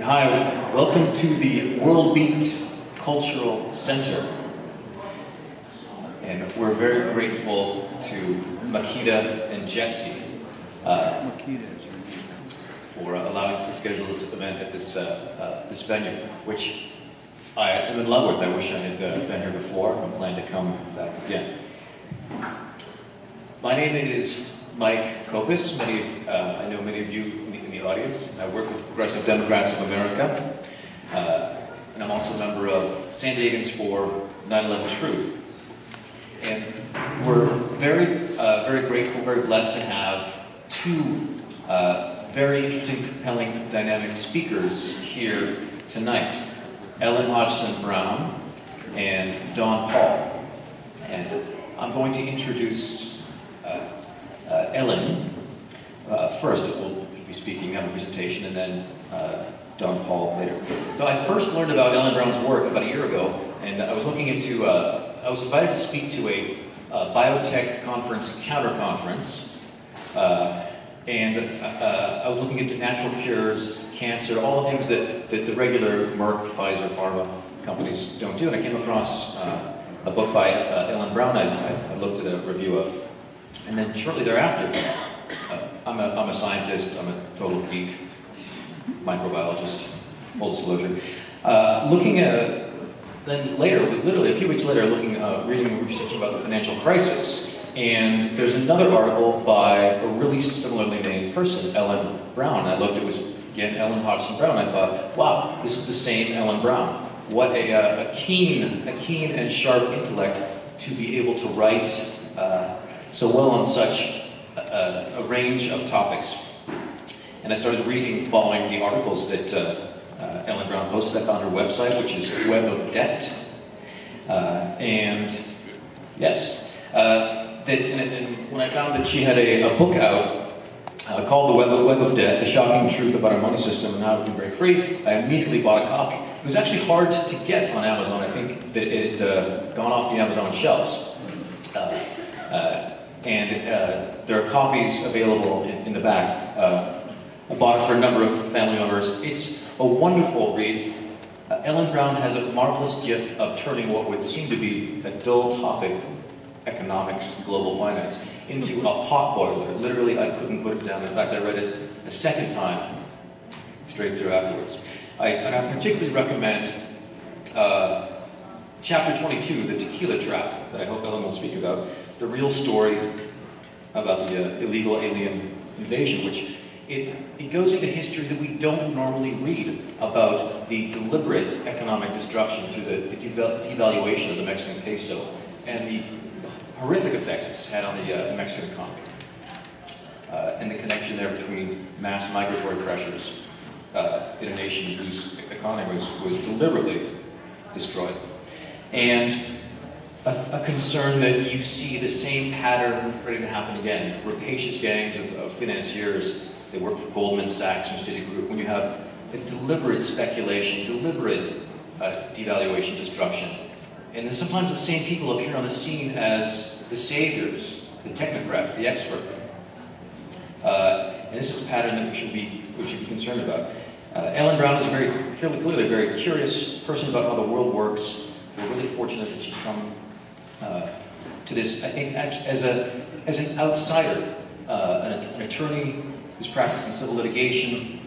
Hi, welcome to the World Beat Cultural Center. And we're very grateful to Makita and Jesse for allowing us to schedule this event at this venue, which I am in love with. I wish I had been here before. I plan to come back again. My name is Mike Copass. I know many of you in the audience. I work with Progressive Democrats of America, and I'm also a member of San Diegans for 9/11 Truth. And we're very grateful, very blessed to have two very interesting, compelling, dynamic speakers here tonight. Ellen Hodgson Brown and Don Paul. And I'm going to introduce Ellen first. We'll be speaking on a presentation, and then Don Paul later. So I first learned about Ellen Brown's work about a year ago, and I was looking into, I was invited to speak to a biotech conference, counter-conference, and I was looking into natural cures, cancer, all the things that the regular Merck, Pfizer, pharma companies don't do. And I came across a book by Ellen Brown I looked at a review of. And then shortly thereafter, I'm a scientist, I'm a total geek, microbiologist, full disclosure. Then later, literally a few weeks later, reading and researching about the financial crisis. And there's another article by a really similarly named person, Ellen Brown. I looked, it was, again, Ellen Hodgson Brown. I thought, wow, this is the same Ellen Brown. What a keen and sharp intellect to be able to write so well on such a range of topics. And I started reading, following the articles that Ellen Brown posted. I found her website, which is Web of Debt. And yes. And when I found that she had a book out called The Web of Debt, The Shocking Truth About Our Money System and How It Can Break Free, I immediately bought a copy. It was actually hard to get on Amazon. I think that it had gone off the Amazon shelves. There are copies available in the back. I bought it for a number of family members. It's a wonderful read. Ellen Brown has a marvelous gift of turning what would seem to be a dull topic, economics, global finance, into a potboiler. Literally, I couldn't put it down. In fact, I read it a second time, straight through afterwards. And I particularly recommend Chapter 22, The Tequila Trap, that I hope Ellen will speak about, the real story about the illegal alien invasion, which it goes into history that we don't normally read about the deliberate economic destruction through the devaluation of the Mexican peso and the horrific effects it's had on the Mexican economy, and the connection there between mass migratory pressures in a nation whose economy was deliberately destroyed, and a concern that you see the same pattern ready to happen again. Rapacious gangs of financiers, they work for Goldman Sachs and Citigroup. When you have a deliberate speculation, deliberate devaluation, destruction, and then sometimes the same people appear on the scene as the saviors, the technocrats, the experts. And this is a pattern that we should be concerned about. Ellen Brown is clearly a very curious person about how the world works. We're really fortunate that she's come to this, I think, as an outsider, an attorney who's practiced in civil litigation,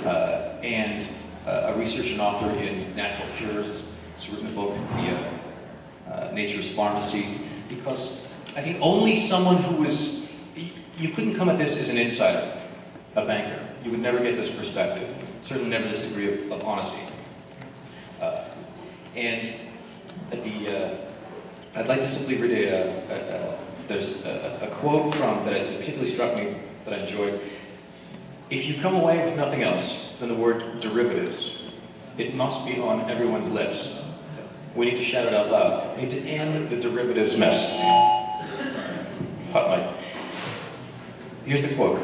and a researcher and author in natural cures. She's written a book, Nature's Pharmacy, because I think only someone who was, you couldn't come at this as an insider, a banker. You would never get this perspective, certainly never this degree of honesty. I'd like to simply read there's a quote that particularly struck me, that I enjoyed. If you come away with nothing else than the word derivatives, it must be on everyone's lips. We need to shout it out loud. We need to end the derivatives mess. Hot mic. Here's the quote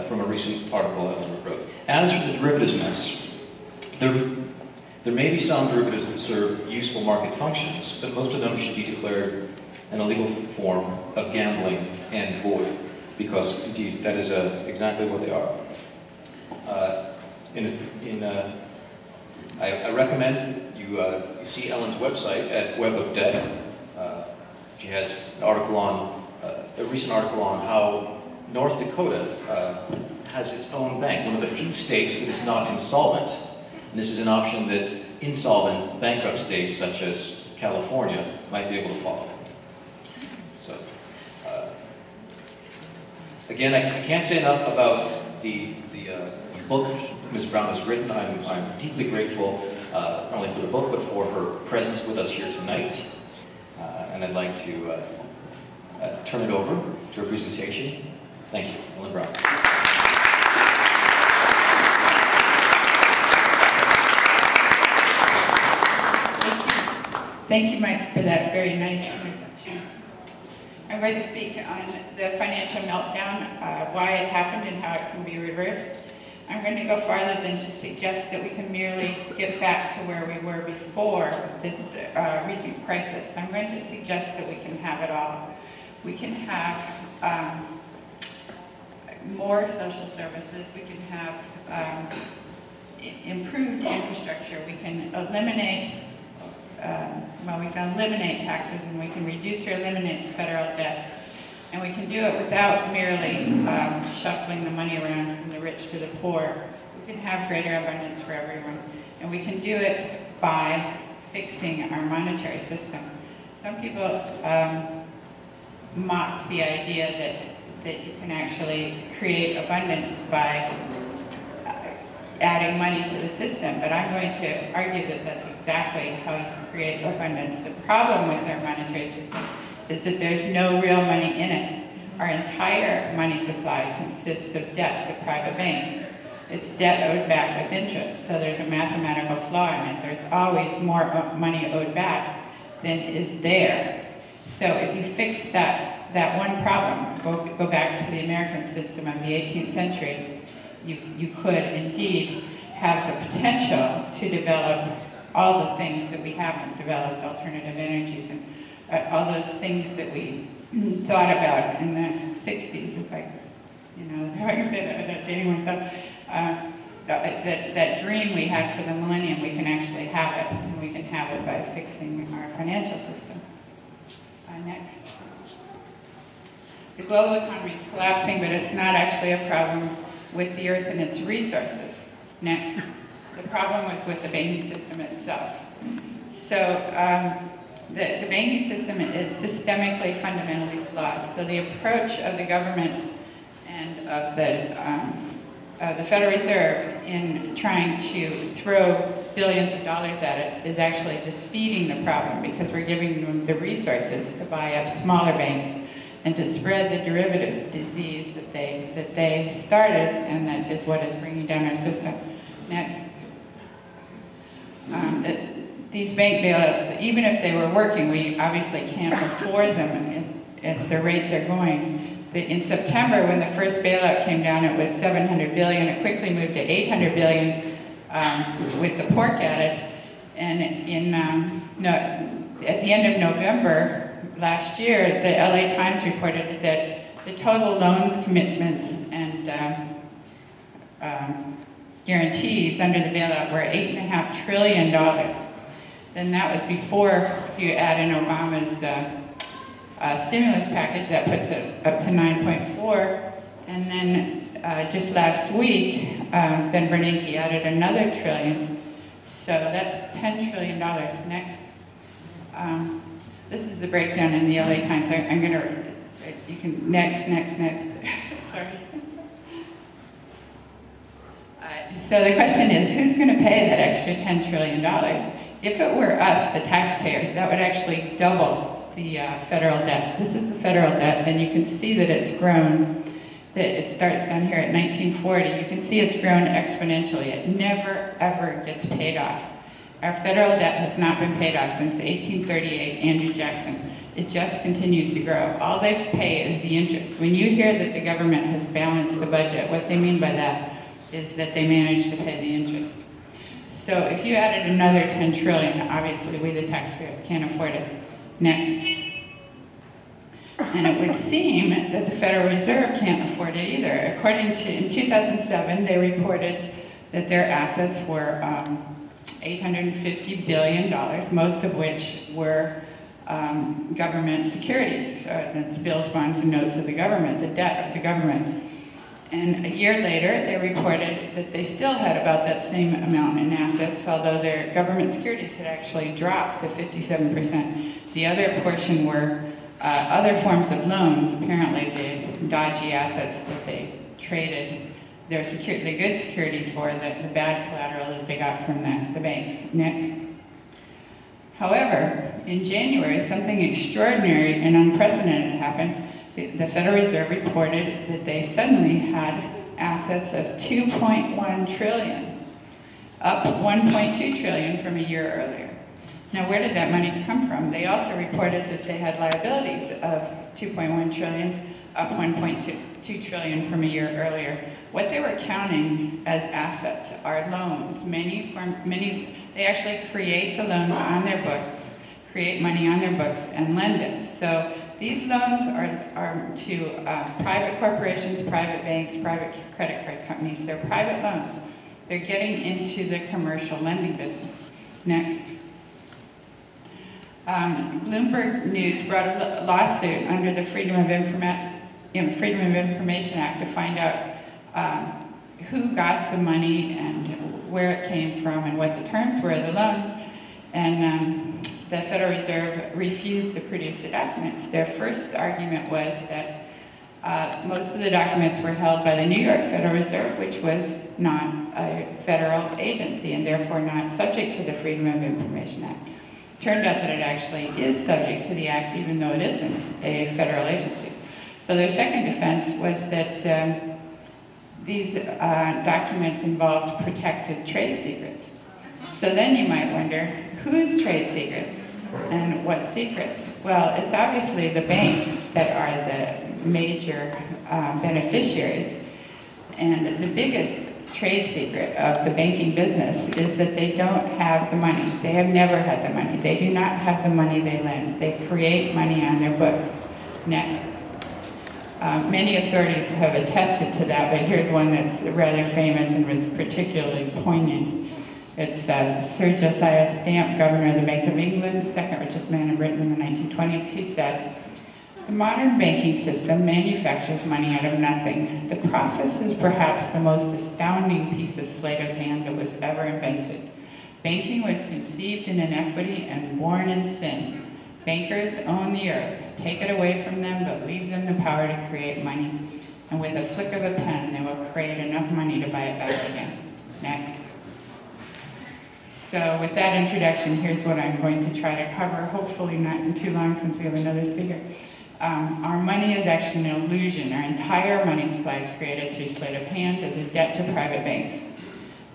from a recent article I wrote. As for the derivatives mess, there may be some derivatives that serve useful market functions, but most of them should be declared an illegal form of gambling and void. because indeed that is exactly what they are. I recommend you see Ellen's website at Web of Debt. She has an article on, a recent article on how North Dakota has its own bank, one of the few states that is not insolvent. And this is an option that insolvent, bankrupt states such as California might be able to follow. So, again, I can't say enough about the book Ms. Brown has written. I'm deeply grateful not only for the book, but for her presence with us here tonight. And I'd like to turn it over to her presentation. Thank you, Ellen Brown. Thank you, Mike, for that very nice introduction. I'm going to speak on the financial meltdown, why it happened and how it can be reversed. I'm going to go farther than to suggest that we can merely get back to where we were before this recent crisis. I'm going to suggest that we can have it all. We can have more social services. We can have improved infrastructure. We can eliminate we can eliminate taxes, and we can reduce or eliminate federal debt. And we can do it without merely shuffling the money around from the rich to the poor. We can have greater abundance for everyone. And we can do it by fixing our monetary system. Some people mocked the idea that you can actually create abundance by adding money to the system, but I'm going to argue that that's exactly how you can create abundance. The problem with our monetary system is that there's no real money in it. Our entire money supply consists of debt to private banks. It's debt owed back with interest, so there's a mathematical flaw in it. There's always more money owed back than is there. So if you fix that one problem, go back to the American system of the 18th century, you could indeed have the potential to develop all the things that we haven't developed, alternative energies, and all those things that we thought about in the 60s, if I can say that without dating myself. That dream we had for the millennium, we can actually have it, and we can have it by fixing our financial system. Next. The global economy is collapsing, but it's not actually a problem with the earth and its resources. Next. The problem was with the banking system itself. So the banking system is systemically, fundamentally flawed. So the approach of the government and of the Federal Reserve in trying to throw billions of dollars at it is actually just feeding the problem, because we're giving them the resources to buy up smaller banks and to spread the derivative disease that they started, and that is what is bringing down our system. Next. These bank bailouts, even if they were working, we obviously can't afford them at the rate they're going. In September, when the first bailout came down, it was $700 billion. It quickly moved to $800 billion with the pork added. And at the end of November last year, the LA Times reported that the total loans, commitments, and guarantees under the bailout were $8.5 trillion. Then that was before, if you add in Obama's stimulus package, that puts it up to 9.4. And then just last week, Ben Bernanke added another trillion. So that's $10 trillion. Next. This is the breakdown in the LA Times. I'm going to, you can, next. Sorry. So the question is, who's going to pay that extra $10 trillion? If it were us, the taxpayers, that would actually double the federal debt. This is the federal debt, and you can see that it's grown. It starts down here at 1940. You can see it's grown exponentially. It never, ever gets paid off. Our federal debt has not been paid off since 1838, Andrew Jackson. It just continues to grow. All they pay is the interest. When you hear that the government has balanced the budget, what they mean by that is that they managed to pay the interest. So if you added another 10 trillion, obviously we the taxpayers can't afford it. Next. And it would seem that the Federal Reserve can't afford it either. According to, in 2007, they reported that their assets were $850 billion, most of which were government securities. That's bills, bonds, and notes of the government, the debt of the government. And a year later, they reported that they still had about that same amount in assets, although their government securities had actually dropped to 57%. The other portion were other forms of loans, apparently the dodgy assets that they traded their the good securities for, the bad collateral that they got from the banks. Next. However, in January, something extraordinary and unprecedented happened. The Federal Reserve reported that they suddenly had assets of $2.1 trillion, up $1.2 trillion from a year earlier. Now, where did that money come from? They also reported that they had liabilities of $2.1 trillion, up $1.2 trillion from a year earlier. What they were counting as assets are loans. They actually create the loans on their books, create money on their books, and lend it. So these loans are to private corporations, private banks, private credit card companies. They're private loans. They're getting into the commercial lending business. Next. Bloomberg News brought a lawsuit under the Freedom of Information Act to find out who got the money and where it came from and what the terms were of the loan. And the Federal Reserve refused to produce the documents. Their first argument was that most of the documents were held by the New York Federal Reserve, which was not a federal agency and therefore not subject to the Freedom of Information Act. Turned out that it actually is subject to the Act, even though it isn't a federal agency. So their second defense was that these documents involved protected trade secrets. So then you might wonder, whose trade secrets and what secrets? Well, it's obviously the banks that are the major beneficiaries. And the biggest trade secret of the banking business is that they don't have the money. They have never had the money. They do not have the money they lend. They create money on their books. Next. Many authorities have attested to that, but here's one that's rather famous and was particularly poignant. It's Sir Josiah Stamp, governor of the Bank of England, the second richest man in Britain in the 1920s. He said, "The modern banking system manufactures money out of nothing. The process is perhaps the most astounding piece of sleight of hand that was ever invented. Banking was conceived in inequity and born in sin. Bankers own the earth. Take it away from them, but leave them the power to create money. And with a flick of a pen, they will create enough money to buy it back again." Next. So with that introduction, here's what I'm going to try to cover, hopefully not in too long since we have another speaker. Our money is actually an illusion. Our entire money supply is created through sleight of hand as a debt to private banks.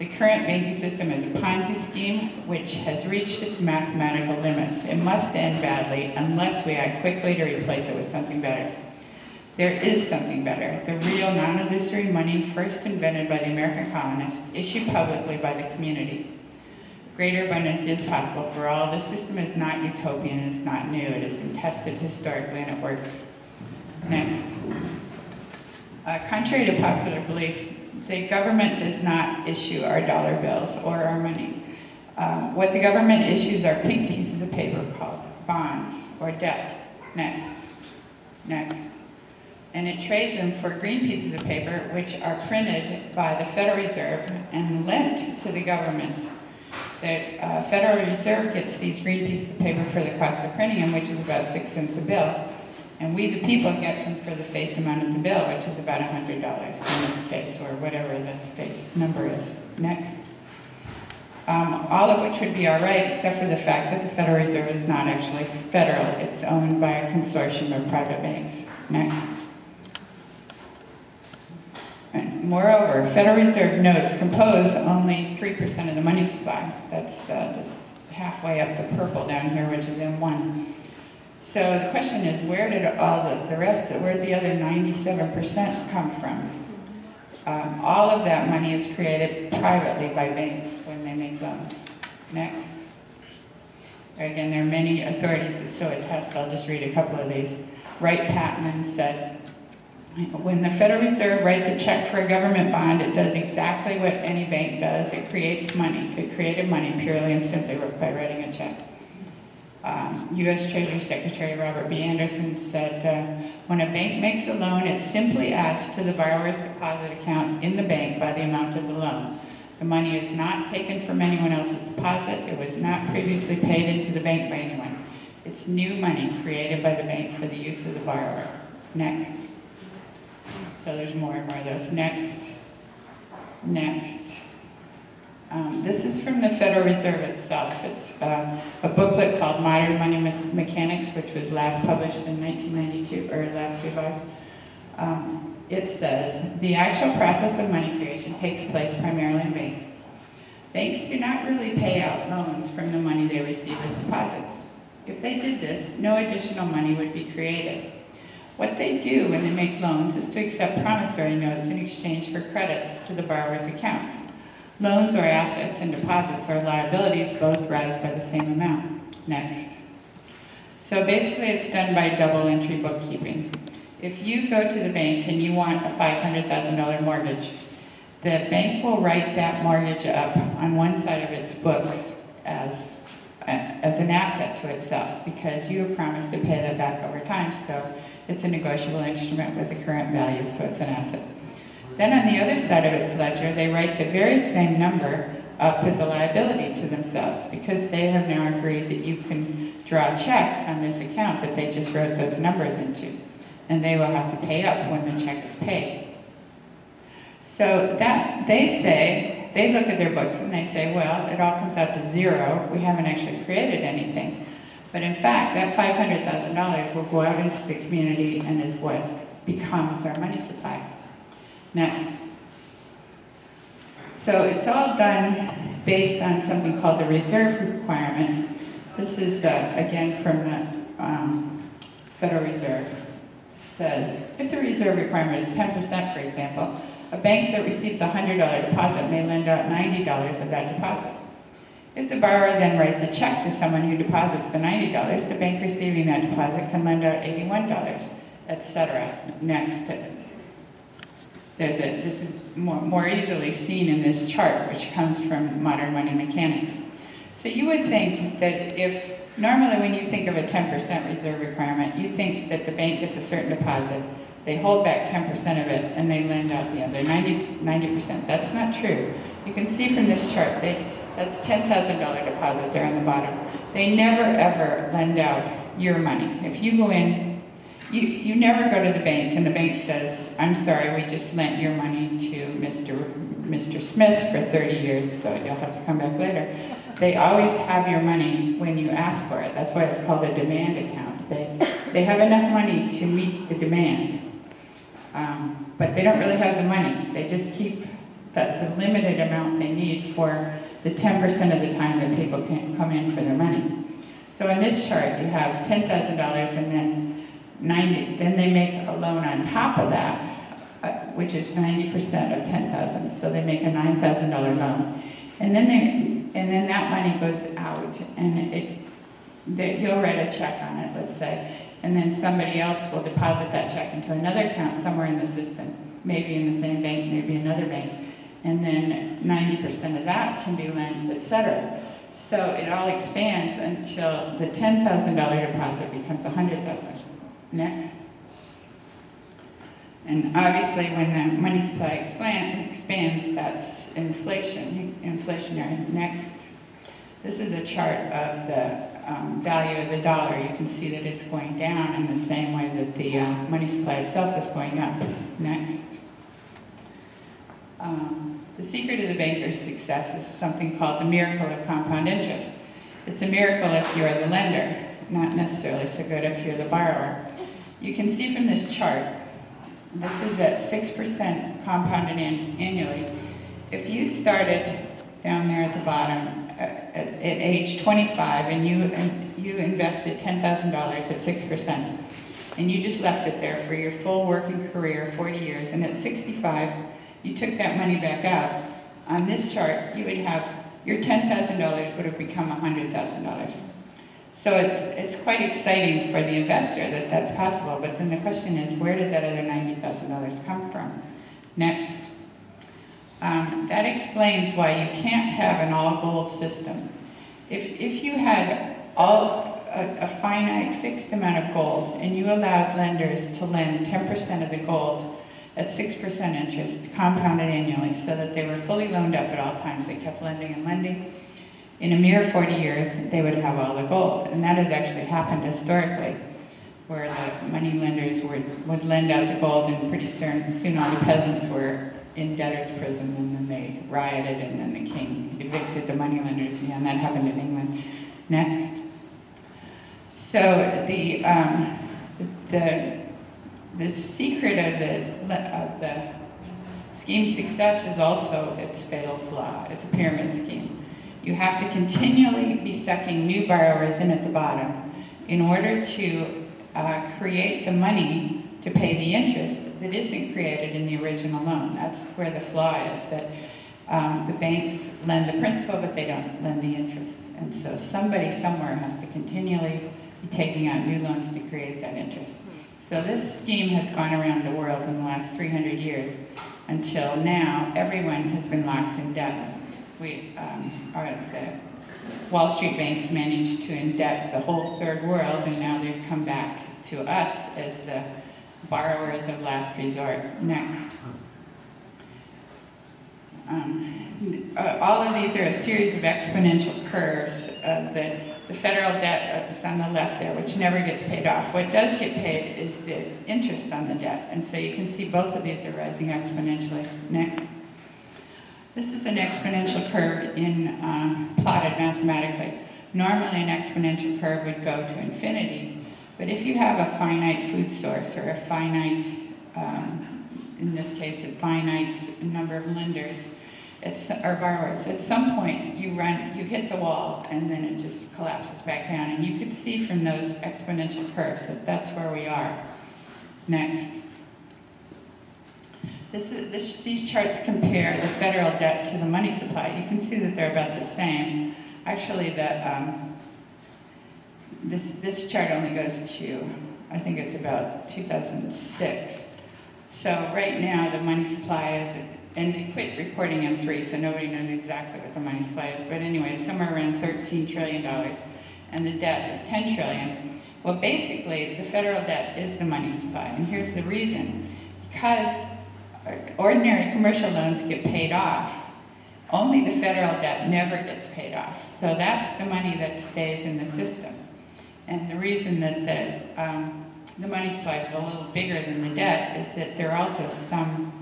The current banking system is a Ponzi scheme which has reached its mathematical limits. It must end badly unless we act quickly to replace it with something better. There is something better. The real non-illusory money first invented by the American colonists, issued publicly by the community. Greater abundance is possible for all. This system is not utopian, it's not new. It has been tested historically and it works. Next. Contrary to popular belief, the government does not issue our dollar bills or our money. What the government issues are pink pieces of paper called bonds or debt. Next. Next. And it trades them for green pieces of paper which are printed by the Federal Reserve and lent to the government. The Federal Reserve gets these green pieces of paper for the cost of printing them, which is about 6 cents a bill. And we, the people, get them for the face amount of the bill, which is about $100 in this case, or whatever the face number is. Next. All of which would be all right, except for the fact that the Federal Reserve is not actually federal. It's owned by a consortium of private banks. Next. And moreover, Federal Reserve notes compose only 3% of the money supply. That's just halfway up the purple down here, which is M1. So the question is, where did all the rest, where did the other 97% come from? All of that money is created privately by banks when they make loans. Next. Again, there are many authorities that so attest. I'll just read a couple of these. Wright Patman said, when the Federal Reserve writes a check for a government bond, it does exactly what any bank does. It creates money. It created money purely and simply by writing a check. U.S. Treasury Secretary Robert B. Anderson said, when a bank makes a loan, it simply adds to the borrower's deposit account in the bank by the amount of the loan. The money is not taken from anyone else's deposit. It was not previously paid into the bank by anyone. It's new money created by the bank for the use of the borrower. Next. So there's more and more of those. Next. Next. This is from the Federal Reserve itself. It's a booklet called Modern Money Mechanics, which was last published in 1992, or last revised. It says, the actual process of money creation takes place primarily in banks. Banks do not really pay out loans from the money they receive as deposits. If they did this, no additional money would be created. What they do when they make loans is to accept promissory notes in exchange for credits to the borrower's accounts. Loans or assets and deposits or liabilities both rise by the same amount. Next. So basically it's done by double entry bookkeeping. If you go to the bank and you want a $500,000 mortgage, the bank will write that mortgage up on one side of its books as an asset to itself because you have promised to pay that back over time, so it's a negotiable instrument with the current value, so it's an asset. Then on the other side of its ledger, they write the very same number up as a liability to themselves because they have now agreed that you can draw checks on this account that they just wrote those numbers into, and they will have to pay up when the check is paid. So that they say, they look at their books and they say, well, it all comes out to zero. We haven't actually created anything. But in fact, that $500,000 will go out into the community and is what becomes our money supply. Next. So it's all done based on something called the reserve requirement. This is, again, from the Federal Reserve. It says, if the reserve requirement is 10%, for example, a bank that receives a $100 deposit may lend out $90 of that deposit. If the borrower then writes a check to someone who deposits the $90, the bank receiving that deposit can lend out $81, etc. Next. This is more easily seen in this chart, which comes from Modern Money Mechanics. So you would think that if, normally when you think of a 10% reserve requirement, you think that the bank gets a certain deposit, they hold back 10% of it, and they lend out the other 90%. That's not true. You can see from this chart, that's $10,000 deposit there on the bottom. They never ever lend out your money. If you go in, you never go to the bank and the bank says, I'm sorry, we just lent your money to Mr. Smith for 30 years, so you'll have to come back later. They always have your money when you ask for it. That's why it's called a demand account. They have enough money to meet the demand, but they don't really have the money. They just keep the limited amount they need for the 10% of the time that people can come in for their money. So in this chart, you have $10,000 and then then they make a loan on top of that, which is 90% of 10,000. So they make a $9,000 loan, and then that money goes out, and you'll write a check on it, let's say, and then somebody else will deposit that check into another account somewhere in the system, maybe in the same bank, maybe another bank, and then 90% of that can be lent, etc. So it all expands until the $10,000 deposit becomes $100,000. Next. And obviously when the money supply expands, that's inflationary. Next. This is a chart of the value of the dollar. You can see that it's going down in the same way that the money supply itself is going up. Next. The secret of the banker's success is something called the miracle of compound interest. It's a miracle if you're the lender, not necessarily so good if you're the borrower. You can see from this chart, this is at 6% compounded annually. If you started down there at the bottom at age 25 and you invested $10,000 at 6%, and you just left it there for your full working career, 40 years, and at 65, you took that money back out, on this chart, you would have, your $10,000 would have become $100,000. So it's quite exciting for the investor that that's possible, but then the question is, where did that other $90,000 come from? Next. That explains why you can't have an all-gold system. If you had a finite fixed amount of gold and you allowed lenders to lend 10% of the gold at 6% interest, compounded annually, so that they were fully loaned up at all times, they kept lending and lending, in a mere 40 years, they would have all the gold. And that has actually happened historically, where the money lenders would lend out the gold, and pretty soon all the peasants were in debtor's prison, and then they rioted, and then the king evicted the money lenders. Yeah, and that happened in England. Next. So the secret of the scheme's success is also its fatal flaw. It's a pyramid scheme. You have to continually be sucking new borrowers in at the bottom in order to create the money to pay the interest that isn't created in the original loan. That's where the flaw is, that the banks lend the principal, but they don't lend the interest. And so somebody somewhere has to continually be taking out new loans to create that interest. So this scheme has gone around the world in the last 300 years. Until now, everyone has been locked in debt. The Wall Street banks managed to indebt the whole third world, and now they've come back to us as the borrowers of last resort. Next. All of these are a series of exponential curves. The federal debt is on the left there, which never gets paid off. What does get paid is the interest on the debt. And so you can see both of these are rising exponentially. Next. This is an exponential curve plotted mathematically. Normally an exponential curve would go to infinity, but if you have a finite food source or a finite, in this case, a finite number of lenders, or borrowers, at some point you hit the wall and then it just collapses back down. And you could see from those exponential curves that that's where we are. Next. These charts compare the federal debt to the money supply. You can see that they're about the same. Actually, this chart only goes to, I think it's about 2006. So right now the money supply is, and they quit reporting M3, so nobody knows exactly what the money supply is. But anyway, it's somewhere around $13 trillion, and the debt is $10 trillion. Well, basically, the federal debt is the money supply, and here's the reason. Because ordinary commercial loans get paid off, only the federal debt never gets paid off. So that's the money that stays in the system. And the reason that the money supply is a little bigger than the debt is that there are also some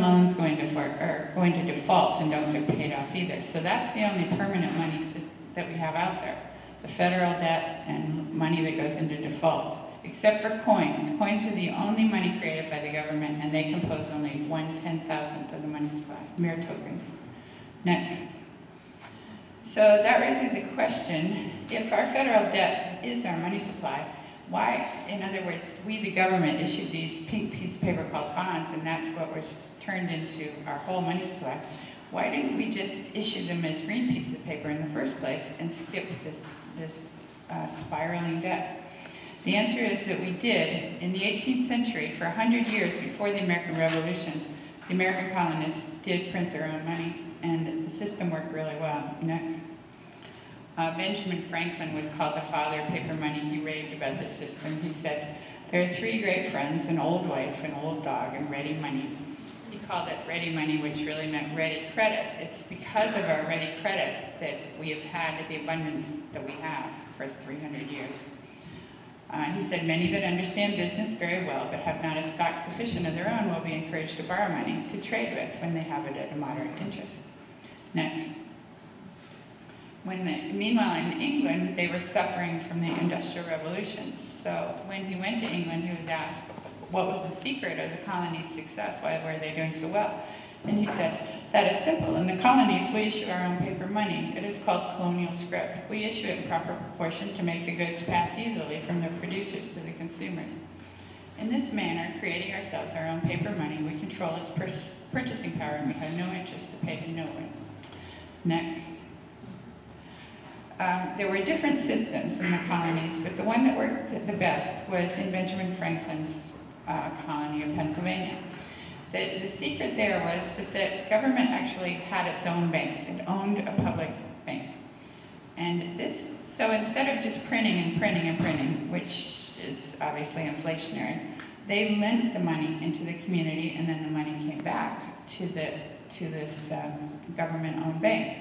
loans going to default and don't get paid off either. So that's the only permanent money that we have out there. The federal debt and money that goes into default. Except for coins. Coins are the only money created by the government, and they compose only 1/10,000th of the money supply, mere tokens. Next. So that raises a question. If our federal debt is our money supply, why, in other words, we, the government, issued these pink pieces of paper called bonds, and that's what was turned into our whole money supply. Why didn't we just issue them as green pieces of paper in the first place and skip this spiraling debt? The answer is that we did. In the 18th century, for 100 years before the American Revolution, the American colonists did print their own money, and the system worked really well. Next. Benjamin Franklin was called the father of paper money. He raved about the system. He said, there are three great friends, an old wife, an old dog, and ready money. He called it ready money, which really meant ready credit. It's because of our ready credit that we have had the abundance that we have for 300 years. He said, many that understand business very well but have not a stock sufficient of their own will be encouraged to borrow money to trade with when they have it at a moderate interest. Next. Meanwhile, in England, they were suffering from the Industrial Revolution. So when he went to England, he was asked, what was the secret of the colony's success? Why were they doing so well? And he said, that is simple. In the colonies, we issue our own paper money. It is called colonial scrip. We issue it in proper proportion to make the goods pass easily from the producers to the consumers. In this manner, creating ourselves our own paper money, we control its purchasing power, and we have no interest to pay to no one. Next. There were different systems in the colonies, but the one that worked the best was in Benjamin Franklin's colony of Pennsylvania. The secret there was that the government actually had its own bank. It owned a public bank. And so instead of just printing and printing and printing, which is obviously inflationary, they lent the money into the community, and then the money came back to this government-owned bank.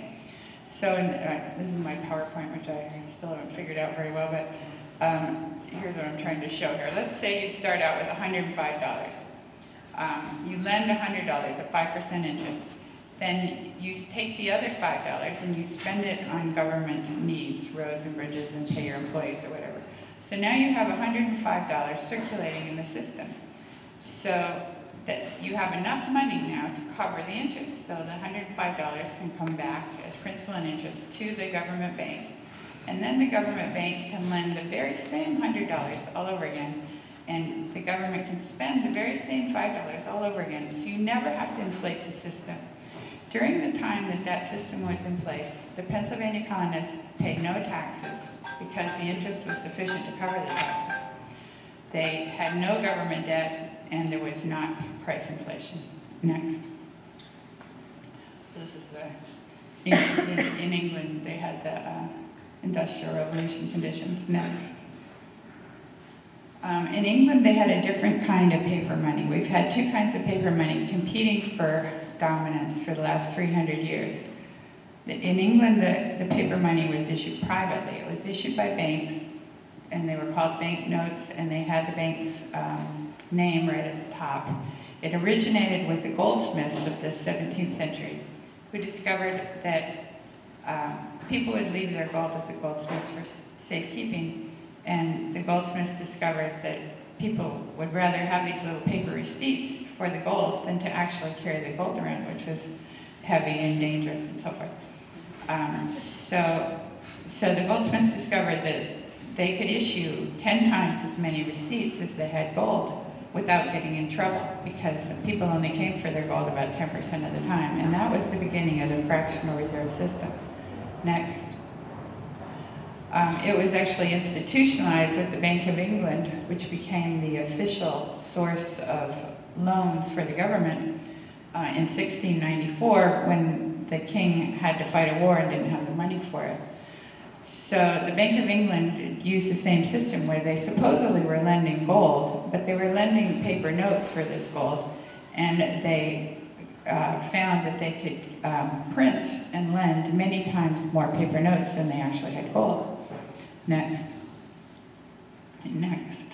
So this is my PowerPoint, which I still haven't figured out very well, but here's what I'm trying to show here. Let's say you start out with $105. You lend $100 at 5% interest. Then you take the other $5 and you spend it on government needs, roads and bridges, and pay your employees or whatever. So now you have $105 circulating in the system. So that you have enough money now to cover the interest. So the $105 can come back as principal and interest to the government bank. And then the government bank can lend the very same $100 all over again. And the government can spend the very same $5 all over again. So you never have to inflate the system. During the time that that system was in place, the Pennsylvania colonists paid no taxes because the interest was sufficient to cover the taxes. They had no government debt, and there was not price inflation. Next. So this is in England, they had the Industrial Revolution conditions. Next. In England, they had a different kind of paper money. We've had two kinds of paper money competing for dominance for the last 300 years. In England, the paper money was issued privately. It was issued by banks, and they were called bank notes, and they had the bank's name right at the top. It originated with the goldsmiths of the 17th century, who discovered that people would leave their gold with the goldsmiths for safekeeping, and the goldsmiths discovered that people would rather have these little paper receipts for the gold than to actually carry the gold around, which was heavy and dangerous and so forth. So the goldsmiths discovered that they could issue 10 times as many receipts as they had gold without getting in trouble, because people only came for their gold about 10% of the time. And that was the beginning of the fractional reserve system. Next. It was actually institutionalized at the Bank of England, which became the official source of loans for the government in 1694, when the king had to fight a war and didn't have the money for it. So the Bank of England used the same system where they supposedly were lending gold, but they were lending paper notes for this gold, and they found that they could print and lend many times more paper notes than they actually had gold. Next. Next.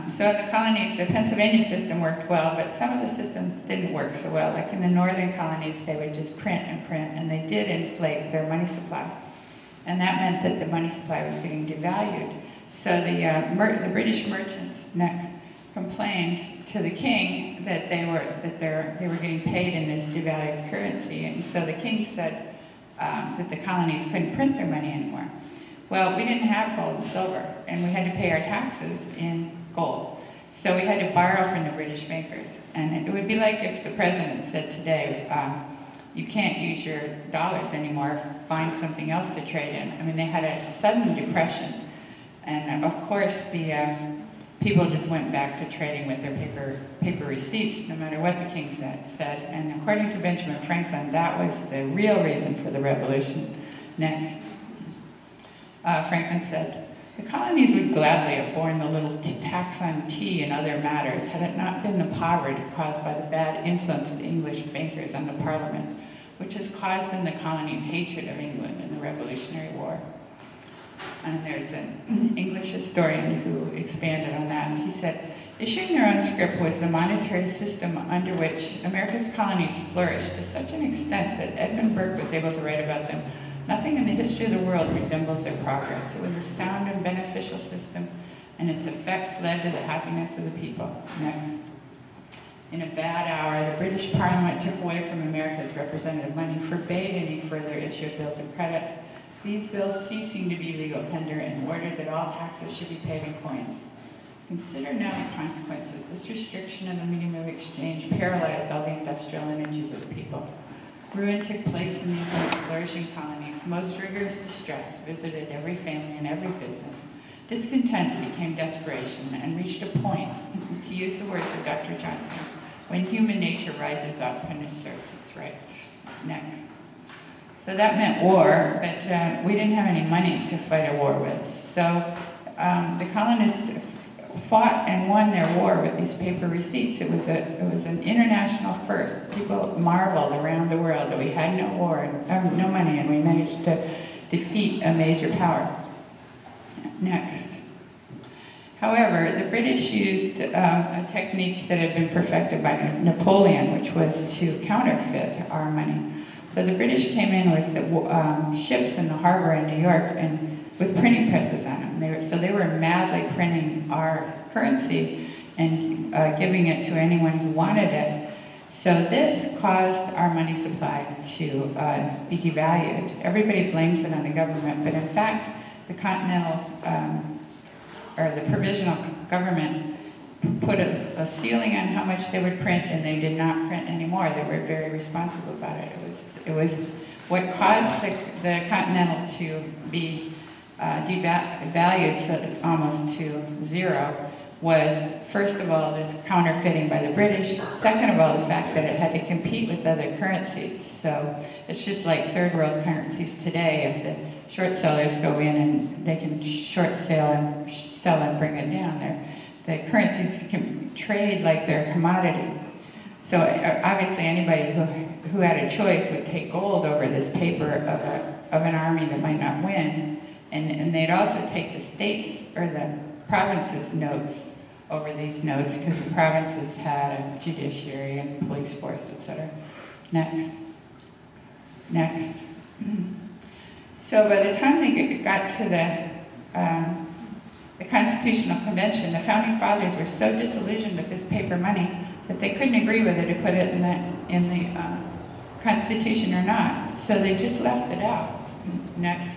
So in the colonies, the Pennsylvania system worked well, but some of the systems didn't work so well. Like in the northern colonies, they would just print and print, and they did inflate their money supply. And that meant that the money supply was getting devalued. So the British merchants, next, complained to the king that they were getting paid in this devalued currency. And so the king said that the colonies couldn't print their money anymore. Well, we didn't have gold and silver, and we had to pay our taxes in gold. So we had to borrow from the British bankers. And it would be like if the president said today, you can't use your dollars anymore, find something else to trade in. I mean, they had a sudden depression. And of course, the people just went back to trading with their paper receipts, no matter what the king said. And according to Benjamin Franklin, that was the real reason for the revolution. Next. Franklin said, the colonies would gladly have borne the little tax on tea and other matters had it not been the poverty caused by the bad influence of the English bankers on the Parliament, which has caused in the colonies hatred of England in the Revolutionary War. And there's an English historian who expanded on that, and he said, issuing their own scrip was the monetary system under which America's colonies flourished to such an extent that Edmund Burke was able to write about them. Nothing in the history of the world resembles their progress. It was a sound and beneficial system, and its effects led to the happiness of the people. Next. In a bad hour, the British Parliament took away from America's representative money, forbade any further issue of bills of credit, these bills ceasing to be legal tender, and ordered that all taxes should be paid in coins. Consider now the consequences. This restriction of the medium of exchange paralyzed all the industrial energies of the people. Ruin took place in these once flourishing colonies. Most rigorous distress visited every family and every business. Discontent became desperation and reached a point, to use the words of Dr. Johnson, when human nature rises up and asserts its rights. Next. So that meant war, but we didn't have any money to fight a war with. So the colonists fought and won their war with these paper receipts. It was an international first. People marveled around the world that we had no war and no money, and we managed to defeat a major power. Next. However, the British used a technique that had been perfected by Napoleon, which was to counterfeit our money. So the British came in with the ships in the harbor in New York and with printing presses on them. So they were madly printing our currency and giving it to anyone who wanted it. So this caused our money supply to be devalued. Everybody blames it on the government, but in fact, the continental, or the provisional government put a ceiling on how much they would print, and they did not print anymore. They were very responsible about it. It was what caused the continental to be devalued almost to zero was, first of all, this counterfeiting by the British. Second of all, the fact that it had to compete with other currencies. So it's just like third world currencies today. If the short sellers go in and they can short sell and bring it down, the currencies can trade like they're a commodity. So obviously anybody who had a choice would take gold over this paper of an army that might not win. And they'd also take the states or the provinces' notes over these notes, because the provinces had a judiciary and police force, etc. Next. Next. So by the time they got to the Constitutional Convention, the Founding Fathers were so disillusioned with this paper money that they couldn't agree whether to put it in the Constitution or not. So they just left it out. Next.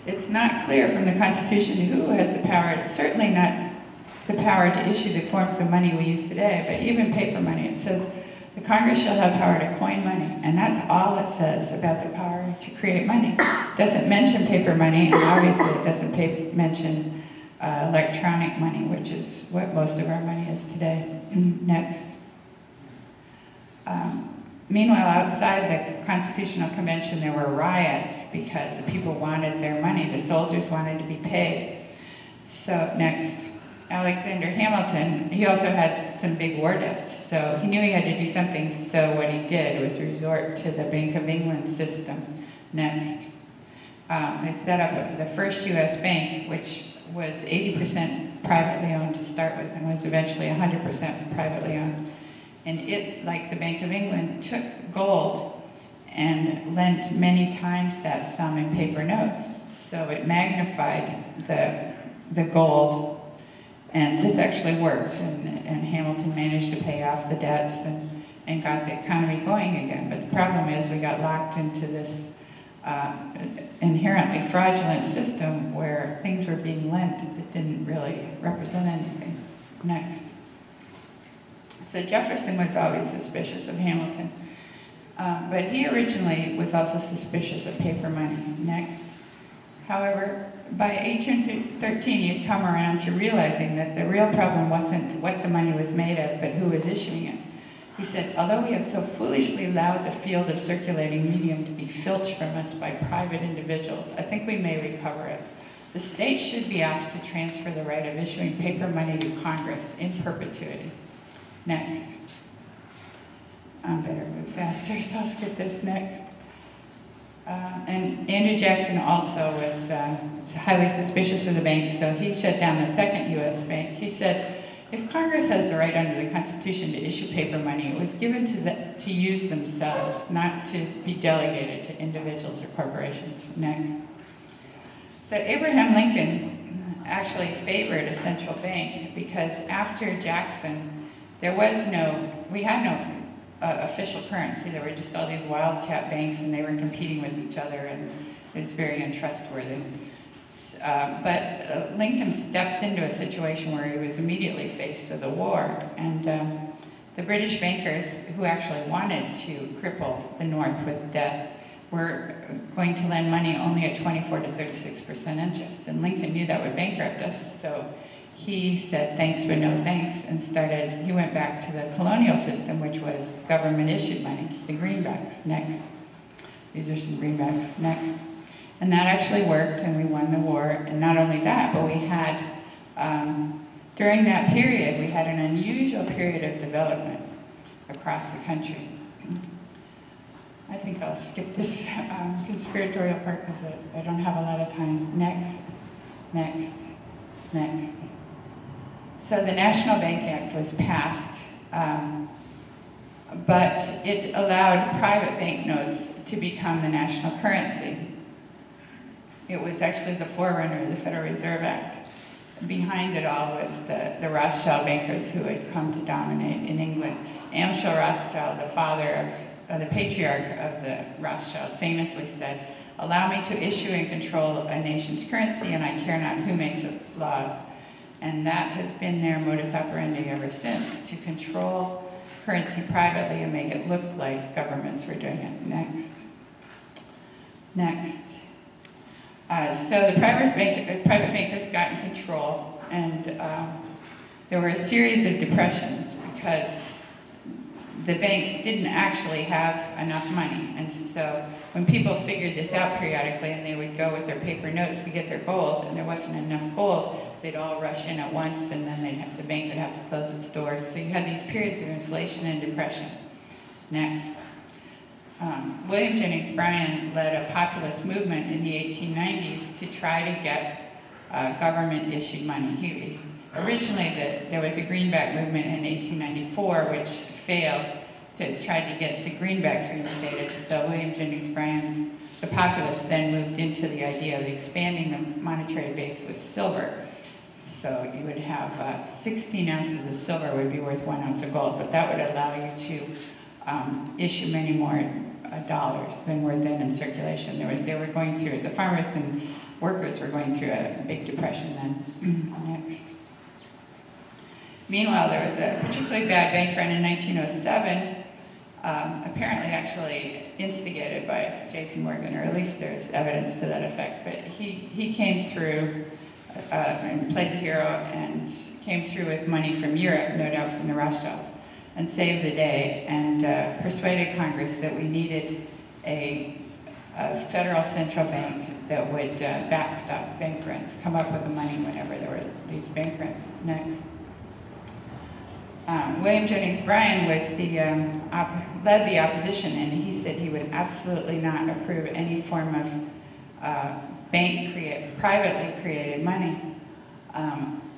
It's not clear from the Constitution who has the power, certainly not the power to issue the forms of money we use today, but even paper money. It says, the Congress shall have power to coin money, and that's all it says about the power to create money. It doesn't mention paper money, and obviously it doesn't mention electronic money, which is what most of our money is today. Next. Meanwhile, outside the Constitutional Convention, there were riots because the people wanted their money. The soldiers wanted to be paid. So, next. Alexander Hamilton, he also had some big war debts, so he knew he had to do something, so what he did was resort to the Bank of England system. Next. They set up the first U.S. bank, which was 80% privately owned to start with, and was eventually 100% privately owned. And it, like the Bank of England, took gold and lent many times that sum in paper notes. So it magnified the gold, and this actually worked, and Hamilton managed to pay off the debts and got the economy going again. But the problem is we got locked into this inherently fraudulent system where things were being lent that didn't really represent anything. Next. So Jefferson was always suspicious of Hamilton, but he originally was also suspicious of paper money. Next. However, by 1813, he had come around to realizing that the real problem wasn't what the money was made of, but who was issuing it. He said, although we have so foolishly allowed the field of circulating medium to be filched from us by private individuals, I think we may recover it. The state should be asked to transfer the right of issuing paper money to Congress in perpetuity. Next. I better move faster, so I'll skip this next. And Andrew Jackson also was highly suspicious of the bank, so he shut down the second U.S. bank. He said, if Congress has the right under the Constitution to issue paper money, it was given to use themselves, not to be delegated to individuals or corporations. Next. So Abraham Lincoln actually favored a central bank because after Jackson, we had no official currency. There were just all these wildcat banks, and they were competing with each other, and it was very untrustworthy. But Lincoln stepped into a situation where he was immediately faced with a war, and the British bankers who actually wanted to cripple the North with debt were going to lend money only at 24 to 36% interest. And Lincoln knew that would bankrupt us, so he said thanks but no thanks and he went back to the colonial system, which was government issued money, the greenbacks. Next. These are some greenbacks. Next. And that actually worked, and we won the war. And not only that, but we had, during that period, we had an unusual period of development across the country. I think I'll skip this conspiratorial part because I don't have a lot of time. Next, next, next. So the National Bank Act was passed, but it allowed private banknotes to become the national currency. It was actually the forerunner of the Federal Reserve Act. Behind it all was the Rothschild bankers who had come to dominate in England. Amschel Rothschild, the father of the patriarch of the Rothschild, famously said, "Allow me to issue and control a nation's currency, and I care not who makes its laws." And that has been their modus operandi ever since, to control currency privately and make it look like governments were doing it. Next. Next. So the private bankers got in control, and there were a series of depressions because the banks didn't actually have enough money. And so when people figured this out periodically and they would go with their paper notes to get their gold and there wasn't enough gold, they'd all rush in at once and then the bank would have to close its doors. So you had these periods of inflation and depression. Next. William Jennings Bryan led a populist movement in the 1890s to try to get government-issued money. Originally, there was a greenback movement in 1894, which failed to try to get the greenbacks reinstated. So William Jennings Bryan's, the populists then moved into the idea of expanding the monetary base with silver. So you would have 16 ounces of silver would be worth 1 ounce of gold, but that would allow you to issue many more dollars than were then in circulation. They were going through, the farmers and workers were going through a big depression then. Next. Meanwhile, there was a particularly bad bank run in 1907, apparently actually instigated by J.P. Morgan, or at least there's evidence to that effect. But he came through and played the hero and came through with money from Europe, no doubt from the Rothschilds, and saved the day and persuaded Congress that we needed a federal central bank that would backstop bank runs, come up with the money whenever there were these bank runs. Next. William Jennings Bryan was led the opposition, and he said he would absolutely not approve any form of privately created money.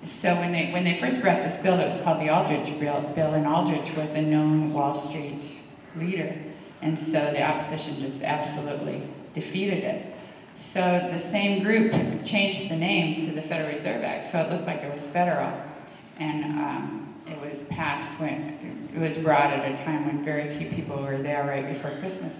So when they first brought this bill, it was called the Aldrich bill, and Aldrich was a known Wall Street leader, and so the opposition just absolutely defeated it. So the same group changed the name to the Federal Reserve Act, so it looked like it was federal, and it was passed when it was brought at a time when very few people were there right before Christmas.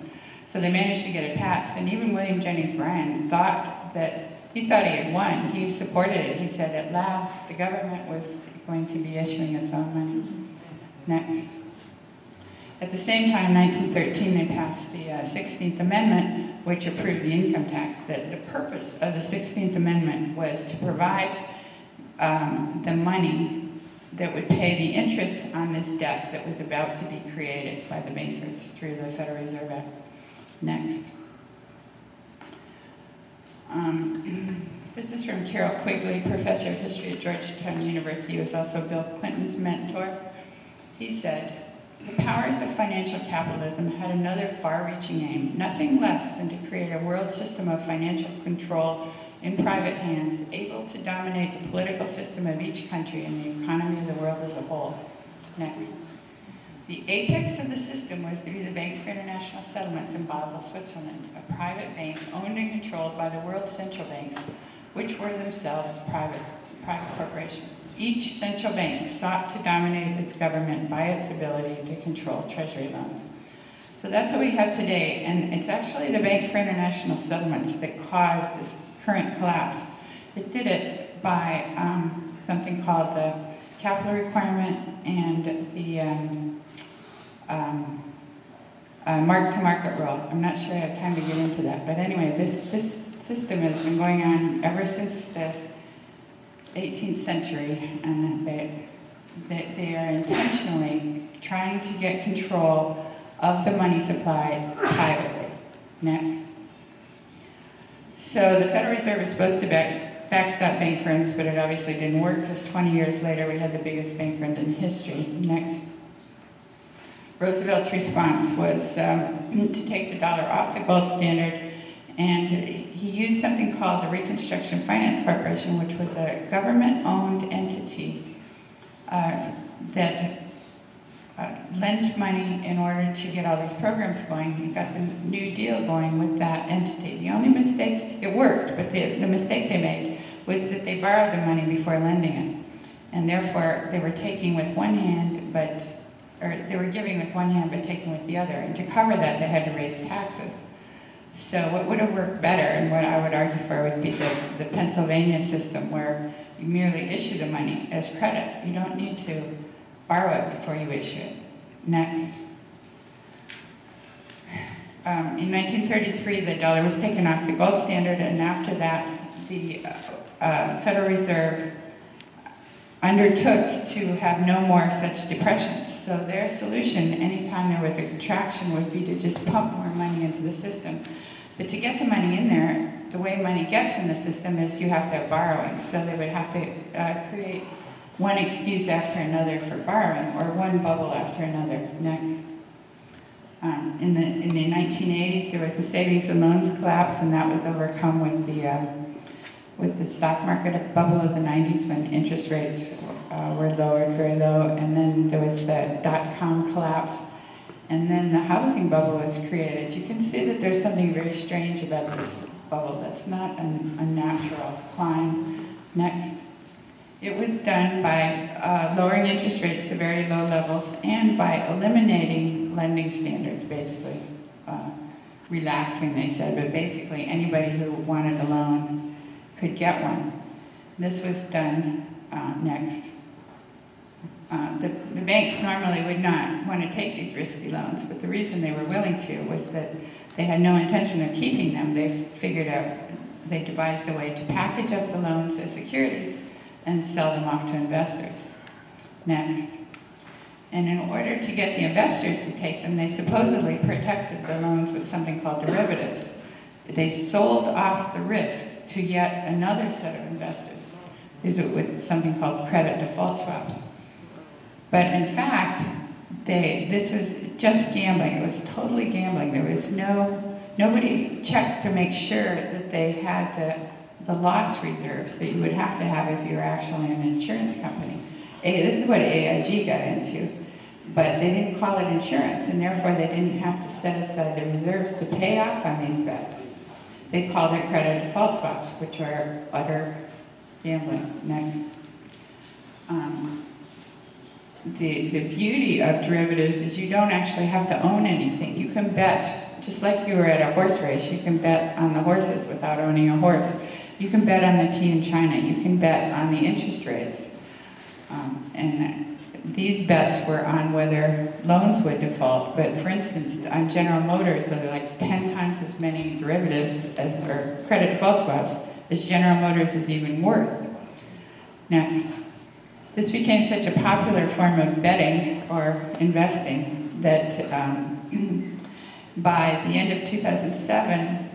So they managed to get it passed, and even William Jennings Bryan thought that he had won. He supported it. He said, at last, the government was going to be issuing its own money. Next. At the same time, 1913, they passed the 16th Amendment, which approved the income tax. The purpose of the 16th Amendment was to provide the money that would pay the interest on this debt that was about to be created by the bankers through the Federal Reserve Act. Next. This is from Carol Quigley, professor of history at Georgetown University, who was also Bill Clinton's mentor. He said, "The powers of financial capitalism had another far-reaching aim, nothing less than to create a world system of financial control in private hands, able to dominate the political system of each country and the economy of the world as a whole." Next. The apex of the system was to be the Bank for International Settlements in Basel, Switzerland, a private bank owned and controlled by the world's central banks, which were themselves private corporations. Each central bank sought to dominate its government by its ability to control treasury loans. So that's what we have today, and it's actually the Bank for International Settlements that caused this current collapse. It did it by something called the capital requirement and the mark-to-market rule. I'm not sure I have time to get into that, but anyway, this system has been going on ever since the 18th century, and they are intentionally trying to get control of the money supply privately. Next. So the Federal Reserve is supposed to backstop bank runs, but it obviously didn't work because 20 years later we had the biggest bank run in history. Next. Roosevelt's response was to take the dollar off the gold standard, and he used something called the Reconstruction Finance Corporation, which was a government-owned entity that lent money in order to get all these programs going. He got the New Deal going with that entity. The only mistake, it worked, but the mistake they made was that they borrowed the money before lending it. And therefore, they were taking with one hand, or they were giving with one hand but taking with the other. And to cover that, they had to raise taxes. So what would have worked better, and what I would argue for, would be the Pennsylvania system, where you merely issue the money as credit. You don't need to borrow it before you issue it. Next. In 1933, the dollar was taken off the gold standard, and after that, the Federal Reserve undertook to have no more such depressions. So their solution, anytime there was a contraction, would be to just pump more money into the system. But to get the money in there, the way money gets in the system is you have to have borrowing. So they would have to create one excuse after another for borrowing, or one bubble after another. Next. In the 1980s, there was the savings and loans collapse, and that was overcome with the stock market bubble of the 90s, when interest rates were lowered very low, and then there was the dot-com collapse, and then the housing bubble was created. You can see that there's something very strange about this bubble. That's not a natural climb. Next. It was done by lowering interest rates to very low levels and by eliminating lending standards, basically. Relaxing, they said, but basically anybody who wanted a loan could get one. This was done next. The banks normally would not want to take these risky loans, but the reason they were willing to was that they had no intention of keeping them. They devised a way to package up the loans as securities and sell them off to investors. Next. And in order to get the investors to take them, they supposedly protected the loans with something called derivatives. They sold off the risk to yet another set of investors. These are with something called credit default swaps. But in fact, this was just gambling. It was totally gambling. There was nobody checked to make sure that they had the loss reserves that you would have to have if you were actually an insurance company. This is what AIG got into, but they didn't call it insurance, and therefore they didn't have to set aside the reserves to pay off on these bets. They called it credit default swaps, which are utter gambling. Next. The beauty of derivatives is you don't actually have to own anything. You can bet, just like you were at a horse race, you can bet on the horses without owning a horse. You can bet on the tea in China. You can bet on the interest rates. And these bets were on whether loans would default. But for instance, on General Motors, there are like 10 times as many derivatives or credit default swaps as General Motors is even worth. Next. This became such a popular form of betting or investing that by the end of 2007,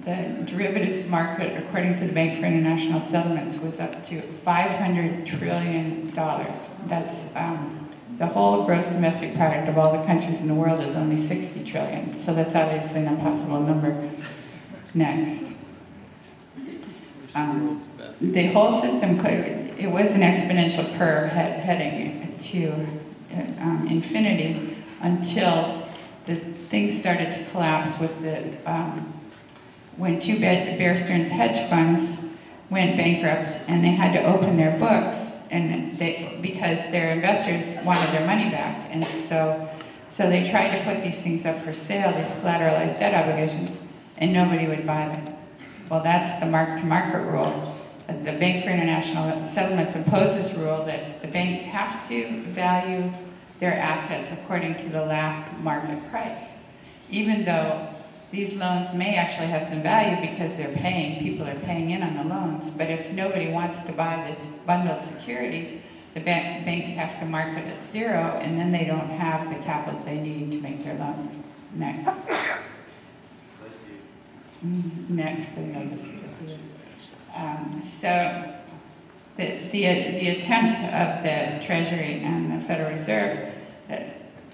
the derivatives market, according to the Bank for International Settlements, was up to $500 trillion. That's the whole gross domestic product of all the countries in the world is only 60 trillion. So that's obviously an impossible number. Next. The whole system, it was an exponential curve heading to infinity until the things started to collapse with when two Bear Stearns hedge funds went bankrupt and they had to open their books because their investors wanted their money back, and so they tried to put these things up for sale, these collateralized debt obligations, and nobody would buy them. Well, that's the mark-to-market rule. The Bank for International Settlements imposed this rule that the banks have to value their assets according to the last market price, even though these loans may actually have some value because people are paying in on the loans, but if nobody wants to buy this bundled security, the banks have to mark it at zero, and then they don't have the capital they need to make their loans. Next. Next. So the attempt of the Treasury and the Federal Reserve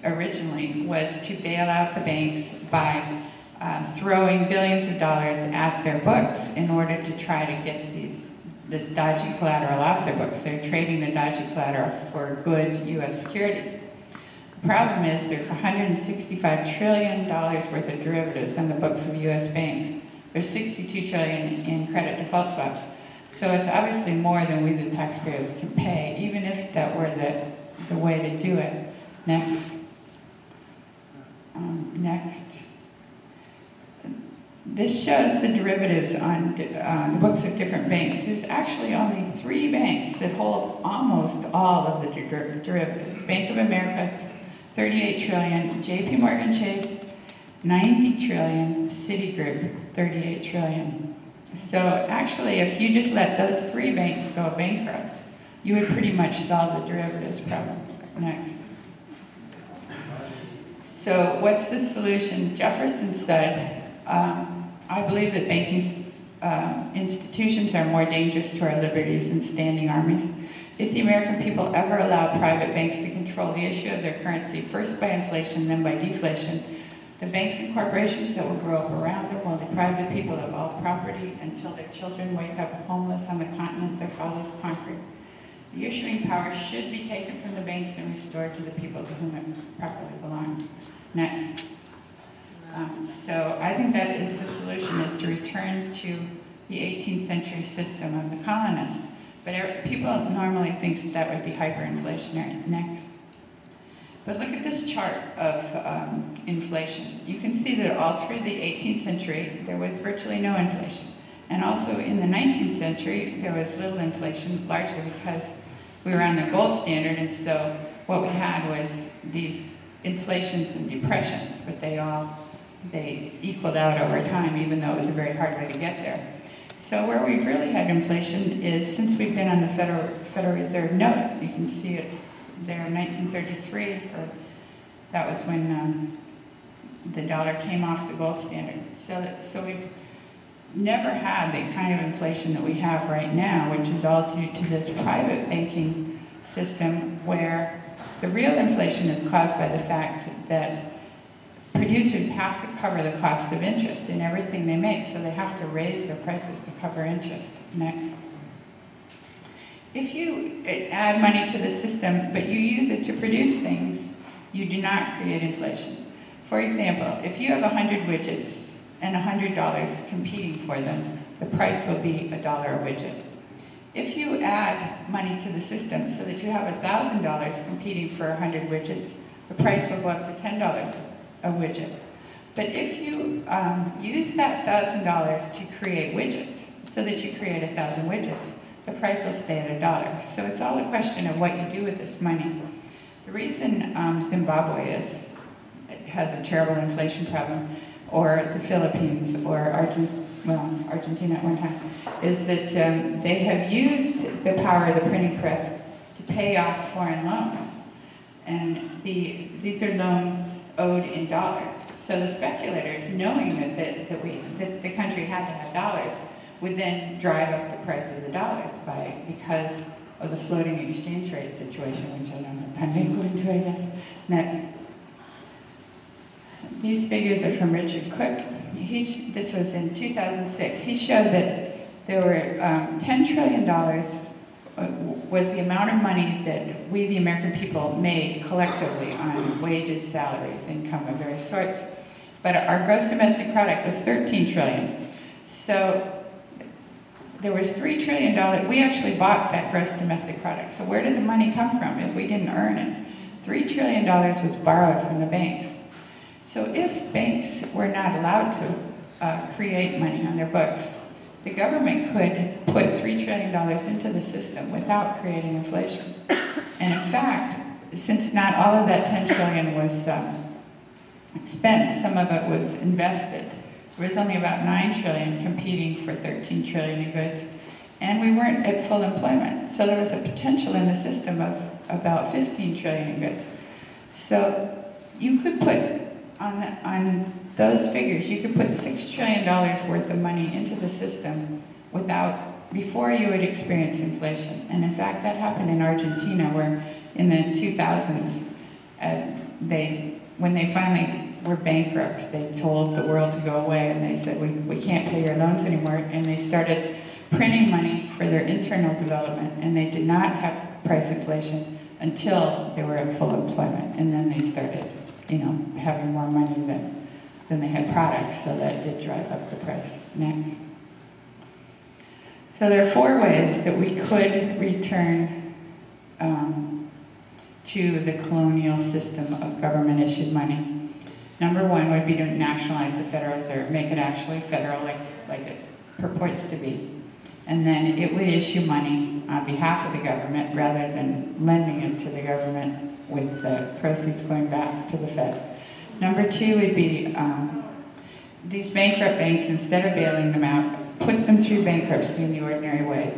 originally was to bail out the banks by throwing billions of dollars at their books in order to try to get this dodgy collateral off their books. They're trading the dodgy collateral for good U.S. securities. The problem is there's $165 trillion worth of derivatives on the books of U.S. banks. There's $62 trillion in credit default swaps. So it's obviously more than we, the taxpayers, can pay, even if that were the way to do it. Next. Next. This shows the derivatives on the books of different banks. There's actually only 3 banks that hold almost all of the derivatives. Bank of America, 38 trillion, JP Morgan Chase, 90 trillion, Citigroup, 38 trillion. So actually, if you just let those 3 banks go bankrupt, you would pretty much solve the derivatives problem. Next. So what's the solution? Jefferson said, I believe that banking institutions are more dangerous to our liberties than standing armies. If the American people ever allow private banks to control the issue of their currency, first by inflation, then by deflation, the banks and corporations that will grow up around them will deprive the people of all property until their children wake up homeless on the continent their fathers conquered. The issuing power should be taken from the banks and restored to the people to whom it properly belongs. Next. So I think that is the solution, is to return to the 18th century system of the colonists. But people normally think that would be hyperinflationary. Next. But look at this chart of inflation. You can see that all through the 18th century, there was virtually no inflation. And also in the 19th century, there was little inflation, largely because we were on the gold standard, and so what we had was these inflations and depressions, but they equaled out over time, even though it was a very hard way to get there. So where we've really had inflation is since we've been on the Federal Reserve note. You can see it's there in 1933, or that was when the dollar came off the gold standard. So we've never had the kind of inflation that we have right now, which is all due to this private banking system where the real inflation is caused by the fact that producers have to cover the cost of interest in everything they make, so they have to raise their prices to cover interest. Next. If you add money to the system, but you use it to produce things, you do not create inflation. For example, if you have 100 widgets and $100 competing for them, the price will be $1 a widget. If you add money to the system so that you have $1,000 competing for 100 widgets, the price will go up to $10 a widget. But if you use that $1,000 to create widgets, so that you create 1,000 widgets, the price will stay at $1. So it's all a question of what you do with this money. The reason Zimbabwe has a terrible inflation problem, or the Philippines, or Argentina at one time, is that they have used the power of the printing press to pay off foreign loans. And these are loans owed in dollars. So the speculators, knowing that the country had to have dollars, would then drive up the price of the dollars because of the floating exchange rate situation, which I don't have time to go into, I guess. Next. These figures are from Richard Cook. This was in 2006. He showed that there were $10 trillion was the amount of money that we, the American people, made collectively on wages, salaries, income of various sorts. But our gross domestic product was $13 trillion. So there was $3 trillion. We actually bought that gross domestic product. So where did the money come from if we didn't earn it? $3 trillion was borrowed from the banks. So if banks were not allowed to create money on their books, the government could put $3 trillion into the system without creating inflation. And in fact, since not all of that 10 trillion was spent, some of it was invested. There was only about 9 trillion competing for 13 trillion in goods, and we weren't at full employment. So there was a potential in the system of about 15 trillion in goods. So you could put on those figures, you could put $6 trillion worth of money into the system before you would experience inflation. And in fact, that happened in Argentina, where in the 2000s, when they finally were bankrupt, they told the world to go away, and they said, we can't pay your loans anymore, and they started printing money for their internal development, and they did not have price inflation until they were at full employment, and then they started, having more money than they had products, so that did drive up the price. Next. So there are 4 ways that we could return to the colonial system of government-issued money. Number 1 would be to nationalize the Federal Reserve, make it actually federal like it purports to be. And then it would issue money on behalf of the government rather than lending it to the government with the proceeds going back to the Fed. Number 2 would be these bankrupt banks, instead of bailing them out, put them through bankruptcy in the ordinary way.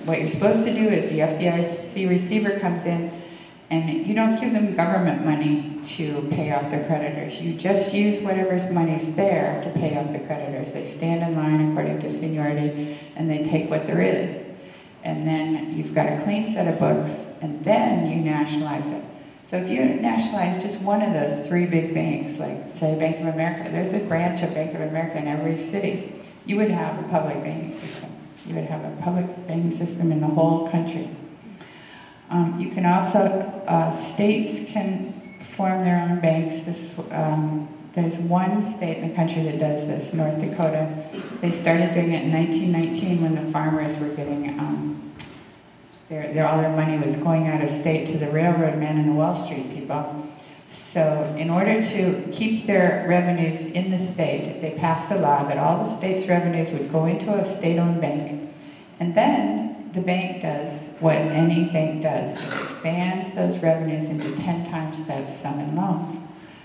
What you're supposed to do is the FDIC receiver comes in, and you don't give them government money to pay off their creditors. You just use whatever's money's there to pay off the creditors. They stand in line according to seniority, and they take what there is. And then you've got a clean set of books, and then you nationalize it. So if you nationalize just one of those 3 big banks, like say Bank of America, there's a branch of Bank of America in every city, you would have a public banking system. You would have a public banking system in the whole country. You can also, states can form their own banks. There's one state in the country that does this, North Dakota. They started doing it in 1919 when the farmers were getting, all their money was going out of state to the railroad men and the Wall Street people. So in order to keep their revenues in the state, they passed a law that all the state's revenues would go into a state-owned bank, and then the bank does what any bank does. It expands those revenues into 10 times that sum in loans.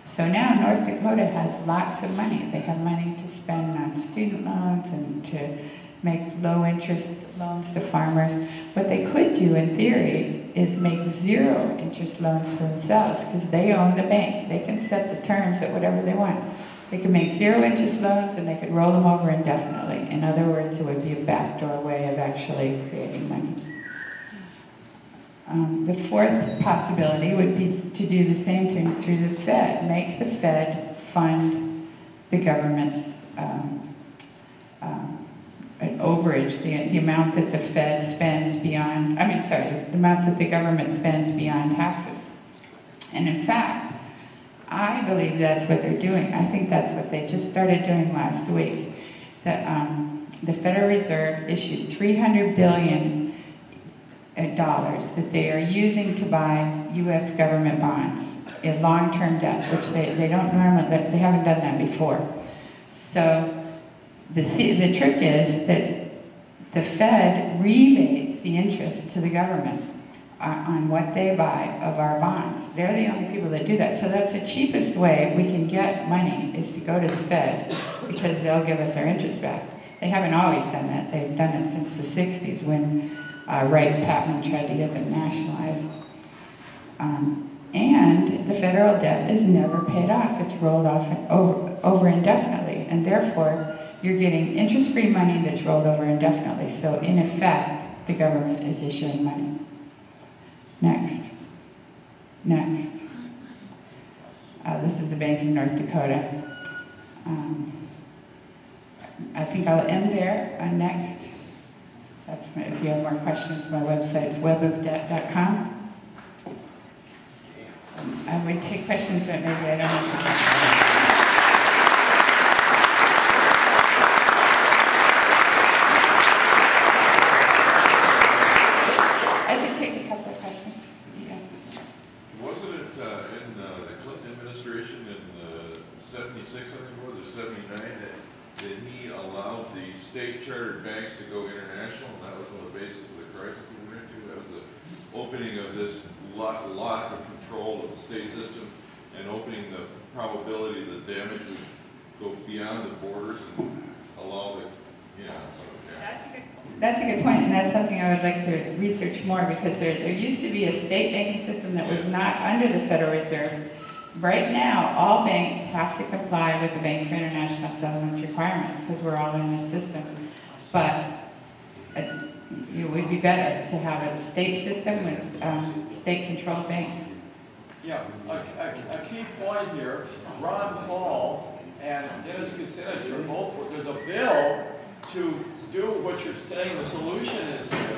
So now North Dakota has lots of money. They have money to spend on student loans and to make low-interest loans to farmers. What they could do, in theory, is make zero-interest loans to themselves, because they own the bank. They can set the terms at whatever they want. They could make zero-interest loans, and they could roll them over indefinitely. In other words, it would be a backdoor way of actually creating money. The 4th possibility would be to do the same thing through the Fed. Make the Fed fund the government's overage, the amount that the Fed spends beyond, the amount that the government spends beyond taxes. And in fact, I believe that's what they're doing. I think that's what they just started doing last week. The Federal Reserve issued $300 billion that they are using to buy U.S. government bonds in long-term debt, which they don't normally, they haven't done that before. So the trick is that the Fed rebates the interest to the government on what they buy of our bonds. They're the only people that do that. So that's the cheapest way we can get money, is to go to the Fed, because they'll give us our interest back. They haven't always done that. They've done it since the 60s when Wright Patman tried to get them nationalized. And the federal debt is never paid off. It's rolled off over indefinitely, and therefore you're getting interest-free money that's rolled over indefinitely. So in effect, the government is issuing money. Next. This is a bank in North Dakota. I think I'll end there. Next. If you have more questions, my website is webofdebt.com. I would take questions, but maybe I don't have to. State chartered banks to go international, and that was one of the basis of the crisis we went into. That was the opening of this lot of control of the state system and opening the probability that damage would go beyond the borders and allow the, yeah. That's a good point, and that's something I would like to research more, because there used to be a state banking system that was not under the Federal Reserve. Right now, all banks have to comply with the Bank for International Settlements requirements, because we're all in this system. But it would be better to have a state system with state-controlled banks. Yeah, a key point here, Ron Paul and Dennis Kucinich are both, there's a bill to do what you're saying the solution is here,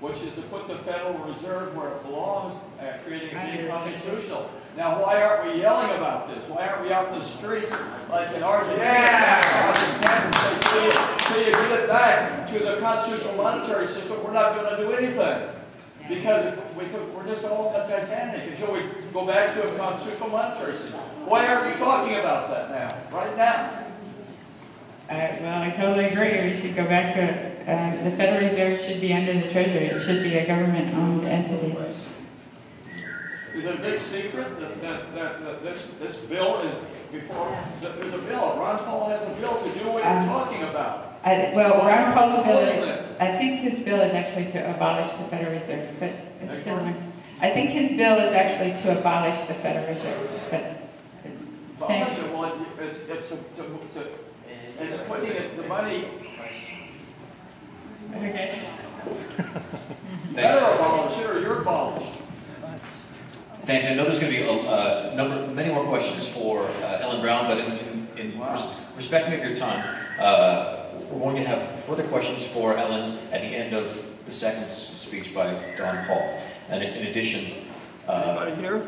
which is to put the Federal Reserve where it belongs, creating a being constitutional. Now, why aren't we yelling about this? Why aren't we out in the streets like in Argentina? Yeah. So you get it back to the constitutional monetary system, we're not going to do anything. Because we're just all in the Titanic until we go back to a constitutional monetary system. Why aren't you talking about that now, right now? Well, I totally agree. We should go back to the Federal Reserve should be under the Treasury. It should be a government-owned entity. Is it a big secret that this bill is before? There's a bill. Ron Paul has a bill to do what you're talking about. Well, Ron Paul's bill is, I think his bill is actually to abolish the Federal Reserve, but it's still, I think his bill is actually to abolish the Federal Reserve, but it's putting the money. Okay. Better abolish it, or you're abolished. Thanks. I know there's going to be many more questions for Ellen Brown, but in respecting of your time, we're going to have further questions for Ellen at the end of the second speech by Don Paul. And in addition, anybody here?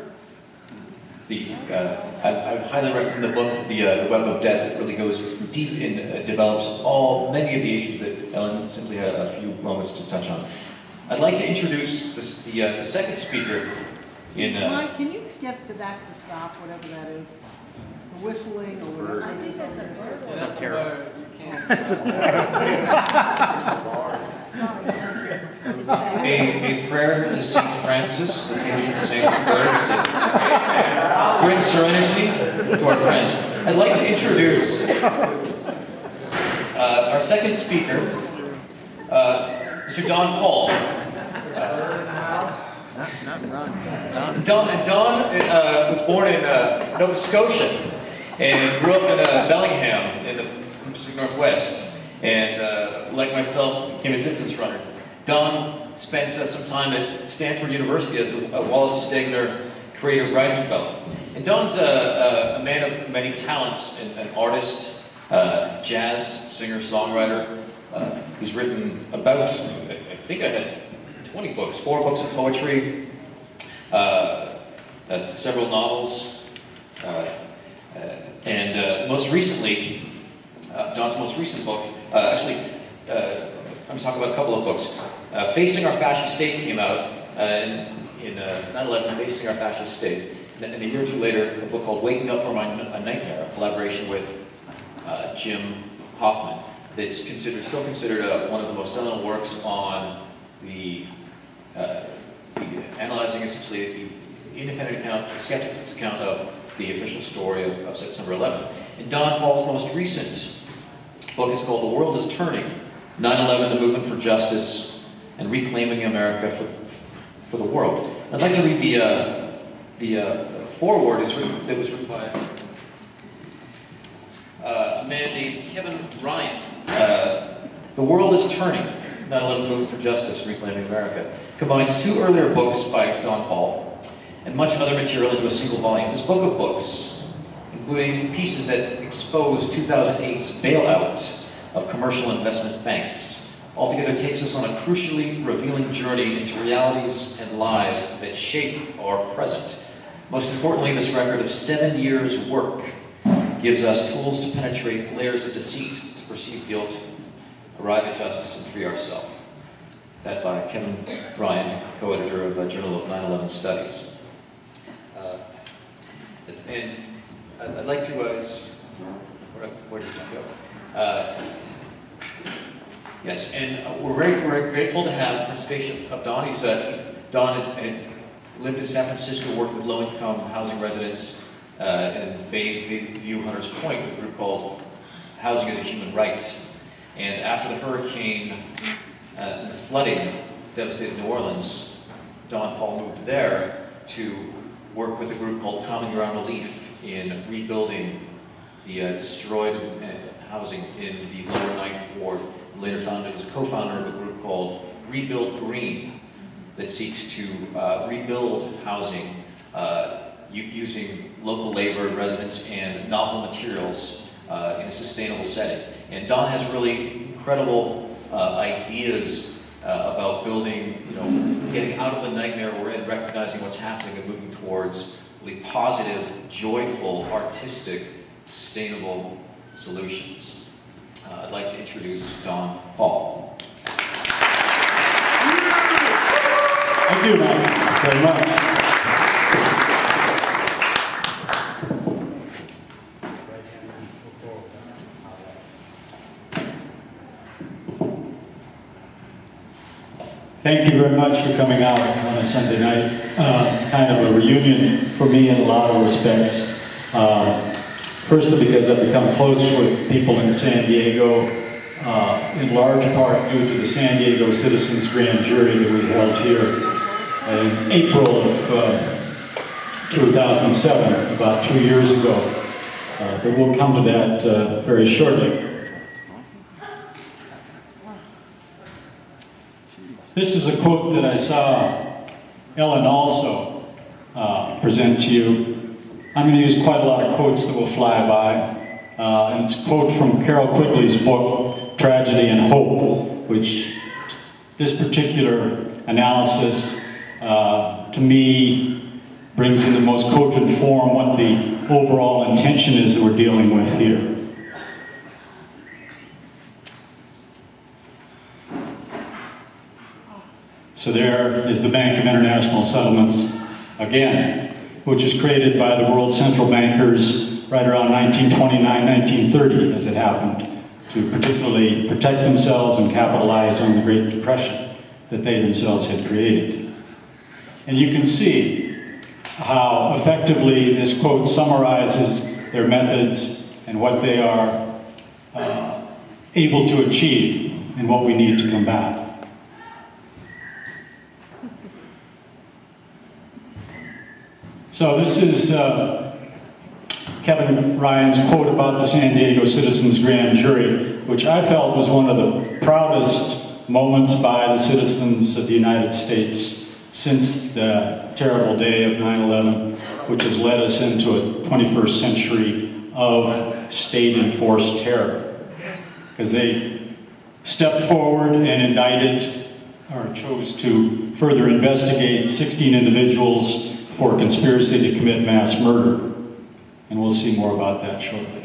I highly recommend the book, The Web of Debt, that really goes deep and develops many of the issues that Ellen simply had a few moments to touch on. I'd like to introduce the second speaker. Mike, can you get that to stop, whatever that is? The whistling or whatever. I think that's a bird. It's a parrot. It's a A prayer to St. Francis, the patron saint of birds, to bring serenity to our friend. I'd like to introduce our second speaker, Mr. Don Paul. Don was born in Nova Scotia and grew up in Bellingham in the Pacific Northwest, and like myself, became a distance runner. Don spent some time at Stanford University as a Wallace Stegner Creative Writing Fellow. And Don's a man of many talents, an artist, jazz singer, songwriter. He's written about, I think I had 20 books, 4 books of poetry, several novels, and most recently, Don's most recent book, I'm just talking about a couple of books. Facing Our Fascist State came out in 9/11, Facing Our Fascist State. And a year or two later, a book called Waking Up From a Nightmare, a collaboration with Jim Hoffman, that's still considered one of the most seminal works on analyzing essentially the independent account, the skeptic's account of the official story of September 11th. And Don Paul's most recent book is called The World is Turning, 9/11, the Movement for Justice and Reclaiming America for the World. I'd like to read the foreword that was written by a man named Kevin Ryan. The World is Turning, 9/11, Movement for Justice and Reclaiming America, combines 2 earlier books by Don Paul and much other material into a single volume. This book of books, including pieces that expose 2008's bailout of commercial investment banks, altogether takes us on a crucially revealing journey into realities and lies that shape our present. Most importantly, this record of 7 years' work gives us tools to penetrate layers of deceit, to perceive guilt, arrive at justice, and free ourselves. That by Kevin Ryan, co-editor of the Journal of 9/11 Studies. And I'd like to, where did you go? Yes, and we're very grateful to have the participation of Don. Don lived in San Francisco, worked with low-income housing residents in Bayview Hunters Point with a group called Housing as a Human Right. And after the hurricane and the flooding devastated New Orleans, Don Paul moved there to work with a group called Common Ground Relief in rebuilding the destroyed housing in the lower Ninth Ward. Later founded as a co-founder of a group called Rebuild Green that seeks to rebuild housing using local labor, residents, and novel materials in a sustainable setting. And Don has really incredible ideas about building, getting out of the nightmare we're in, recognizing what's happening and moving towards really positive, joyful, artistic, sustainable solutions. I'd like to introduce Don Paul. Thank you, Mike, very much. Thank you very much for coming out on a Sunday night. It's kind of a reunion for me in a lot of respects. Firstly, because I've become close with people in San Diego, in large part due to the San Diego Citizens Grand Jury that we held here in April of 2007, about 2 years ago. But we'll come to that very shortly. This is a quote that I saw Ellen also present to you. I'm going to use quite a lot of quotes that will fly by. And it's a quote from Carol Quigley's book, Tragedy and Hope, which this particular analysis, to me, brings in the most cogent form what the overall intention is that we're dealing with here. So there is the Bank of International Settlements again, which was created by the world central bankers right around 1929, 1930, as it happened, to particularly protect themselves and capitalize on the Great Depression that they themselves had created. And you can see how effectively this quote summarizes their methods and what they are able to achieve and what we need to combat. So this is Kevin Ryan's quote about the San Diego Citizens Grand Jury, which I felt was one of the proudest moments by the citizens of the United States since the terrible day of 9/11, which has led us into a 21st century of state-enforced terror. Because they stepped forward and indicted, or chose to further investigate 16 individuals for conspiracy to commit mass murder. And we'll see more about that shortly.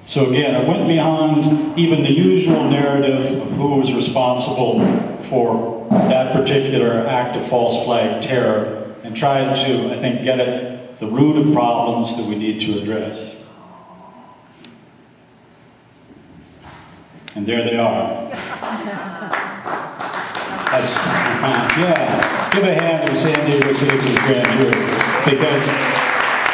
So again, I went beyond even the usual narrative of who was responsible for that particular act of false flag terror and tried to, I think, get at the root of problems that we need to address. And there they are. Yeah, give a hand to the San Diego Citizens Grand Jury, because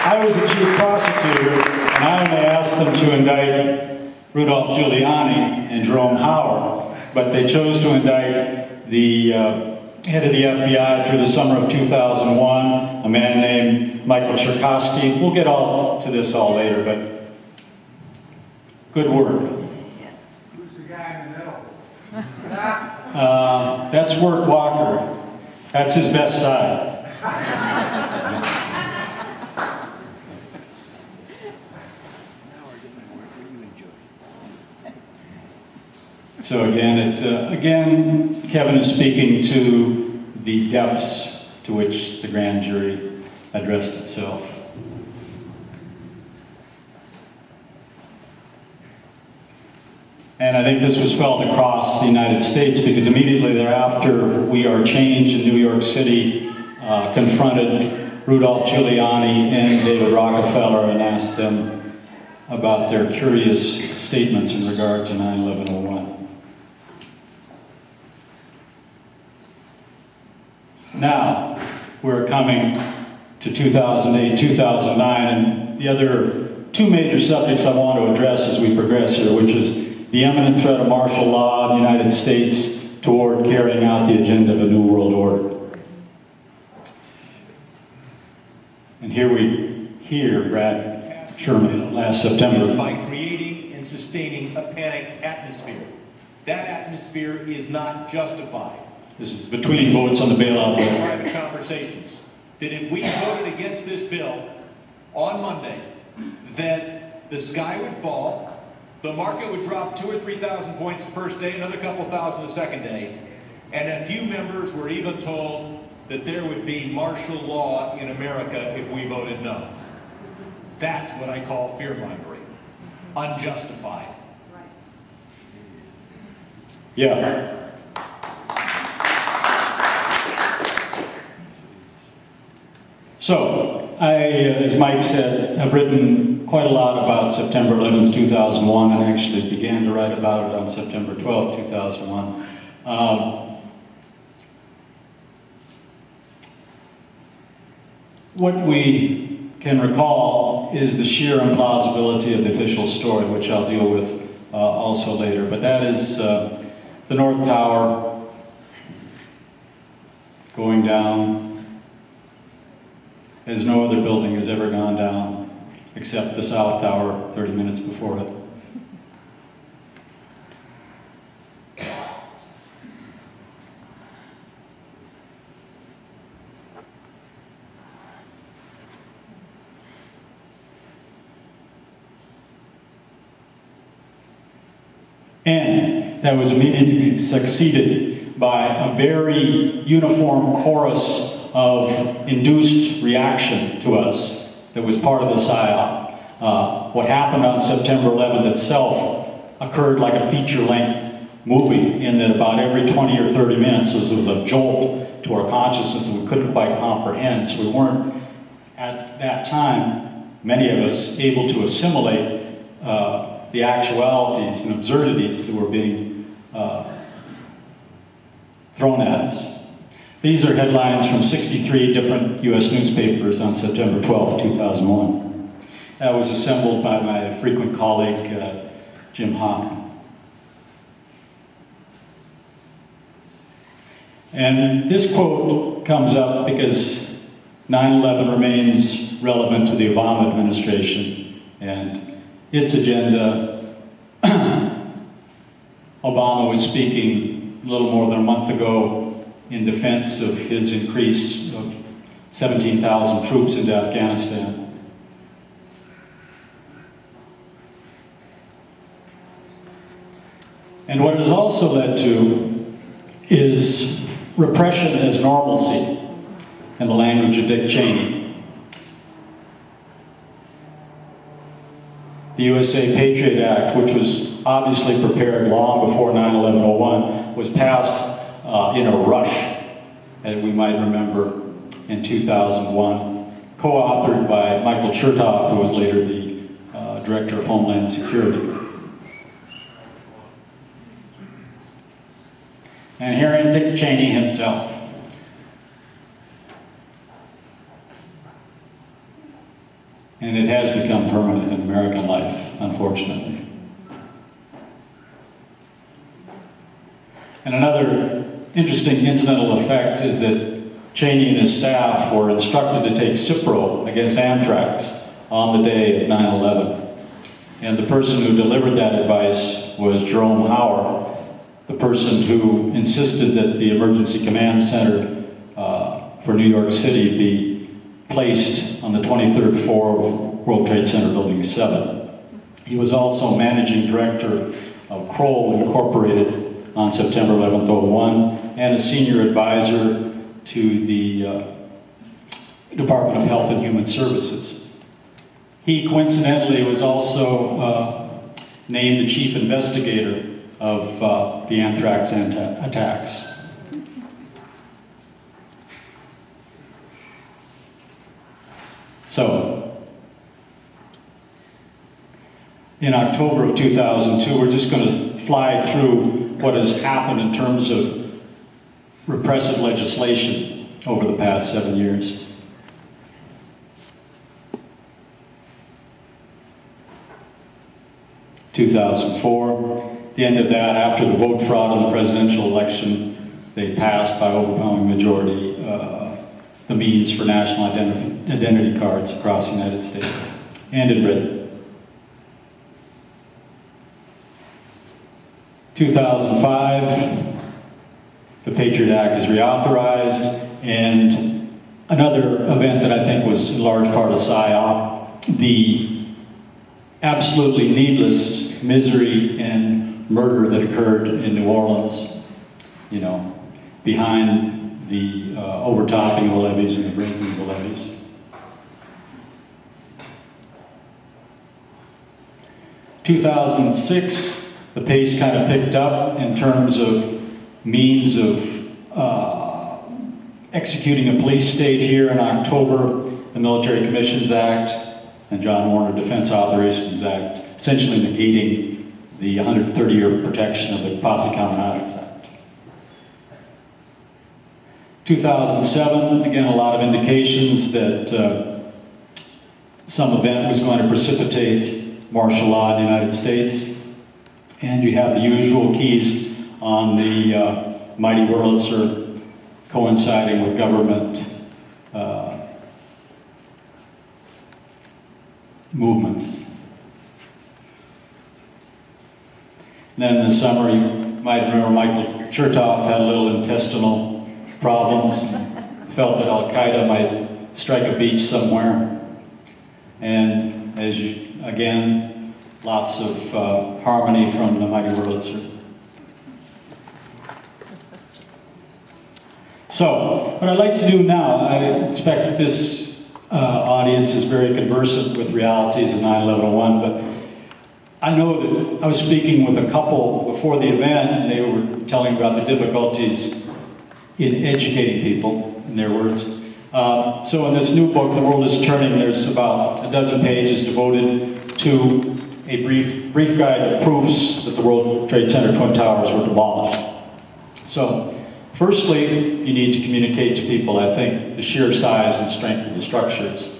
I was the chief prosecutor and I only asked them to indict Rudolph Giuliani and Jerome Howard, but they chose to indict the head of the FBI through the summer of 2001, a man named Michael Cherkasky. We'll get all to this all later, but good work. That's Wirt Walker. That's his best side. So again, Kevin is speaking to the depths to which the grand jury addressed itself. And I think this was felt across the United States because immediately thereafter, We Are Change in New York City confronted Rudolph Giuliani and David Rockefeller and asked them about their curious statements in regard to 9/11/01. Now, we're coming to 2008, 2009, and the other two major subjects I want to address as we progress here, which is the imminent threat of martial law in the United States toward carrying out the agenda of a new world order. And here we hear Brad Sherman last September. By creating and sustaining a panic atmosphere. That atmosphere is not justified. This is between votes on the bailout bill. Private conversations. That if we voted against this bill on Monday, that the sky would fall, the market would drop 2,000 or 3,000 points the first day, another couple thousand the second day, and a few members were even told that there would be martial law in America if we voted no. That's what I call fear-mongering. Unjustified. Yeah. So, I, as Mike said, have written quite a lot about September 11th, 2001, and actually began to write about it on September 12th, 2001. What we can recall is the sheer implausibility of the official story, which I'll deal with also later. But that is the North Tower going down as no other building has ever gone down, except the South Tower 30 minutes before it. And that was immediately succeeded by a very uniform chorus of induced reaction to us that was part of the PSYOP. What happened on September 11th itself occurred like a feature-length movie in that about every 20 or 30 minutes there was a jolt to our consciousness that we couldn't quite comprehend. So we weren't, at that time, many of us, able to assimilate the actualities and absurdities that were being thrown at us. These are headlines from 63 different U.S. newspapers on September 12, 2001. That was assembled by my frequent colleague, Jim Hoffman. And this quote comes up because 9/11 remains relevant to the Obama administration and its agenda. Obama was speaking a little more than a month ago in defense of his increase of 17,000 troops into Afghanistan. And what it has also led to is repression as normalcy, in the language of Dick Cheney. The USA Patriot Act, which was obviously prepared long before 9/11/01, was passed in a rush, as we might remember, in 2001, co-authored by Michael Chertoff, who was later the Director of Homeland Security. And here is Dick Cheney himself. And it has become permanent in American life, unfortunately. And another interesting incidental effect is that Cheney and his staff were instructed to take Cipro against anthrax on the day of 9/11. And the person who delivered that advice was Jerome Hauer, the person who insisted that the Emergency Command Center for New York City be placed on the 23rd floor of World Trade Center Building 7. He was also managing director of Kroll Incorporated on September 11th, 2001, and a senior advisor to the Department of Health and Human Services. He coincidentally was also named the chief investigator of the anthrax attacks. So, in October of 2002. We're just going to fly through what has happened in terms of repressive legislation over the past 7 years. (2004), the end of that, after the vote fraud in the presidential election, they passed by overwhelming majority the means for national identity cards across the United States and in Britain. 2005, the Patriot Act is reauthorized, and another event that I think was in large part a PSYOP, the absolutely needless misery and murder that occurred in New Orleans, you know, behind the overtopping of the levees and the breaking of the levees. 2006, the pace kind of picked up in terms of means of executing a police state here in October, the Military Commissions Act and John Warner Defense Authorizations Act, essentially negating the 130-year protection of the Posse Comitatus Act. 2007, again, a lot of indications that some event was going to precipitate martial law in the United States. And you have the usual keys on the mighty Wurlitzer coinciding with government movements. And then in the summer, you might remember Michael Chertoff had a little intestinal problems, felt that Al-Qaeda might strike a beach somewhere. And as you, again, lots of harmony from the mighty Wurlitzer. So, what I'd like to do now, I expect that this audience is very conversant with realities of 9/11/01, but I know that I was speaking with a couple before the event, and they were telling about the difficulties in educating people, in their words. So in this new book, The World is Turning, there's about a dozen pages devoted to a brief guide that proves that the World Trade Center Twin Towers were demolished. So, firstly, you need to communicate to people, I think, the sheer size and strength of the structures.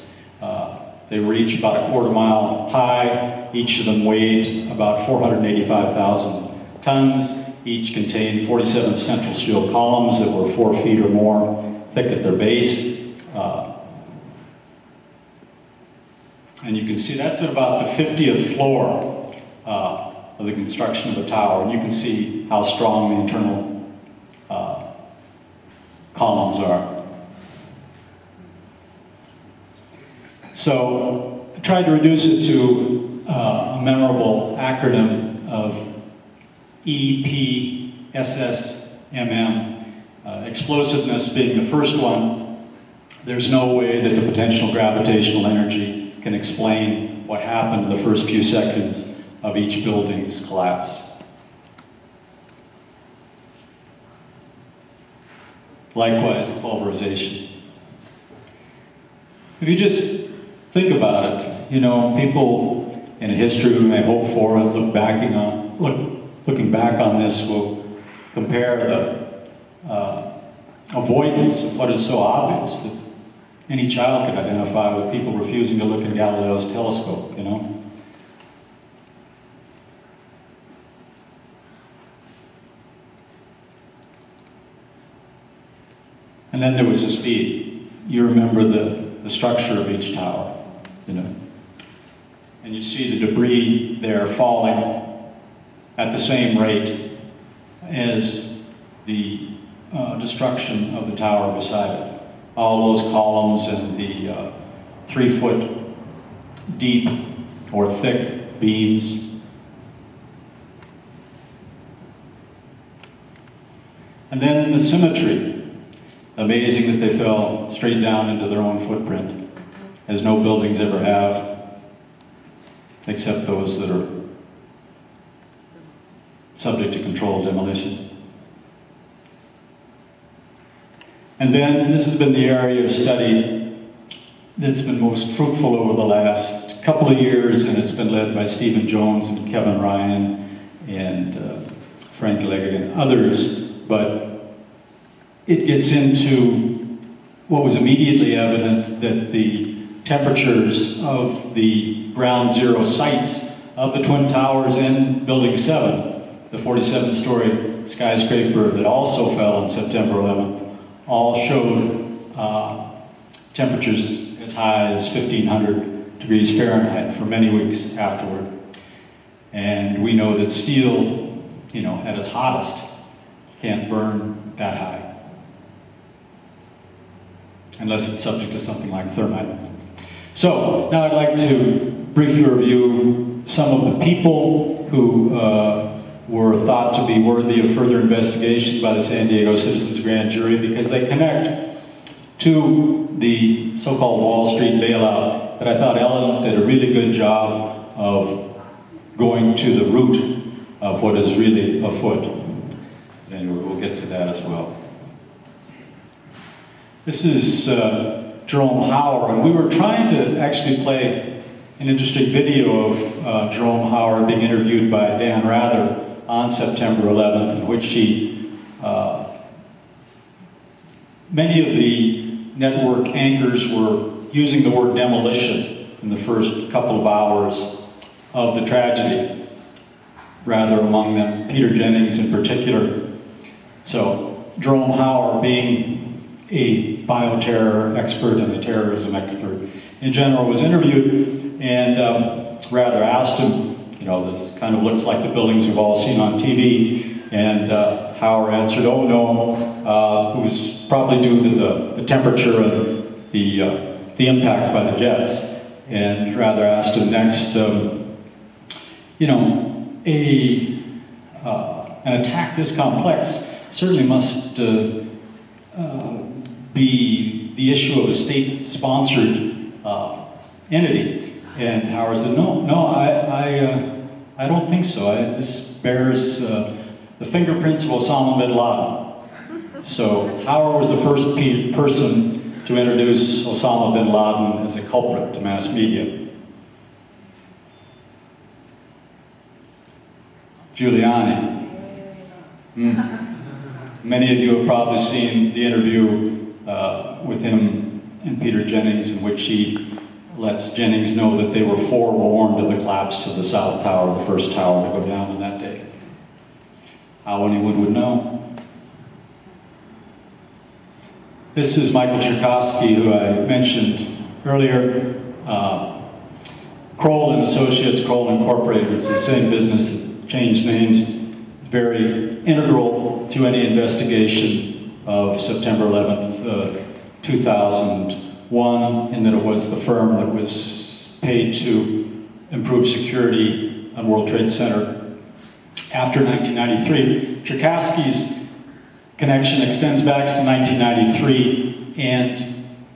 They were each about a quarter-mile high. Each of them weighed about 485,000 tons. Each contained 47 central steel columns that were 4 feet or more thick at their base. And you can see that's at about the 50th floor of the construction of the tower. And you can see how strong the internal columns are. So I tried to reduce it to a memorable acronym of EPSSMM, explosiveness being the first one. There's no way that the potential gravitational energy can explain what happened in the first few seconds of each building's collapse. Likewise, pulverization. If you just think about it, you know, people in a history we may hope for and looking back on this will compare the avoidance of what is so obvious that any child could identify with people refusing to look in Galileo's telescope, you know. And then there was the speed. You remember the structure of each tower, you know. And you see the debris there falling at the same rate as the destruction of the tower beside it. All those columns and the 3-foot deep or thick beams. And then the symmetry. Amazing that they fell straight down into their own footprint, as no buildings ever have, except those that are subject to controlled demolition. And then this has been the area of study that's been most fruitful over the last couple of years, and it's been led by Stephen Jones and Kevin Ryan and Frank Leggett and others, but it gets into what was immediately evident, that the temperatures of the ground zero sites of the Twin Towers and Building 7, the 47-story skyscraper that also fell on September 11th, all showed temperatures as high as 1,500 degrees Fahrenheit for many weeks afterward. And we know that steel, you know, at its hottest, can't burn that high, unless it's subject to something like thermite. So, now I'd like to briefly review some of the people who were thought to be worthy of further investigation by the San Diego Citizens Grand Jury, because they connect to the so-called Wall Street bailout that I thought Ellen did a really good job of going to the root of what is really afoot. Anyway, we'll get to that as well. This is Jerome Hauer, and we were trying to actually play an interesting video of Jerome Hauer being interviewed by Dan Rather on September 11th, in which he, many of the network anchors were using the word demolition in the first couple of hours of the tragedy, rather among them Peter Jennings in particular. So Jerome Hauer, being a bioterror expert and a terrorism expert in general, was interviewed, and Rather asked him, you know, this kind of looks like the buildings we've all seen on TV, and Hauer answered, oh no, it was probably due to the temperature and the impact by the jets. And Rather asked him next, you know, an attack this complex certainly must be the issue of a state-sponsored entity. And Hauer said, no, I don't think so. This bears the fingerprints of Osama bin Laden. So Hauer was the first person to introduce Osama bin Laden as a culprit to mass media. Giuliani. Many of you have probably seen the interview with him and Peter Jennings, in which he lets Jennings know that they were forewarned of the collapse of the South Tower, the first tower to go down on that day. How anyone would know? This is Michael Cherkasky, who I mentioned earlier. Kroll and Associates, Kroll Incorporated, it's the same business that changed names, very integral to any investigation of September 11th, 2001, in that it was the firm that was paid to improve security on World Trade Center after 1993. Cherkasky's connection extends back to 1993, and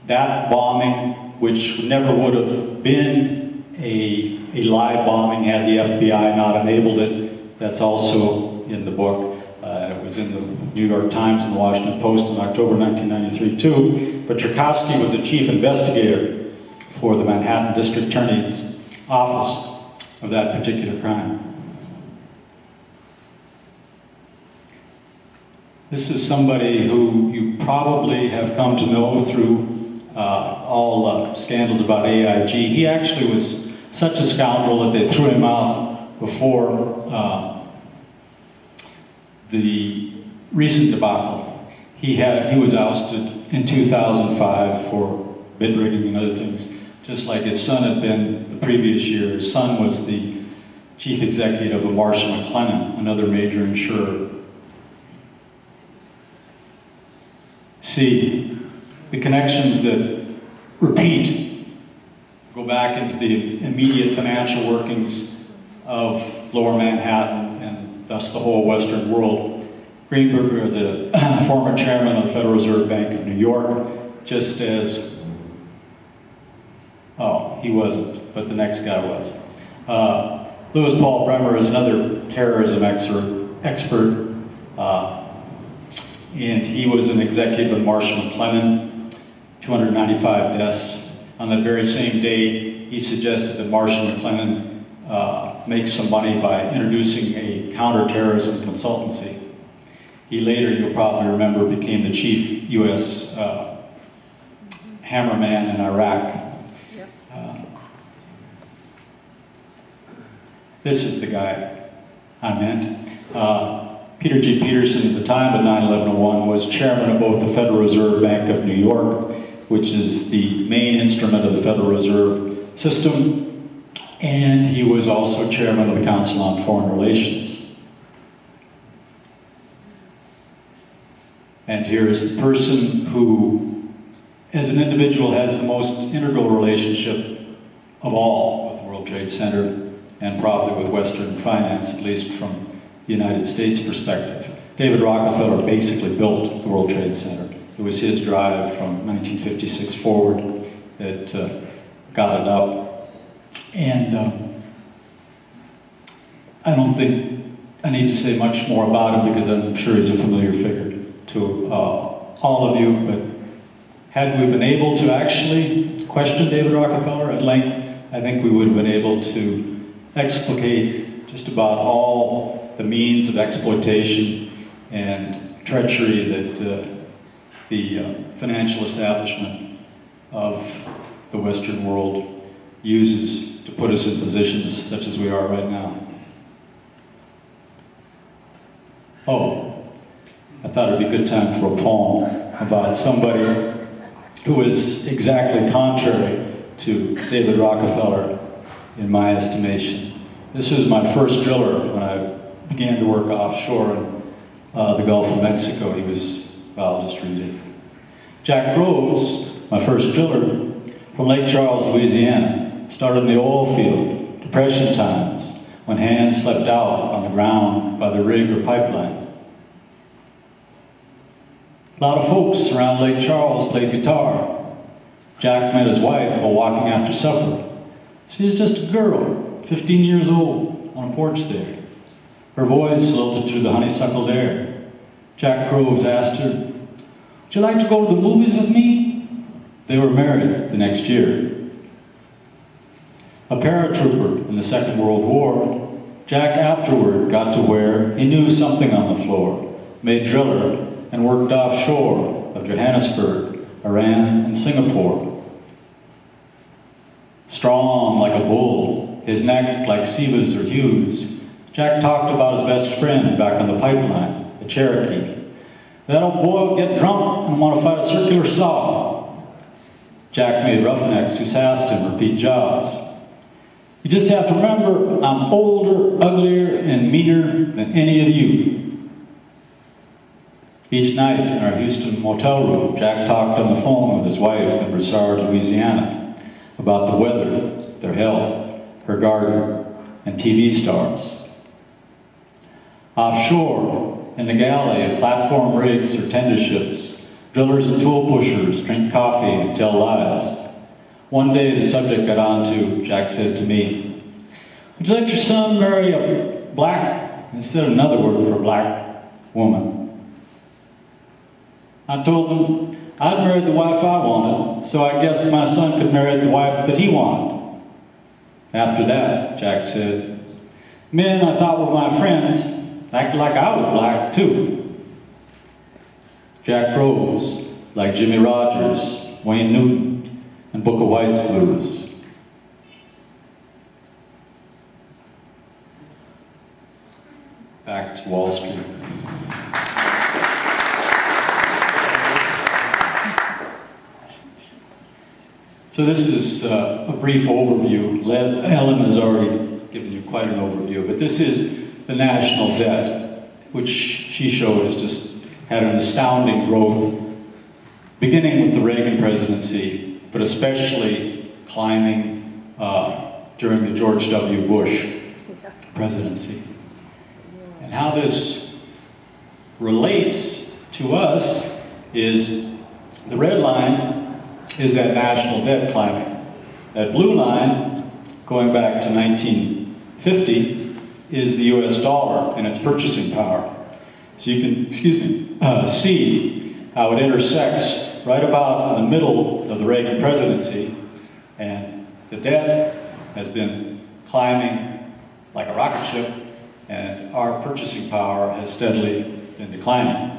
that bombing, which never would have been a live bombing had the FBI not enabled it, that's also in the book. It was in the New York Times and the Washington Post in October 1993 too. But Cherkasky was the chief investigator for the Manhattan District Attorney's Office of that particular crime. This is somebody who you probably have come to know through all scandals about AIG. He actually was such a scoundrel that they threw him out before the recent debacle. He was ousted in 2005 for bid rigging and other things, just like his son had been the previous year. His son was the chief executive of Marsh & McLennan, another major insurer. See, the connections that repeat go back into the immediate financial workings of Lower Manhattan and thus the whole Western world. Greenberg was a former chairman of the Federal Reserve Bank of New York, just as, oh, he wasn't, but the next guy was. Louis Paul Bremer is another terrorism expert, and he was an executive in Marsh & McLennan, 295 deaths. on that very same day, he suggested that Marshall McLennan make some money by introducing a counterterrorism consultancy. He later, you'll probably remember, became the chief U.S. hammerman in Iraq. Yep. This is the guy I meant. Peter G. Peterson, at the time of 9/11/01, was chairman of both the Federal Reserve Bank of New York, which is the main instrument of the Federal Reserve System, and he was also chairman of the Council on Foreign Relations. And here is the person who, as an individual, has the most integral relationship of all with the World Trade Center, and probably with Western finance, at least from the United States perspective. David Rockefeller basically built the World Trade Center. It was his drive from 1956 forward that got it up. And I don't think I need to say much more about him because I'm sure he's a familiar figure to all of you. But had we been able to actually question David Rockefeller at length, I think we would have been able to explicate just about all the means of exploitation and treachery that the financial establishment of the Western world uses to put us in positions such as we are right now. Oh, I thought it'd be a good time for a poem about somebody who is exactly contrary to David Rockefeller in my estimation. This was my first driller when I began to work offshore in the Gulf of Mexico. He was, well, I'll just read it. Jack Groves, my first driller, from Lake Charles, Louisiana, started in the oil field, Depression times, when hands slept out on the ground by the rig or pipeline. A lot of folks around Lake Charles played guitar. Jack met his wife while walking after supper. She was just a girl, 15 years old, on a porch there. Her voice lilted through the honeysuckled air. Jack Groves asked her, "Would you like to go to the movies with me?" They were married the next year. A paratrooper in the Second World War, Jack afterward got to where he knew something on the floor, made driller, and worked offshore of Johannesburg, Iran, and Singapore. Strong like a bull, his neck like Seaba's or Hughes, Jack talked about his best friend back on the pipeline, the Cherokee. That old boy will get drunk and want to fight a circular saw. Jack made roughnecks who sassed him repeat jobs. You just have to remember, I'm older, uglier, and meaner than any of you. Each night in our Houston motel room, Jack talked on the phone with his wife in Broussard, Louisiana, about the weather, their health, her garden, and TV stars. Offshore, in the galley of platform rigs or tender ships, drillers and tool pushers drink coffee and tell lies. One day the subject got on to, Jack said to me, "Would you let your son marry a black," instead of another word for black, woman? I told him I'd married the wife I wanted, so I guess my son could marry the wife that he wanted. After that, Jack said, men I thought were my friends acted like I was black too. Jack Groves, like Jimmy Rogers, Wayne Newton, and Book of White's blues. Back to Wall Street. So this is a brief overview. Ellen has already given you quite an overview, but this is the national debt, which she showed has just had an astounding growth, beginning with the Reagan presidency, but especially climbing during the George W. Bush presidency. And how this relates to us is the red line is that national debt climbing. That blue line, going back to 1950, is the US dollar and its purchasing power. So you can, see how it intersects right about in the middle of the Reagan presidency And the debt has been climbing like a rocket ship, and our purchasing power has steadily been declining.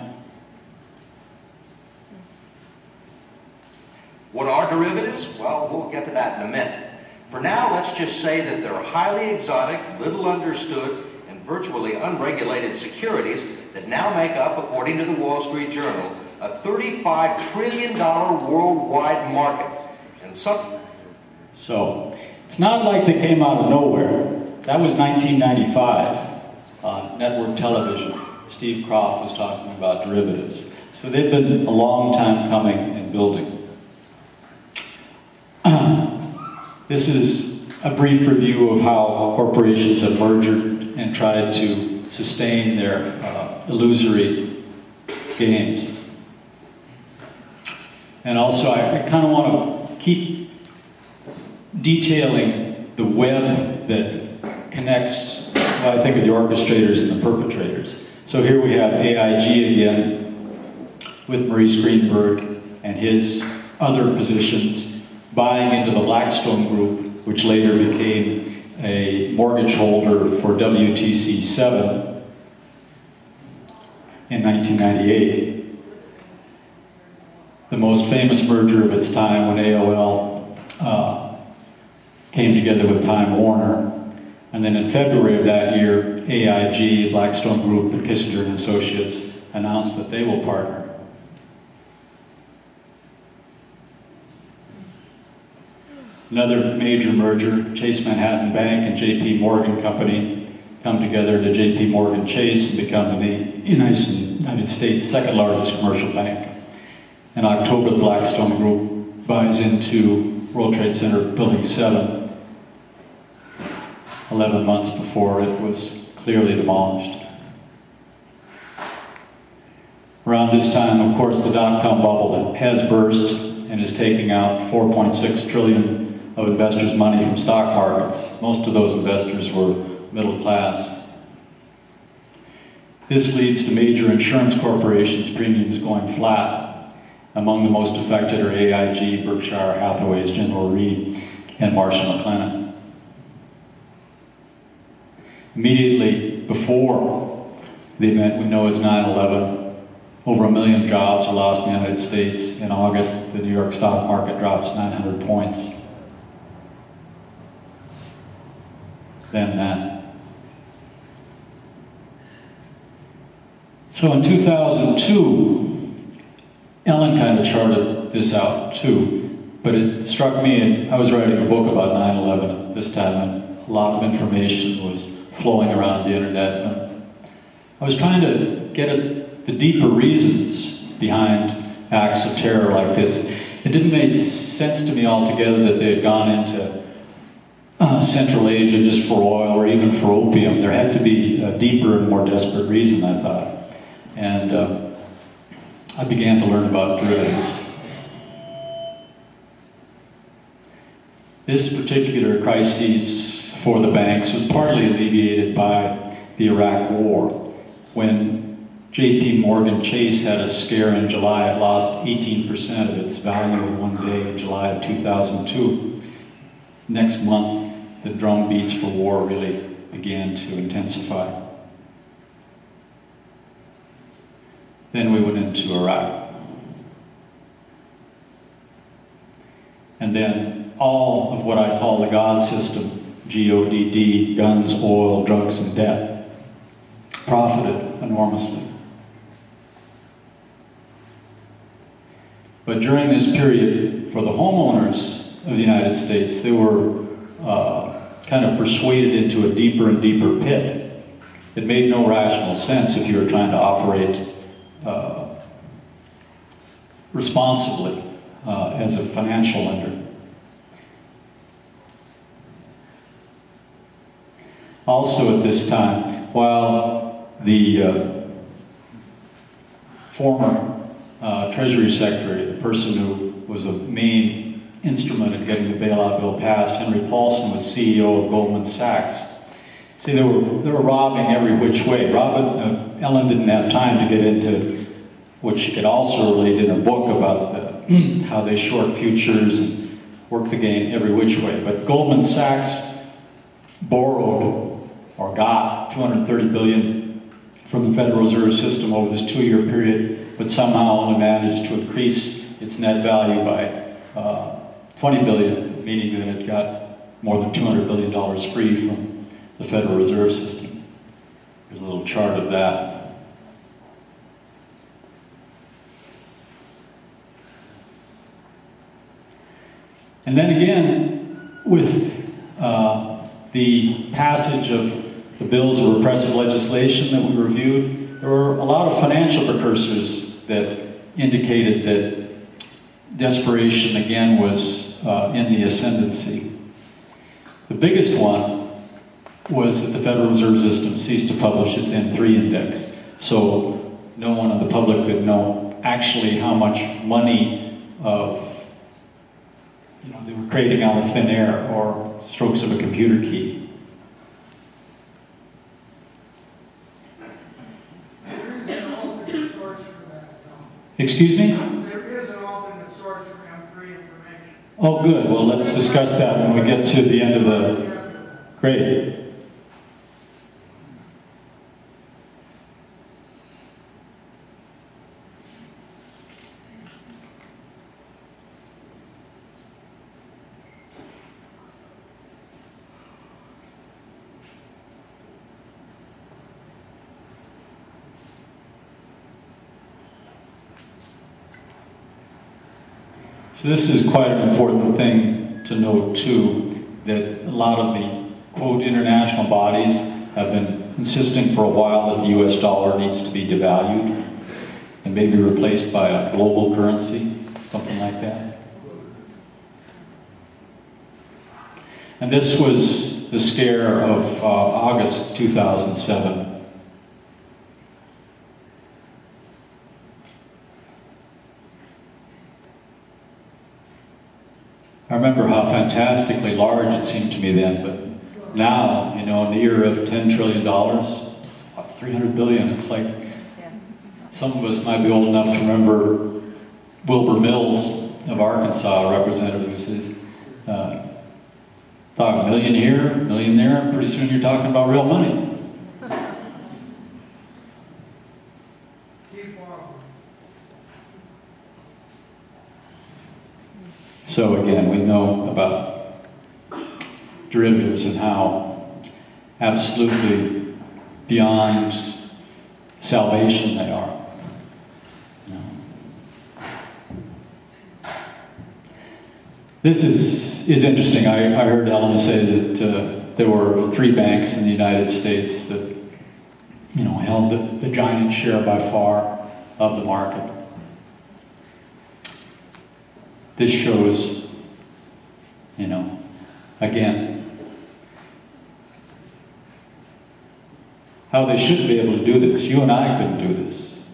What are derivatives? Well, we'll get to that in a minute. For now, let's just say that they're highly exotic, little understood, and virtually unregulated securities that now make up, according to the Wall Street Journal, a $35 trillion worldwide market. And So, it's not like they came out of nowhere. That was 1995 on network television. Steve Croft was talking about derivatives. So they've been a long time coming and building. This is a brief review of how corporations have merged and tried to sustain their illusory gains. And also, I kind of want to keep detailing the web that connects, well, I think, of the orchestrators and the perpetrators. So here we have AIG again with Maurice Greenberg and his other positions buying into the Blackstone Group, which later became a mortgage holder for WTC7 in 1998. The most famous merger of its time when AOL came together with Time Warner. And then in February of that year, AIG, Blackstone Group, and Kissinger and Associates announced that they will partner. Another major merger, Chase Manhattan Bank and JP Morgan Company come together to JP Morgan Chase and become the United States' second largest commercial bank. In October, the Blackstone Group buys into World Trade Center Building 7, 11 months before it was clearly demolished. Around this time, of course, the dot-com bubble has burst and is taking out $4.6 trillion of investors' money from stock markets. Most of those investors were middle class. This leads to major insurance corporations' premiums going flat. Among the most affected are AIG, Berkshire Hathaway's General Re, and Marsh & McLennan. Immediately before the event we know as 9/11, over 1 million jobs were lost in the United States. In August, the New York stock market drops 900 points. Then that. So in 2002, Ellen kind of charted this out too, but it struck me, and I was writing a book about 9/11 at this time, and a lot of information was flowing around the internet. And I was trying to get at the deeper reasons behind acts of terror like this. It didn't make sense to me altogether that they had gone into Central Asia just for oil or even for opium. There had to be a deeper and more desperate reason, I thought. And I began to learn about derivatives. This particular crisis for the banks was partly alleviated by the Iraq War. When JP Morgan Chase had a scare in July, it lost 18% of its value in one day in July of 2002. Next month, the drum beats for war really began to intensify. Then we went into Iraq. And then all of what I call the God system, GODD, guns, oil, drugs, and debt, profited enormously. But during this period, for the homeowners of the United States, they were kind of persuaded into a deeper and deeper pit. It made no rational sense if you were trying to operate responsibly as a financial lender. Also at this time, while the former Treasury Secretary, the person who was a main instrument in getting the bailout bill passed, Henry Paulson, was CEO of Goldman Sachs. See, they were robbing every which way. Ellen didn't have time to get into what she could also relate in her book about how they short futures and work the game every which way. But Goldman Sachs borrowed or got $230 billion from the Federal Reserve System over this 2-year period, but somehow only managed to increase its net value by $20 billion, meaning that it got more than $200 billion free from the Federal Reserve System. There's a little chart of that. And then again, with the passage of the bills of repressive legislation that we reviewed, there were a lot of financial precursors that indicated that desperation again was in the ascendancy. The biggest one was that the Federal Reserve System ceased to publish its M3 index, so no one in the public could know actually how much money they were creating out of thin air or strokes of a computer key. Excuse me? There is an alternate source for M3 information. Oh, good. Well, let's discuss that when we get to the end of the grade. So this is quite an important thing to note too, that a lot of the, quote, international bodies have been insisting for a while that the US dollar needs to be devalued and maybe replaced by a global currency, something like that. And this was the scare of August 2007. I remember how fantastically large it seemed to me then, but now, in the era of $10 trillion, what's 300 billion? It's like, some of us might be old enough to remember Wilbur Mills of Arkansas, a representative who says, talk a million here, a million there, pretty soon you're talking about real money. So again, we know about derivatives and how absolutely beyond salvation they are. This is interesting. I heard Ellen say that there were 3 banks in the United States that held the giant share by far of the market. This shows, again, how they should be able to do this. You and I couldn't do this.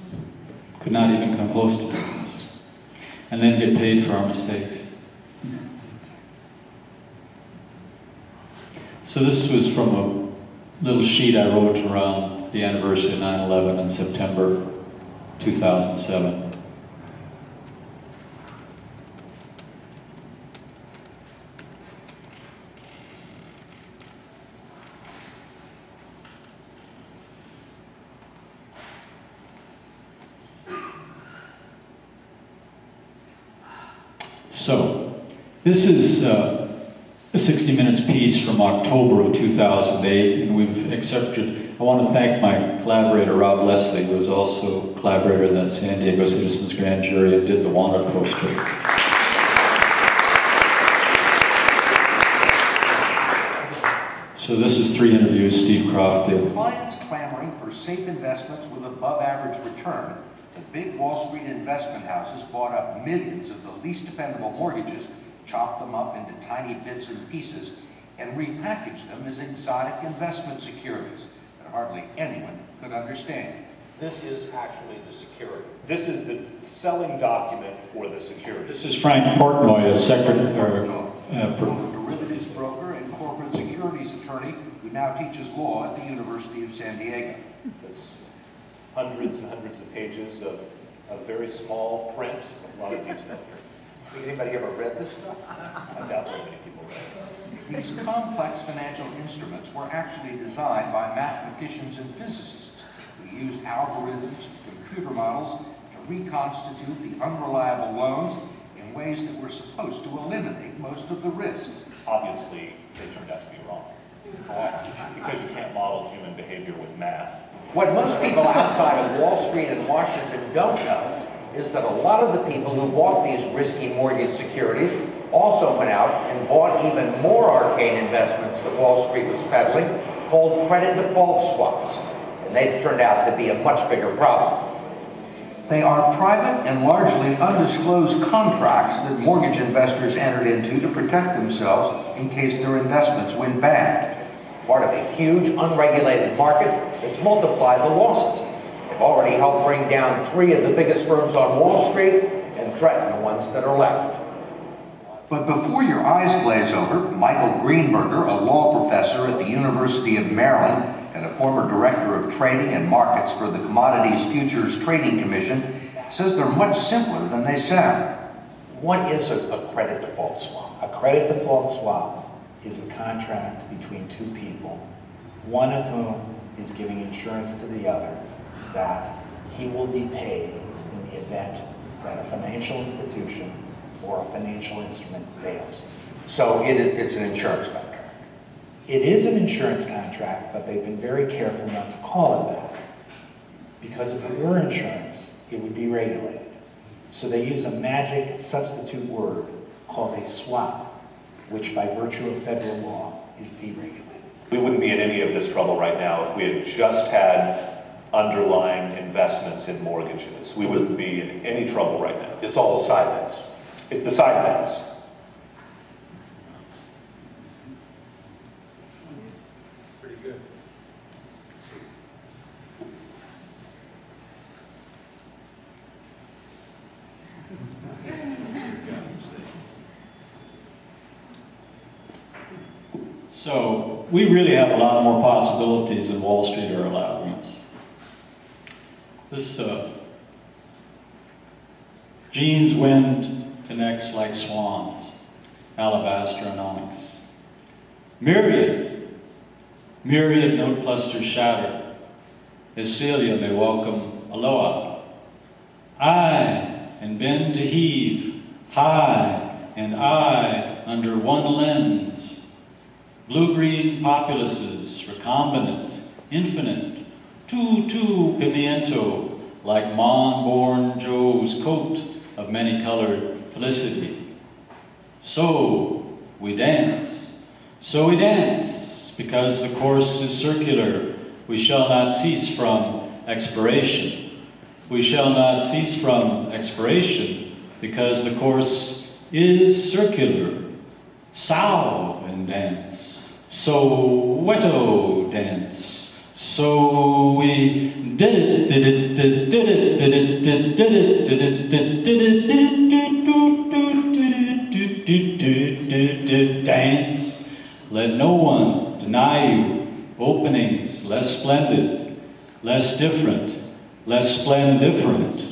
Could not even come close to doing this. And then get paid for our mistakes. So this was from a little sheet I wrote around the anniversary of 9/11 in September 2007. So, this is a 60 Minutes piece from October of 2008, and we've accepted, I want to thank my collaborator, Rob Leslie, who was also a collaborator in that San Diego Citizens Grand Jury and did the wanted poster. So this is 3 interviews Steve Croft did. Clients clamoring for safe investments with above average return, the big Wall Street investment houses bought up millions of the least dependable mortgages, chopped them up into tiny bits and pieces, and repackaged them as exotic investment securities that hardly anyone could understand. This is actually the security. This is the selling document for the security. This is Frank Portnoy, a secretary. Derivatives broker and corporate securities attorney who now teaches law at the University of San Diego. It's hundreds and hundreds of pages of very small print, a lot of detail here. Anybody ever read this stuff? I doubt very many people read it. These complex financial instruments were actually designed by mathematicians and physicists who used algorithms and computer models to reconstitute the unreliable loans in ways that were supposed to eliminate most of the risk. Obviously, they turned out to be wrong. Because you can't model human behavior with math. What most people outside of Wall Street and Washington don't know is that a lot of the people who bought these risky mortgage securities also went out and bought even more arcane investments that Wall Street was peddling, called credit default swaps. And they turned out to be a much bigger problem. They are private and largely undisclosed contracts that mortgage investors entered into to protect themselves in case their investments went bad. Part of a huge unregulated market that's multiplied the losses. They've already helped bring down 3 of the biggest firms on Wall Street and threaten the ones that are left. But before your eyes glaze over, Michael Greenberger, a law professor at the University of Maryland and a former director of trading and markets for the Commodities Futures Trading Commission, says they're much simpler than they sound. What is a credit default swap? A credit default swap is a contract between 2 people, one of whom is giving insurance to the other that he will be paid in the event that a financial institution or a financial instrument fails. So it's an insurance contract. It is an insurance contract, but they've been very careful not to call it that. Because if it were insurance, it would be regulated. So they use a magic substitute word called a swap, which by virtue of federal law is deregulated. We wouldn't be in any of this trouble right now if we had just had underlying investments in mortgages. We wouldn't be in any trouble right now. It's all the side bets. It's the side bets. Pretty good. So we really have a lot more possibilities than Wall Street are allowing us. This Gene's wind connects like swans, alabaster and onyx. Myriad note clusters shatter, as Celia may welcome aloha. I and bend to heave, high and I under one lens. Blue-green populaces, recombinant, infinite, tu pimiento, like Mon-born Joe's coat of many-colored felicity. So we dance, because the course is circular. We shall not cease from expiration. We shall not cease from expiration, because the course is circular. Sow and dance. Soweto dance. So we did it, dance. Let no one deny you openings less splendid, less different, less splendiferent.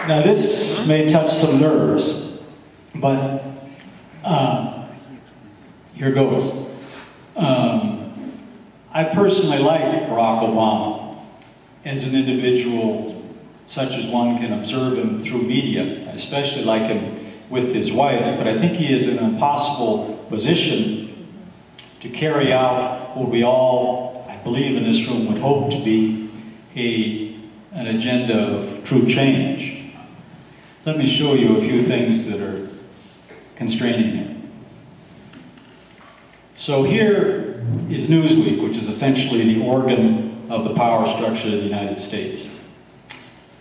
Now this may touch some nerves, but here goes. I personally like Barack Obama as an individual such as one can observe him through media. I especially like him with his wife, but I think he is in an impossible position to carry out what we all, I believe in this room, would hope to be an agenda of true change. Let me show you a few things that are constraining him. So here is Newsweek, which is essentially the organ of the power structure of the United States,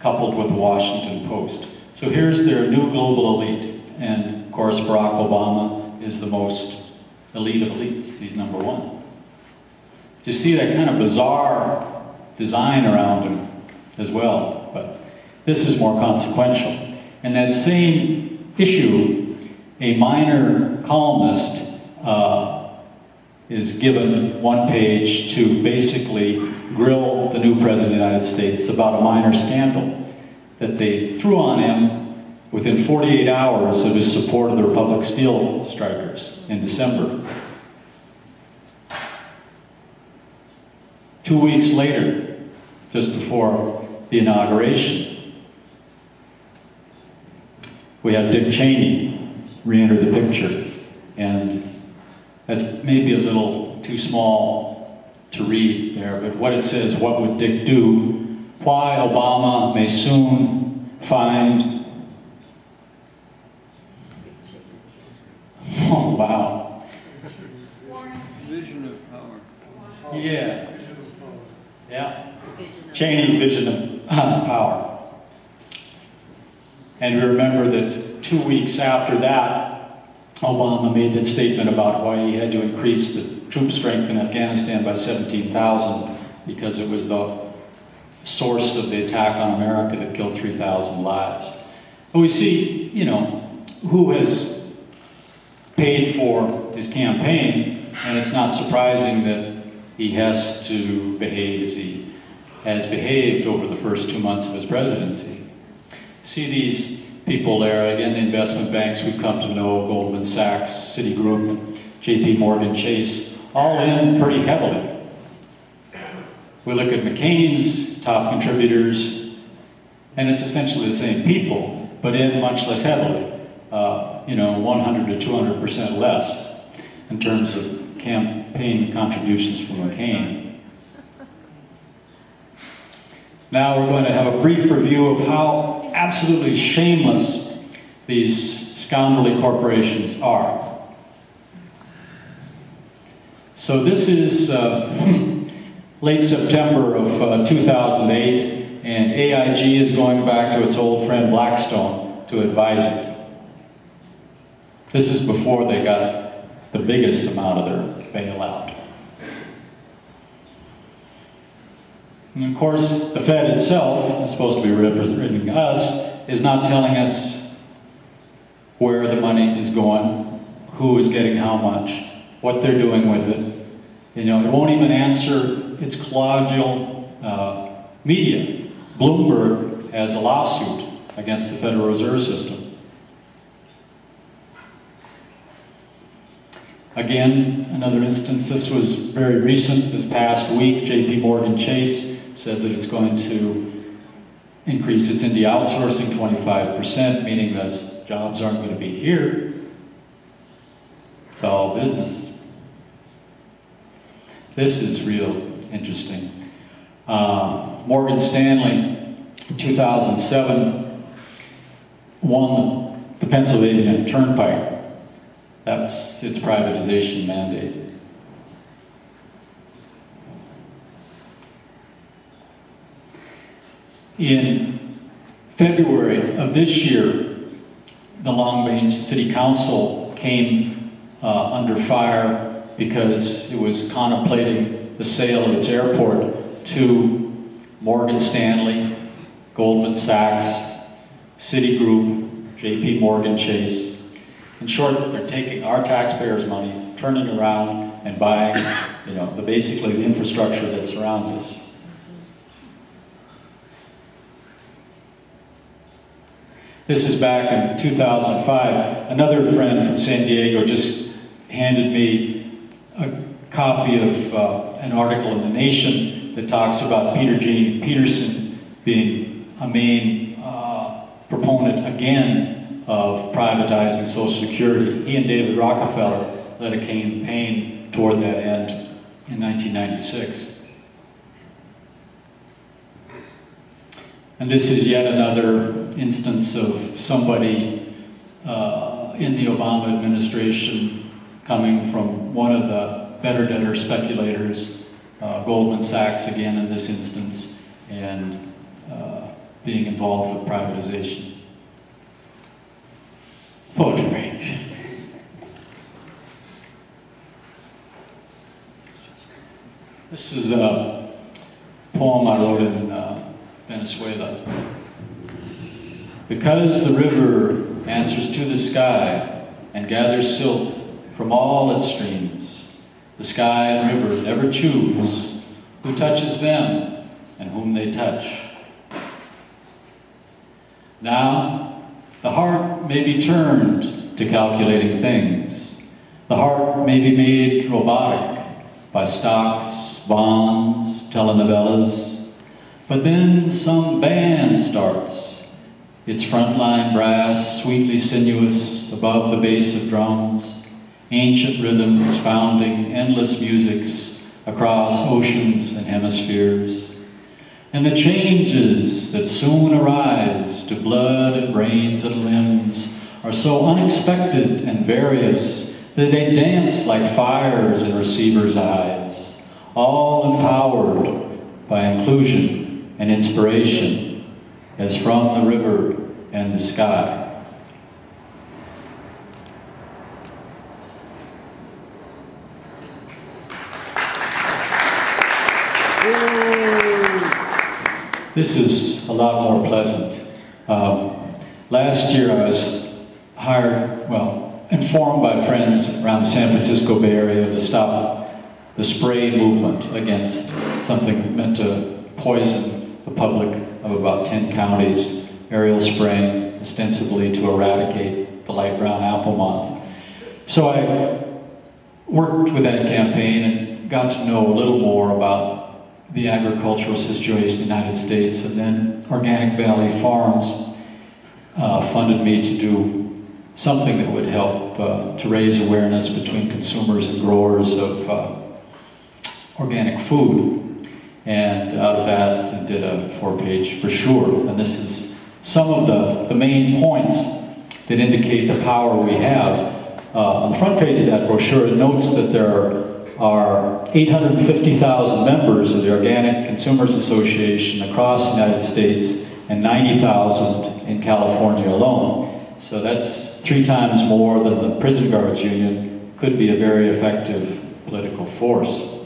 coupled with the Washington Post. So here's their new global elite, and of course Barack Obama is the most elite of elites. He's number one. You see that kind of bizarre design around him as well, but this is more consequential. And that same issue, a minor columnist is given one page to basically grill the new President of the United States about a minor scandal that they threw on him within 48 hours of his support of the Republic Steel strikers in December. 2 weeks later, just before the inauguration, we have Dick Cheney re-enter the picture. And that's maybe a little too small to read there, but what it says, what would Dick do? Why Obama may soon find... Oh, wow. Vision of power. Yeah. Yeah. Cheney's vision of power. And we remember that 2 weeks after that, Obama made that statement about why he had to increase the troop strength in Afghanistan by 17,000 because it was the source of the attack on America that killed 3,000 lives. And we see, you know, who has paid for his campaign, and it's not surprising that he has to behave as he has behaved over the first 2 months of his presidency. See these people there, again, the investment banks we've come to know, Goldman Sachs, Citigroup, JP Morgan Chase, all in pretty heavily. We look at McCain's top contributors, and it's essentially the same people, but in much less heavily, you know, 100 to 200% less in terms of campaign contributions from McCain. Now we're going to have a brief review of how absolutely shameless these scoundrelly corporations are. So this is late September of 2008, and AIG is going back to its old friend Blackstone to advise it. This is before they got the biggest amount of their bailout. And of course, the Fed itself, is supposed to be representing us, is not telling us where the money is going, who is getting how much, what they're doing with it. You know, it won't even answer its collegial media. Bloomberg has a lawsuit against the Federal Reserve System. Again, another instance, this was very recent, this past week, JP Morgan Chase says that it's going to increase its India outsourcing 25%, meaning those jobs aren't going to be here. It's all business. This is real interesting. Morgan Stanley, in 2007, won the Pennsylvania Turnpike. That's its privatization mandate. In February of this year, the Long Beach City Council came under fire because it was contemplating the sale of its airport to Morgan Stanley, Goldman Sachs, Citigroup, JP Morgan Chase. In short, they're taking our taxpayers' money, turning around and buying, you know, basically the infrastructure that surrounds us. This is back in 2005. Another friend from San Diego just handed me a copy of an article in The Nation that talks about Peter G. Peterson being a main proponent again of privatizing Social Security. He and David Rockefeller led a campaign toward that end in 1996. And this is yet another instance of somebody in the Obama administration coming from one of the better debtor speculators, Goldman Sachs again in this instance, and being involved with privatization. Poetry break. This is a poem I wrote in Venezuela. Because the river answers to the sky and gathers silt from all its streams, The sky and river never choose who touches them and whom they touch. Now, the heart may be turned to calculating things. The heart may be made robotic by stocks, bonds, telenovelas. But then some band starts, its frontline brass sweetly sinuous above the bass of drums, ancient rhythms founding endless musics across oceans and hemispheres. And the changes that soon arise to blood and brains and limbs are so unexpected and various that they dance like fires in receivers' eyes, all empowered by inclusion and inspiration, as from the river and the sky. This is a lot more pleasant. Last year I was informed by friends around the San Francisco Bay Area to stop the spray movement against something meant to poison the public of about 10 counties, aerial spraying ostensibly to eradicate the light brown apple moth. So I worked with that campaign and got to know a little more about the agricultural situation in the United States, and then Organic Valley Farms funded me to do something that would help to raise awareness between consumers and growers of organic food. And out of that, I did a 4-page brochure. And this is some of the main points that indicate the power we have. On the front page of that brochure, it notes that there are 850,000 members of the Organic Consumers Association across the United States and 90,000 in California alone. So that's 3 times more than the Prison Guards Union. Could be a very effective political force.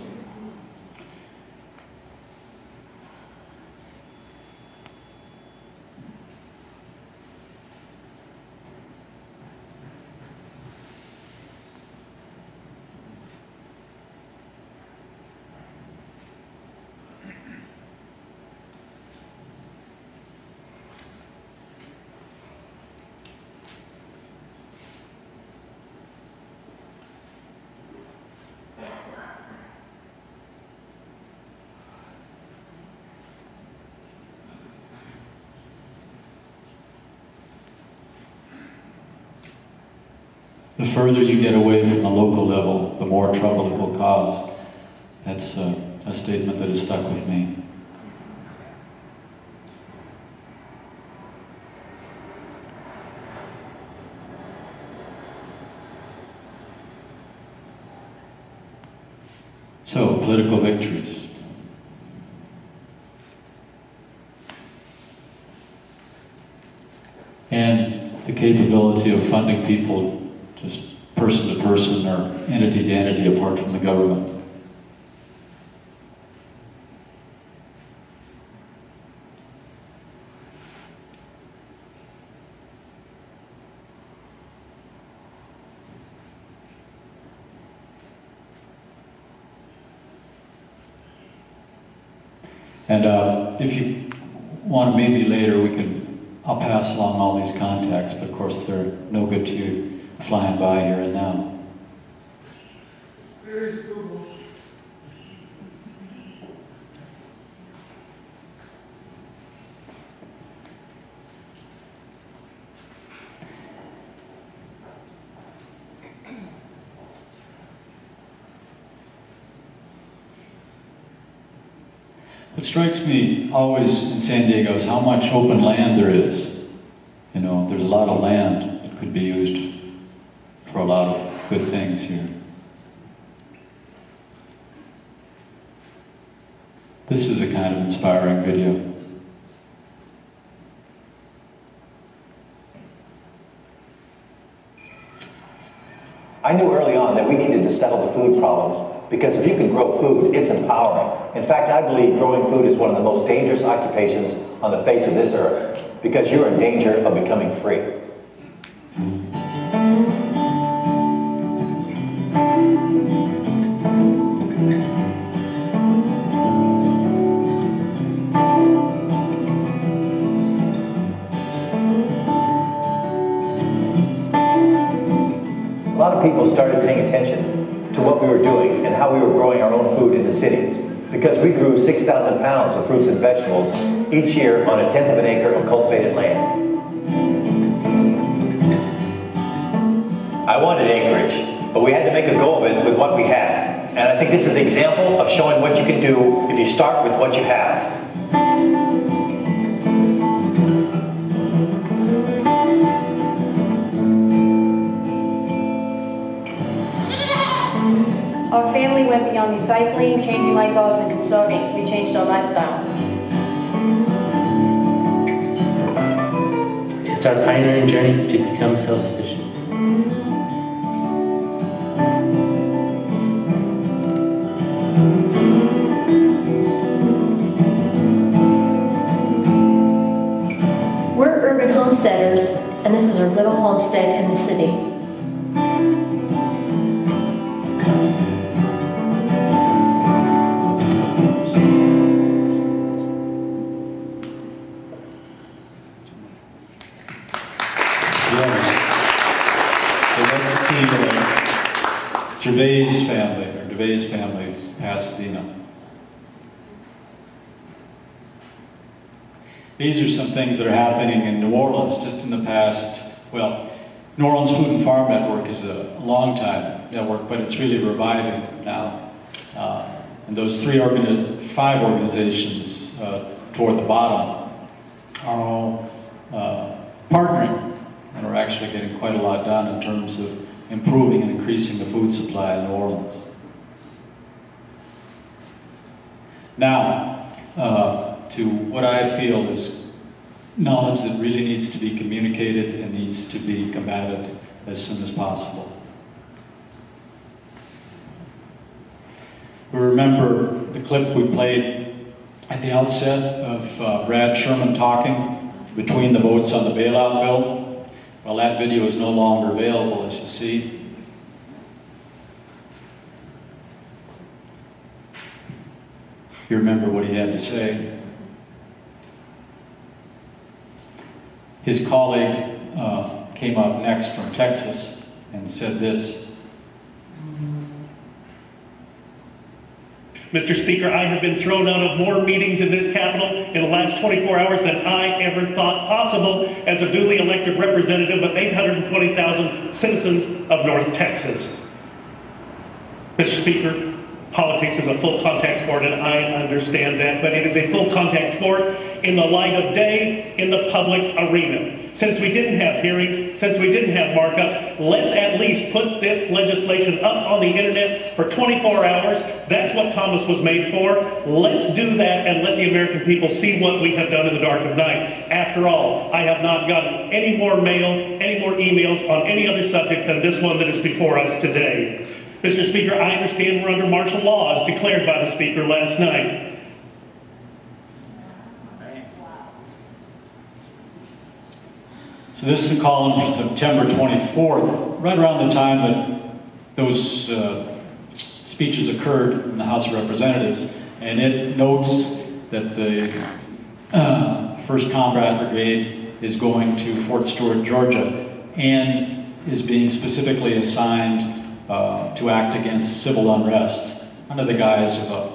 The further you get away from the local level, the more trouble it will cause. That's a statement that has stuck with me. So, political victories. And the capability of funding people just person to person or entity to entity apart from the government. And if you want to meet me later, I'll pass along all these contacts, but of course they're no good to you flying by here and now. What strikes me always in San Diego is how much open land there is. You know, there's a lot of land that could be used for a lot of good things here. This is a kind of inspiring video. I knew early on that we needed to settle the food problem, because if you can grow food, it's empowering. In fact, I believe growing food is one of the most dangerous occupations on the face of this earth, because you're in danger of becoming free. people started paying attention to what we were doing and how we were growing our own food in the city, because we grew 6,000 pounds of fruits and vegetables each year on 1/10 of an acre of cultivated land. I wanted acreage, but we had to make a go of it with what we had. And I think this is an example of showing what you can do if you start with what you have. Our family went beyond recycling, changing light bulbs, and conserving. We changed our lifestyle. It's our pioneering journey to become self-sufficient. We're urban homesteaders, and this is our little homestead in the city. Gervais family, Pasadena. These are some things that are happening in New Orleans just in the past. Well, New Orleans Food and Farm Network is a long time network, but it's really reviving now. And those 5 organizations toward the bottom are all partnering and are actually getting quite a lot done in terms of improving and increasing the food supply in New Orleans. Now, to what I feel is knowledge that really needs to be communicated and needs to be combated as soon as possible. We remember the clip we played at the outset of Brad Sherman talking between the votes on the bailout bill. Well, that video is no longer available, as you see. You remember what he had to say. His colleague came up next from Texas and said this. Mr. Speaker, I have been thrown out of more meetings in this Capitol in the last 24 hours than I ever thought possible as a duly elected representative of 820,000 citizens of North Texas. Mr. Speaker, politics is a full contact sport, and I understand that, but it is a full contact sport in the light of day in the public arena. Since we didn't have hearings, since we didn't have markups, let's at least put this legislation up on the internet for 24 hours. That's what Thomas was made for. Let's do that and let the American people see what we have done in the dark of night. After all, I have not gotten any more mail, any more emails on any other subject than this one that is before us today. Mr. Speaker, I understand we're under martial law as declared by the Speaker last night. So this is a column from September 24th, right around the time that those speeches occurred in the House of Representatives, and it notes that the 1st Combat Brigade is going to Fort Stewart, Georgia, and is being specifically assigned to act against civil unrest under the guise of a,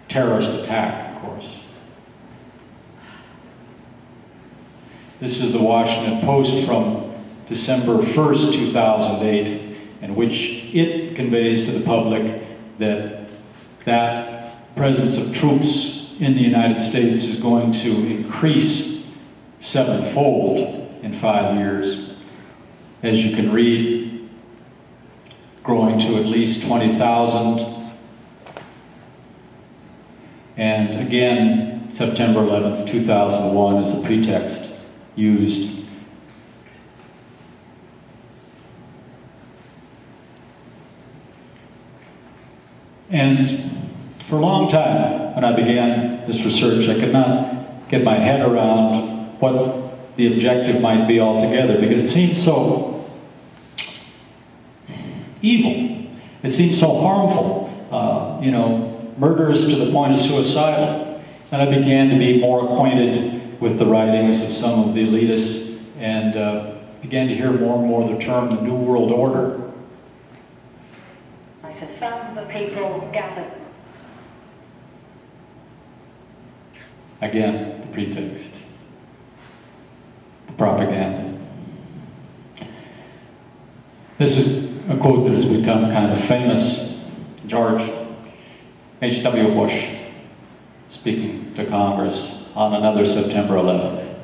terrorist attack, of course. This is the Washington Post from December 1st, 2008, in which it conveys to the public that presence of troops in the United States is going to increase 7-fold in 5 years. As you can read, growing to at least 20,000. And again, September 11th, 2001 is the pretext used. And for a long time, when I began this research, I could not get my head around what the objective might be altogether, because it seemed so evil. It seemed so harmful, murderous to the point of suicidal. And I began to be more acquainted with the writings of some of the elitists and began to hear more and more the term the New World Order. As thousands of people gathered. Again, the pretext, the propaganda. This is a quote that has become kind of famous. George H.W. Bush speaking to Congress on another September 11th.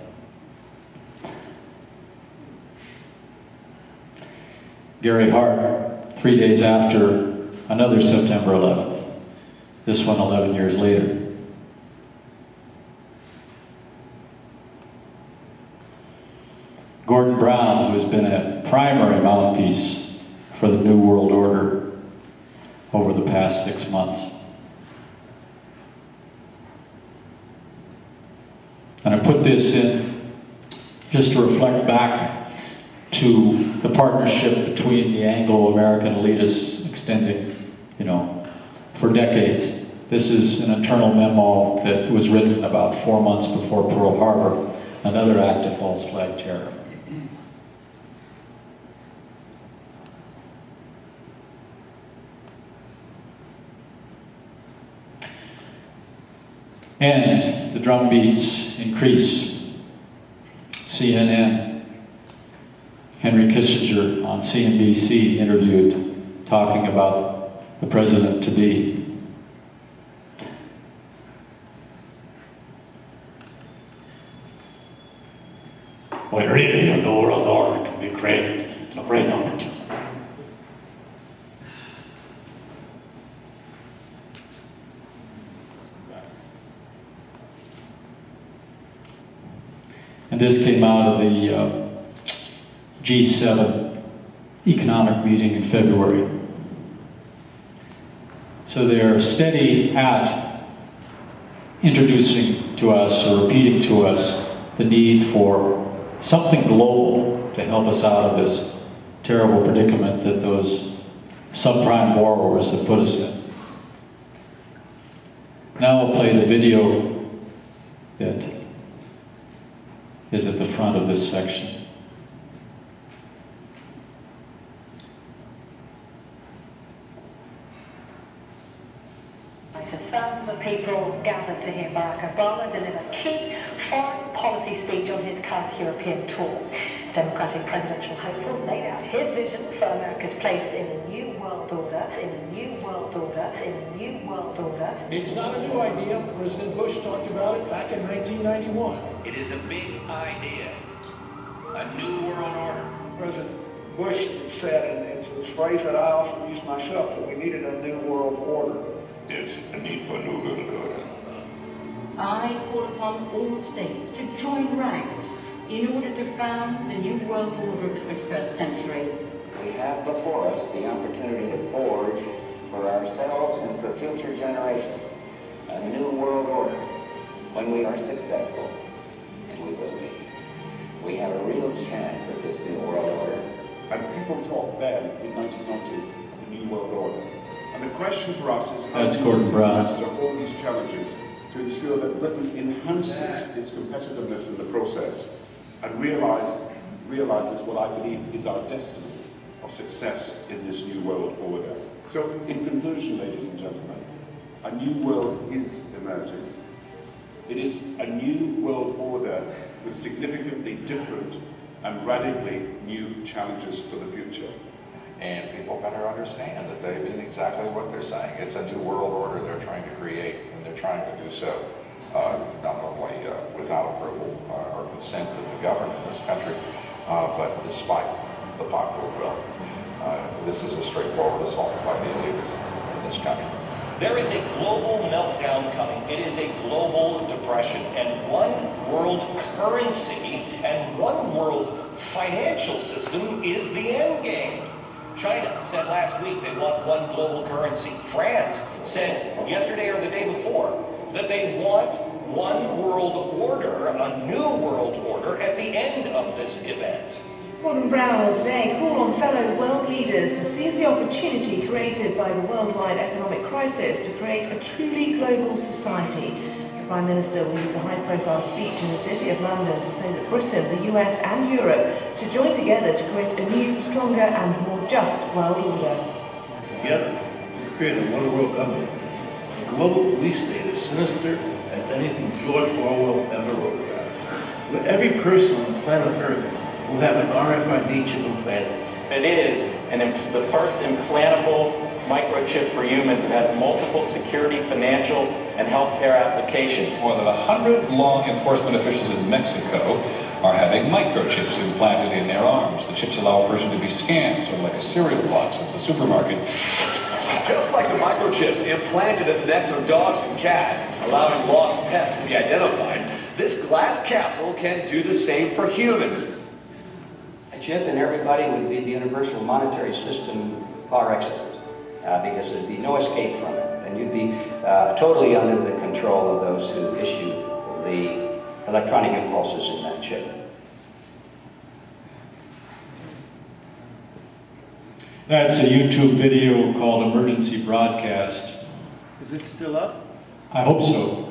Gary Hart, 3 days after another September 11th, this one 11 years later. Gordon Brown, who has been a primary mouthpiece for the New World Order over the past 6 months. And I put this in just to reflect back to the partnership between the Anglo-American elitists extending, for decades. This is an internal memo that was written about 4 months before Pearl Harbor, another act of false flag terror. And the drumbeats increase. CNN, Henry Kissinger on CNBC interviewed, talking about the president-to-be. When really a New World Order can be created, it's a great opportunity. And this came out of the G7 economic meeting in February. So they're steady at introducing to us or repeating to us the need for something global to help us out of this terrible predicament that those subprime borrowers have put us in. Now we'll play the video that is at the front of this section. As thousands of people gathered to hear Barack Obama deliver a key foreign policy speech on his current European tour. The Democratic presidential hopeful laid out his vision for America's place in a new world order, in a new world order, in a new world order. It's not a new idea. President Bush talked about it back in 1991. It is a big idea. A new world order. President Bush said, and it's a phrase that I often use myself, that we needed a new world order. There's a need for a new world order. I call upon all states to join ranks in order to found the new world order of the 21st century. We have before us the opportunity to forge for ourselves and for future generations a new world order. When we are successful, and we will be, we have a real chance at this new world order. And people talked then, in 1990, of the new world order. And the question for us is how That's Gordon Brown. to all these challenges to ensure that Britain enhances its competitiveness in the process and realizes what I believe is our destiny of success in this new world order. So, in conclusion, ladies and gentlemen, a new world is emerging. It is a new world order with significantly different and radically new challenges for the future. And people better understand that they mean exactly what they're saying. It's a new world order they're trying to create, and they're trying to do so not only without approval or consent of the government in this country, but despite the popular will. This is a straightforward assault by the elites in this country. There is a global meltdown coming. It is a global depression, and one world currency and one world financial system is the end game. China said last week they want one global currency. France said yesterday or the day before that they want one world order, a new world order, at the end of this event. Gordon Brown will today call on fellow world leaders to seize the opportunity created by the worldwide economic crisis to create a truly global society. The Prime Minister will use a high-profile speech in the City of London to say that Britain, the US and Europe should join together to create a new, stronger and more just world order. Together, we create a one-world government. A global police state as sinister as anything George Orwell ever wrote about. Where every person on planet Earth will have an RFID chip implanted. It is the first implantable microchip for humans that has multiple security, financial, and healthcare applications. More than 100 law enforcement officials in Mexico are having microchips implanted in their arms. The chips allow a person to be scanned, sort of like a cereal box at the supermarket. Just like the microchips implanted in the necks of dogs and cats, allowing lost pets to be identified, this glass capsule can do the same for humans. A chip in everybody would be the universal monetary system par excellence, because there'd be no escape from it, and you'd be totally under the control of those who issue the electronic impulses in that chip. That's a YouTube video called Emergency Broadcast. Is it still up? I hope so.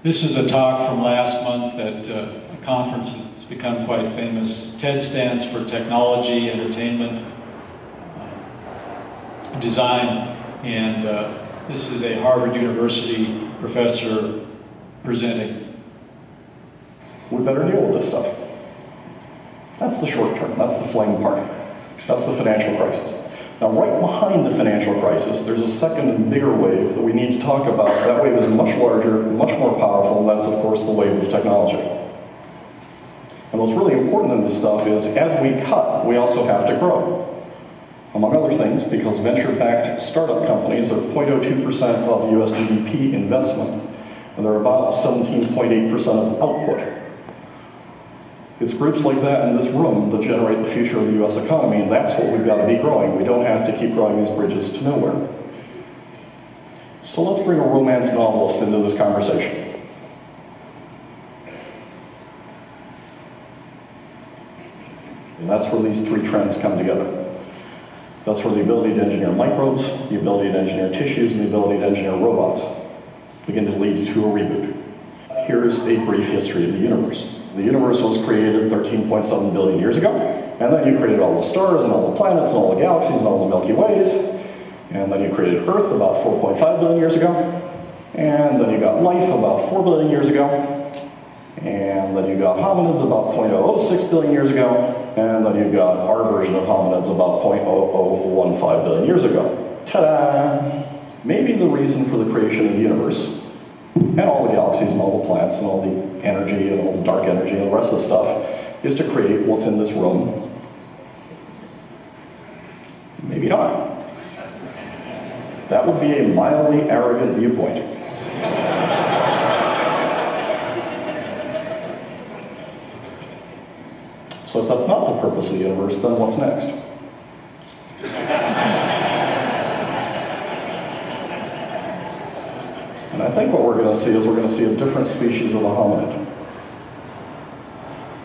This is a talk from last month at a conference that's become quite famous. TED stands for Technology, Entertainment, Design, and this is a Harvard University professor presenting. We better deal with this stuff. That's the short term, that's the flame part. That's the financial crisis. Now, right behind the financial crisis, there's a second and bigger wave that we need to talk about. That wave is much larger, much more powerful, and that's, of course, the wave of technology. And what's really important in this stuff is, as we cut, we also have to grow. Among other things, because venture-backed startup companies are 0.02% of US GDP investment, and they're about 17.8% of output. It's groups like that in this room that generate the future of the US economy, and that's what we've got to be growing. We don't have to keep growing these bridges to nowhere. So let's bring a romance novelist into this conversation. And that's where these three trends come together. That's where the ability to engineer microbes, the ability to engineer tissues, and the ability to engineer robots begin to lead to a reboot. Here's a brief history of the universe. The universe was created 13.7 billion years ago, and then you created all the stars and all the planets and all the galaxies and all the Milky Ways, and then you created Earth about 4.5 billion years ago, and then you got life about 4 billion years ago, and then you got hominids about 0.006 billion years ago, and then you got our version of hominids about 0.0015 billion years ago. Ta-da! Maybe the reason for the creation of the universe, and all the galaxies and all the planets and all the energy and all the dark energy and the rest of the stuff, is to create what's in this room. Maybe not. That would be a mildly arrogant viewpoint. So if that's not the purpose of the universe, then what's next? And I think what we're going to see is we're going to see a different species of a hominid.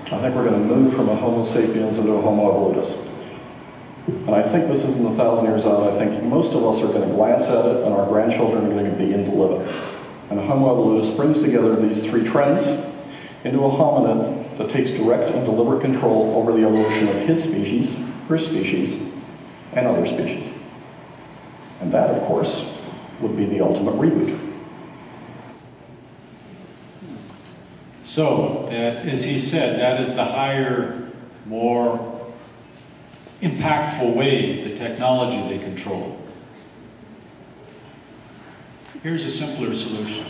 I think we're going to move from a Homo sapiens into a Homo evolutus. And I think this isn't 1,000 years out. I think most of us are going to glance at it, and our grandchildren are going to begin to live it. And a Homo evolutus brings together these three trends into a hominid that takes direct and deliberate control over the evolution of his species, her species, and other species. And that, of course, would be the ultimate reboot. So, as he said, that is the higher, more impactful way, the technology they control. Here's a simpler solution.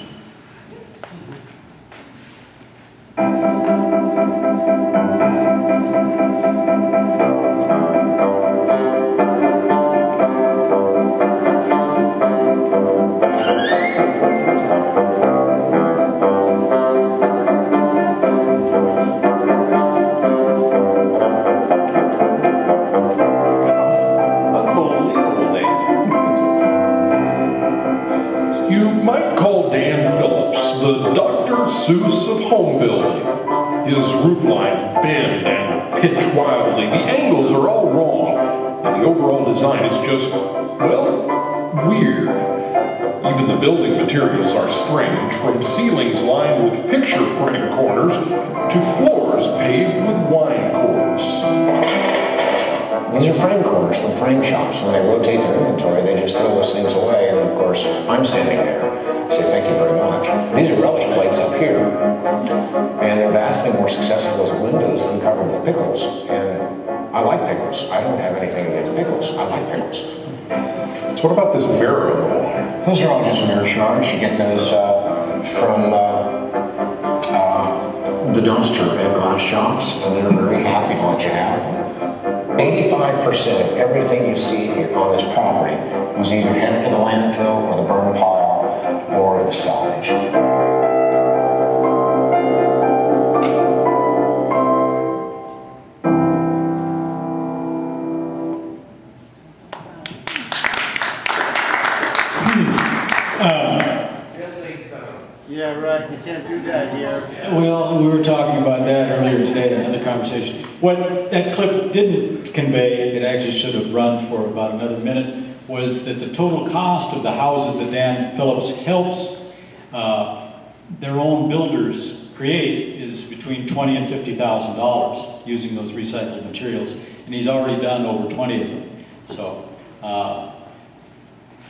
The Dr. Seuss of home building. His roof lines bend and light pitch wildly. The angles are all wrong. And the overall design is just, well, weird. Even the building materials are strange, from ceilings lined with picture frame corners to floors paved with wine corks. These are frame corners from frame shops. When they rotate their inventory, they just throw those things away, and of course, I'm standing there. I say thank you very much. These are relish plates up here, and they're vastly more successful as windows than covered with pickles. And I like pickles. I don't have anything against pickles. I like pickles. So what about this mirror on the wall? Those are all just mirror shards. You get those from the dumpster and glass shops, and they're very happy to let you have them. 85% of everything you see here on this property was either headed to the landfill or the burn pile or the salvage. Yeah, right. You can't do that here. Well, we were talking about that earlier today in another conversation. What that clip didn't convey, it actually should have run for about another minute, was that the total cost of the houses that Dan Phillips helps their own builders create is between $20,000 and $50,000 using those recycled materials, and he's already done over 20 of them. So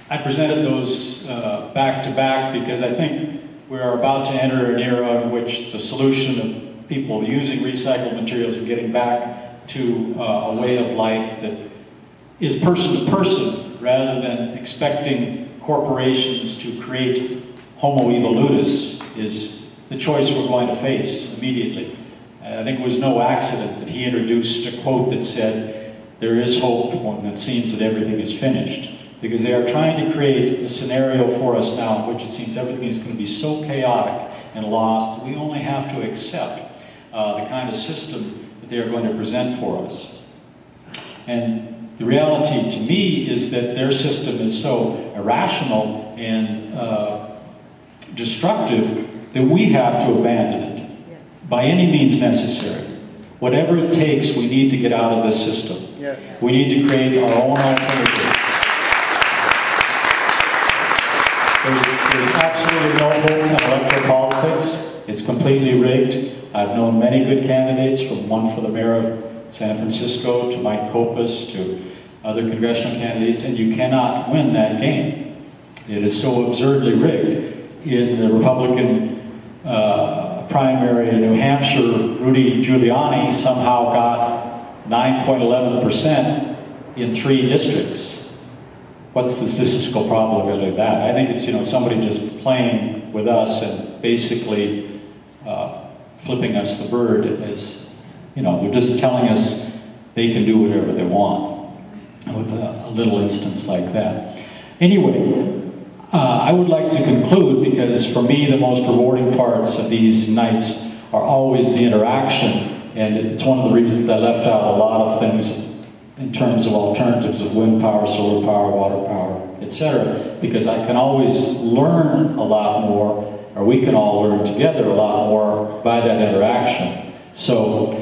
I presented those back to back because I think we are about to enter an era in which the solution of people using recycled materials and getting back to a way of life that is person to person rather than expecting corporations to create Homo evolutus is the choice we're going to face immediately. I think it was no accident that he introduced a quote that said, "There is hope when it seems that everything is finished." Because they are trying to create a scenario for us now in which it seems everything is going to be so chaotic and lost that we only have to accept the kind of system that they are going to present for us. And the reality to me is that their system is so irrational and destructive that we have to abandon it by any means necessary. Whatever it takes, we need to get out of this system. Yes. We need to create our own alternative. There's absolutely no hope in electoral politics. It's completely rigged. I've known many good candidates, from one for the mayor of San Francisco to Mike Copass to other congressional candidates, and you cannot win that game. It is so absurdly rigged. In the Republican primary in New Hampshire, Rudy Giuliani somehow got 9.11% in 3 districts. What's the statistical probability of that? I think it's, somebody just playing with us and basically flipping us the bird as, they're just telling us they can do whatever they want with a little instance like that. Anyway, I would like to conclude because for me the most rewarding parts of these nights are always the interaction, and it's one of the reasons I left out a lot of things in terms of alternatives of wind power, solar power, water power, etc. Because I can always learn a lot more, or we can all learn together a lot more by that interaction. So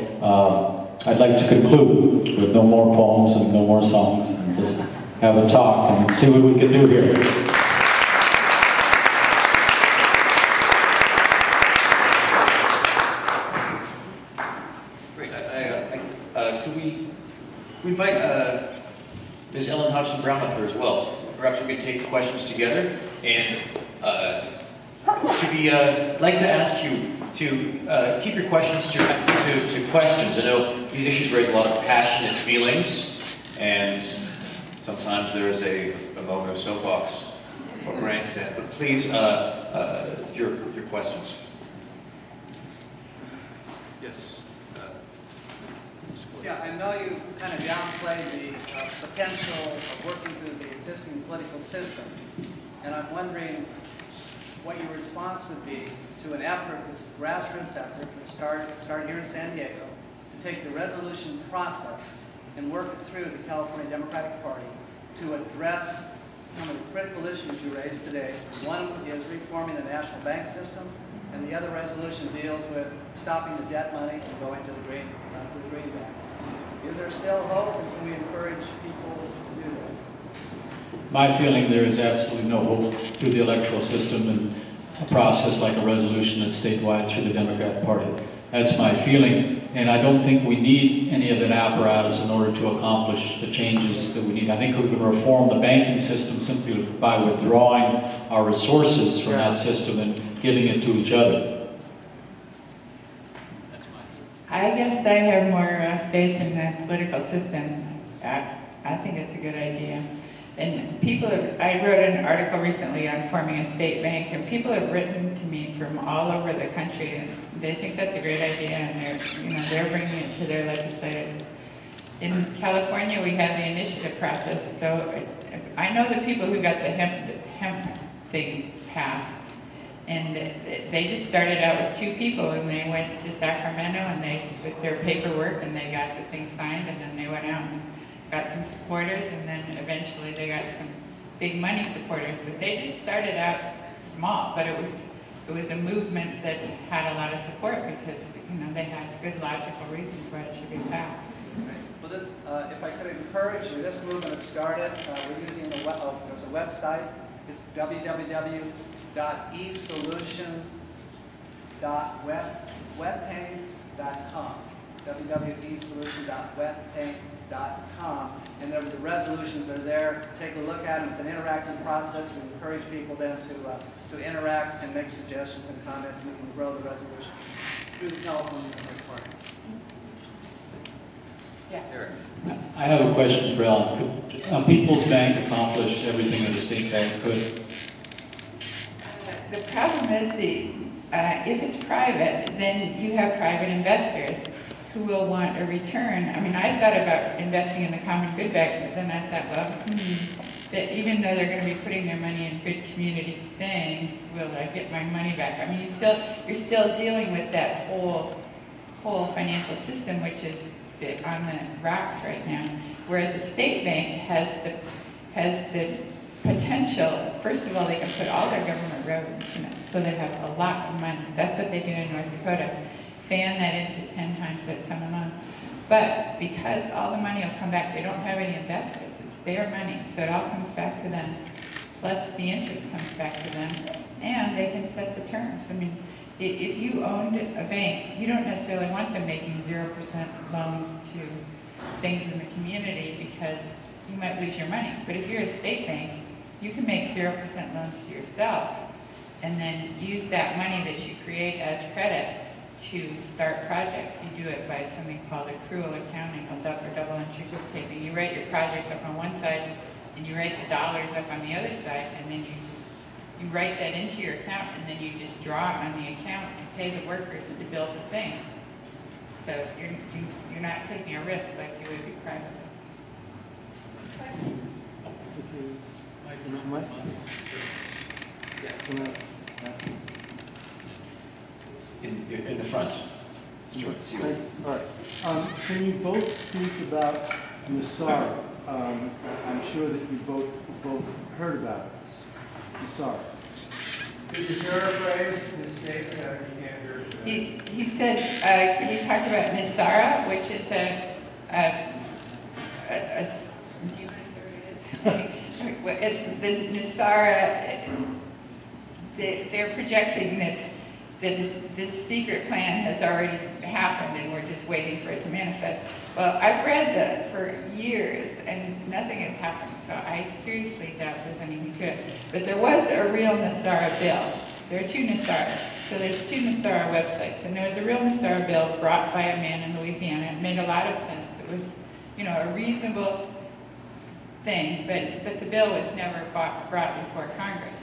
I'd like to conclude with no more poems and no more songs, and just have a talk and see what we can do here. We invite Ms. Ellen Hodgson Brown up here as well. Perhaps we could take questions together, and I'd like to ask you to keep your questions to questions. I know these issues raise a lot of passionate feelings, and sometimes there is a moment of soapbox or grandstand. But please, your questions. Yes. Yeah, I know you kind of downplayed the potential of working through the existing political system, and I'm wondering what your response would be to an effort, this grassroots effort, to start here in San Diego, to take the resolution process and work it through the California Democratic Party to address some of the critical issues you raised today. One is reforming the national bank system, and the other resolution deals with stopping the debt money and going to the greenback. there still hope, and can we encourage people to do that? My feeling, there is absolutely no hope through the electoral system and a process like a resolution that's statewide through the Democrat Party. That's my feeling, and I don't think we need any of that apparatus in order to accomplish the changes that we need. I think we can reform the banking system simply by withdrawing our resources from that system and giving it to each other. I guess I have more faith in the political system. I think it's a good idea. And people have, I wrote an article recently on forming a state bank, and people have written to me from all over the country, and they think that's a great idea, and they're bringing it to their legislators. In California, we have the initiative process, so I know the people who got the hemp thing passed, and they just started out with 2 people, and they went to Sacramento, and with their paperwork, and they got the thing signed, and then they went out and got some supporters, and then eventually they got some big money supporters. But they just started out small, but it was a movement that had a lot of support because they had good logical reasons why it should be passed. Well, this, if I could encourage you, this movement has started. We're using there's a website. It's www.esolution.webpaint.com. www.esolution.webpaint.com, and the resolutions are there. Take a look at them. It's an interactive process. We encourage people then to interact and make suggestions and comments. We can grow the resolution through the telephone part. Yeah. I have a question for Ellen. Could a People's Bank accomplish everything that a state bank could? The problem is if it's private, then you have private investors who will want a return. I mean, I thought about investing in the common good bank, but then I thought, well, that even though they're going to be putting their money in good community things, will I get my money back? I mean, you're still dealing with that whole financial system, which is on the rocks right now. Whereas a state bank has the potential. First of all, they can put all their government revenues in it, so they have a lot of money. That's what they do in North Dakota. Fan that into 10 times that sum of loans. But because all the money will come back, they don't have any investors. It's their money, so it all comes back to them. Plus the interest comes back to them, and they can set the terms. I mean, if you owned a bank, you don't necessarily want them making 0% loans to things in the community because you might lose your money. But if you're a state bank, you can make 0% loans to yourself and then use that money that you create as credit to start projects. You do it by something called accrual accounting, or double entry bookkeeping. You write your project up on one side and you write the dollars up on the other side, and then you write that into your account, and then you just draw on the account and pay the workers to build the thing. So you're not taking a risk like you would be private. In the front. Stuart, see you. All right. Can you both speak about NESARA? I'm sure that you both heard about it. NESARA. Could you paraphrase his statement? He said, can we talk about NESARA, which is do you know what it is? It's the NESARA. They're projecting that this secret plan has already happened and we're just waiting for it to manifest. Well, I've read that for years and nothing has happened, so I seriously doubt there's anything to it. But there was a real NESARA bill. There are 2 NESARAs. So there's 2 NESARA websites, and there was a real NESARA bill brought by a man in Louisiana. It made a lot of sense. It was, a reasonable thing, but the bill was never brought before Congress.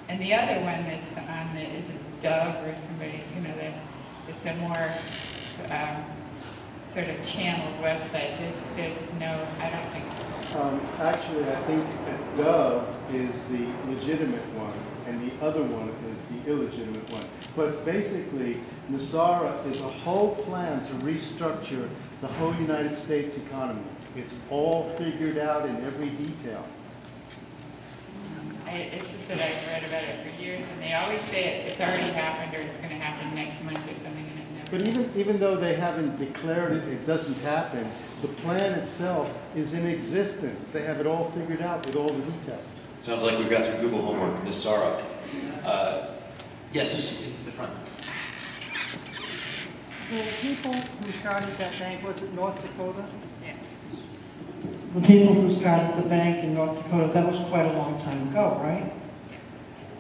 And the other one that's on it is a Doug or somebody, it's a more sort of channeled website. There's no, I don't think. Actually, I think that Dove is the legitimate one, and the other one is the illegitimate one. But basically, NESARA is a whole plan to restructure the whole United States economy. It's all figured out in every detail. It's just that I've read about it for years, and they always say it's already happened or it's going to happen next month or something, and it But even though they haven't declared it, it doesn't happen, the plan itself is in existence. They have it all figured out with all the details. Sounds like we've got some Google homework. Ms. Sara. Yes, in the front. The people who started that bank, was it North Dakota? Yeah. The people who started the bank in North Dakota, that was quite a long time ago, right?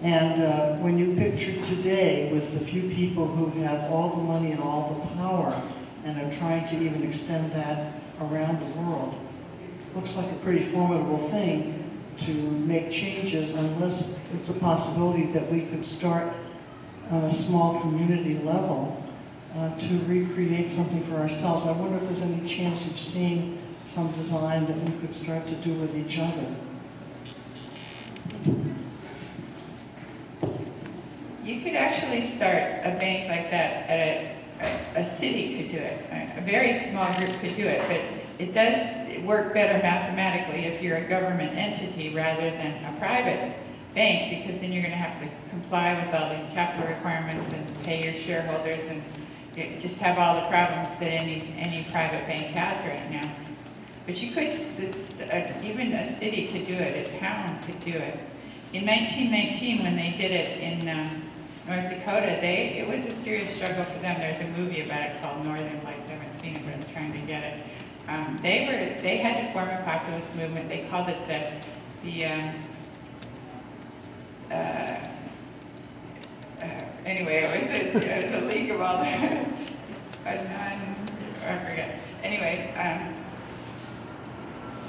And when you picture today with the few people who have all the money and all the power and are trying to even extend that around the world, looks like a pretty formidable thing to make changes, unless it's a possibility that we could start on a small community level to recreate something for ourselves. I wonder if there's any chance you've seen some design that we could start to do with each other. You could actually start a bank like that at a city could do it. A very small group could do it, but it does work better mathematically if you're a government entity rather than a private bank, because then you're going to have to comply with all these capital requirements and pay your shareholders and just have all the problems that any private bank has right now. But you could, even a city could do it, a town could do it. In 1919, when they did it in North Dakota, it was a serious struggle for them. There's a movie about it called Northern Lights. I haven't seen it, but I'm trying to get it. They had to form a populist movement. They called it anyway, it was a league of all the, I forget. Anyway,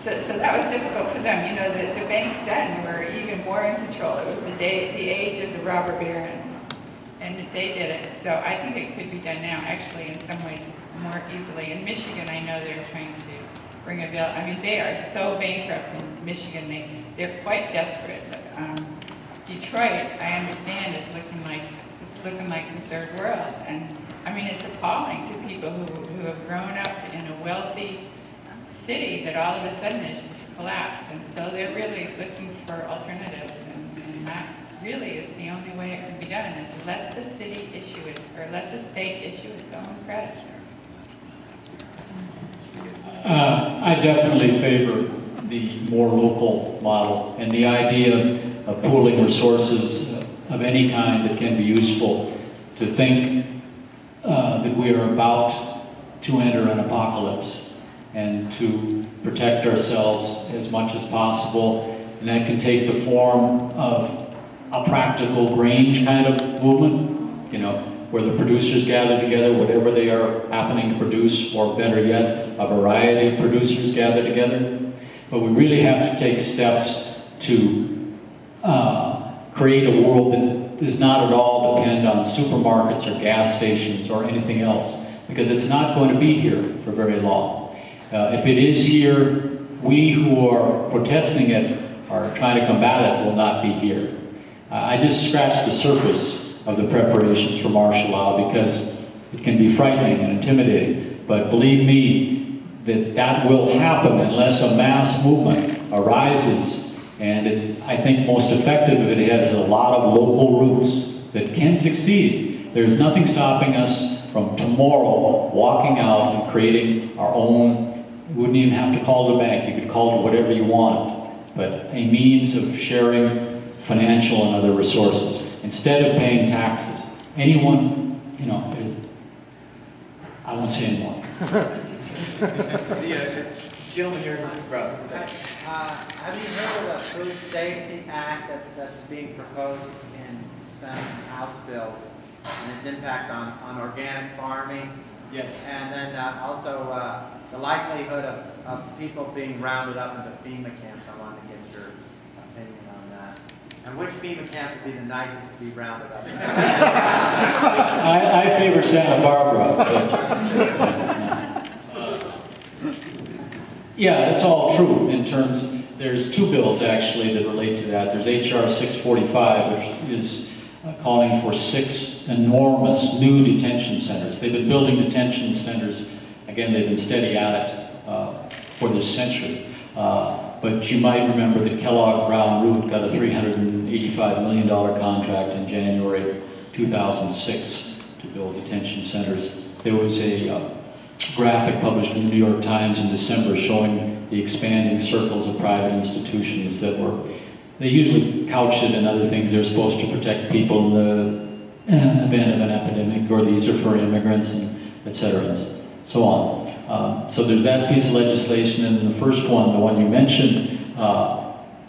so that was difficult for them. You know, the banks then were even more in control. It was the age of the robber barons, and they did it. So I think it could be done now, actually, in some ways more easily. In Michigan, I know they're trying to bring a bill. I mean, they are so bankrupt in Michigan. They're quite desperate. Detroit, I understand, is looking like the third world, and I mean, it's appalling to people who have grown up in a wealthy city that all of a sudden has just collapsed, and so they're really looking for alternatives, and that really is the only way it can be done, is let the city issue it, or let the state issue its own credit. I definitely favor the more local model and the idea of pooling resources of any kind that can be useful, to think that we are about to enter an apocalypse and to protect ourselves as much as possible. And that can take the form of a practical Grange kind of movement, you know, where the producers gather together, whatever they are happening to produce, or better yet, a variety of producers gather together. But we really have to take steps to create a world that does not at all depend on supermarkets or gas stations or anything else, because it's not going to be here for very long. If it is here, we who are protesting it or trying to combat it will not be here. I just scratched the surface of the preparations for martial law because it can be frightening and intimidating, but believe me, that will happen unless a mass movement arises. And it's, I think, most effective if it has a lot of local roots that can succeed. There's nothing stopping us from tomorrow walking out and creating our own, you wouldn't even have to call it a bank, you could call it whatever you want, but a means of sharing financial and other resources instead of paying taxes. Anyone, you know, I won't say anymore. The gentleman here in the front. Have you heard of the Food Safety Act that's being proposed in Senate and House bills, and its impact on organic farming? Yes. And then also the likelihood of people being rounded up into FEMA camps. I wanted to get your opinion on that. And which FEMA camp would be the nicest to be rounded up in? I favor Santa Barbara. Yeah, it's all true in terms, there's two bills actually that relate to that. There's HR 645, which is calling for 6 enormous new detention centers. They've been building detention centers, again, they've been steady at it for this century. But you might remember that Kellogg Brown Root got a $385 million contract in January 2006 to build detention centers there was a graphic published in the New York Times in December showing the expanding circles of private institutions that were, they usually couched it in other things. They're supposed to protect people in the event of an epidemic, or these are for immigrants, and et cetera, and so on. So there's that piece of legislation, and the first one, the one you mentioned,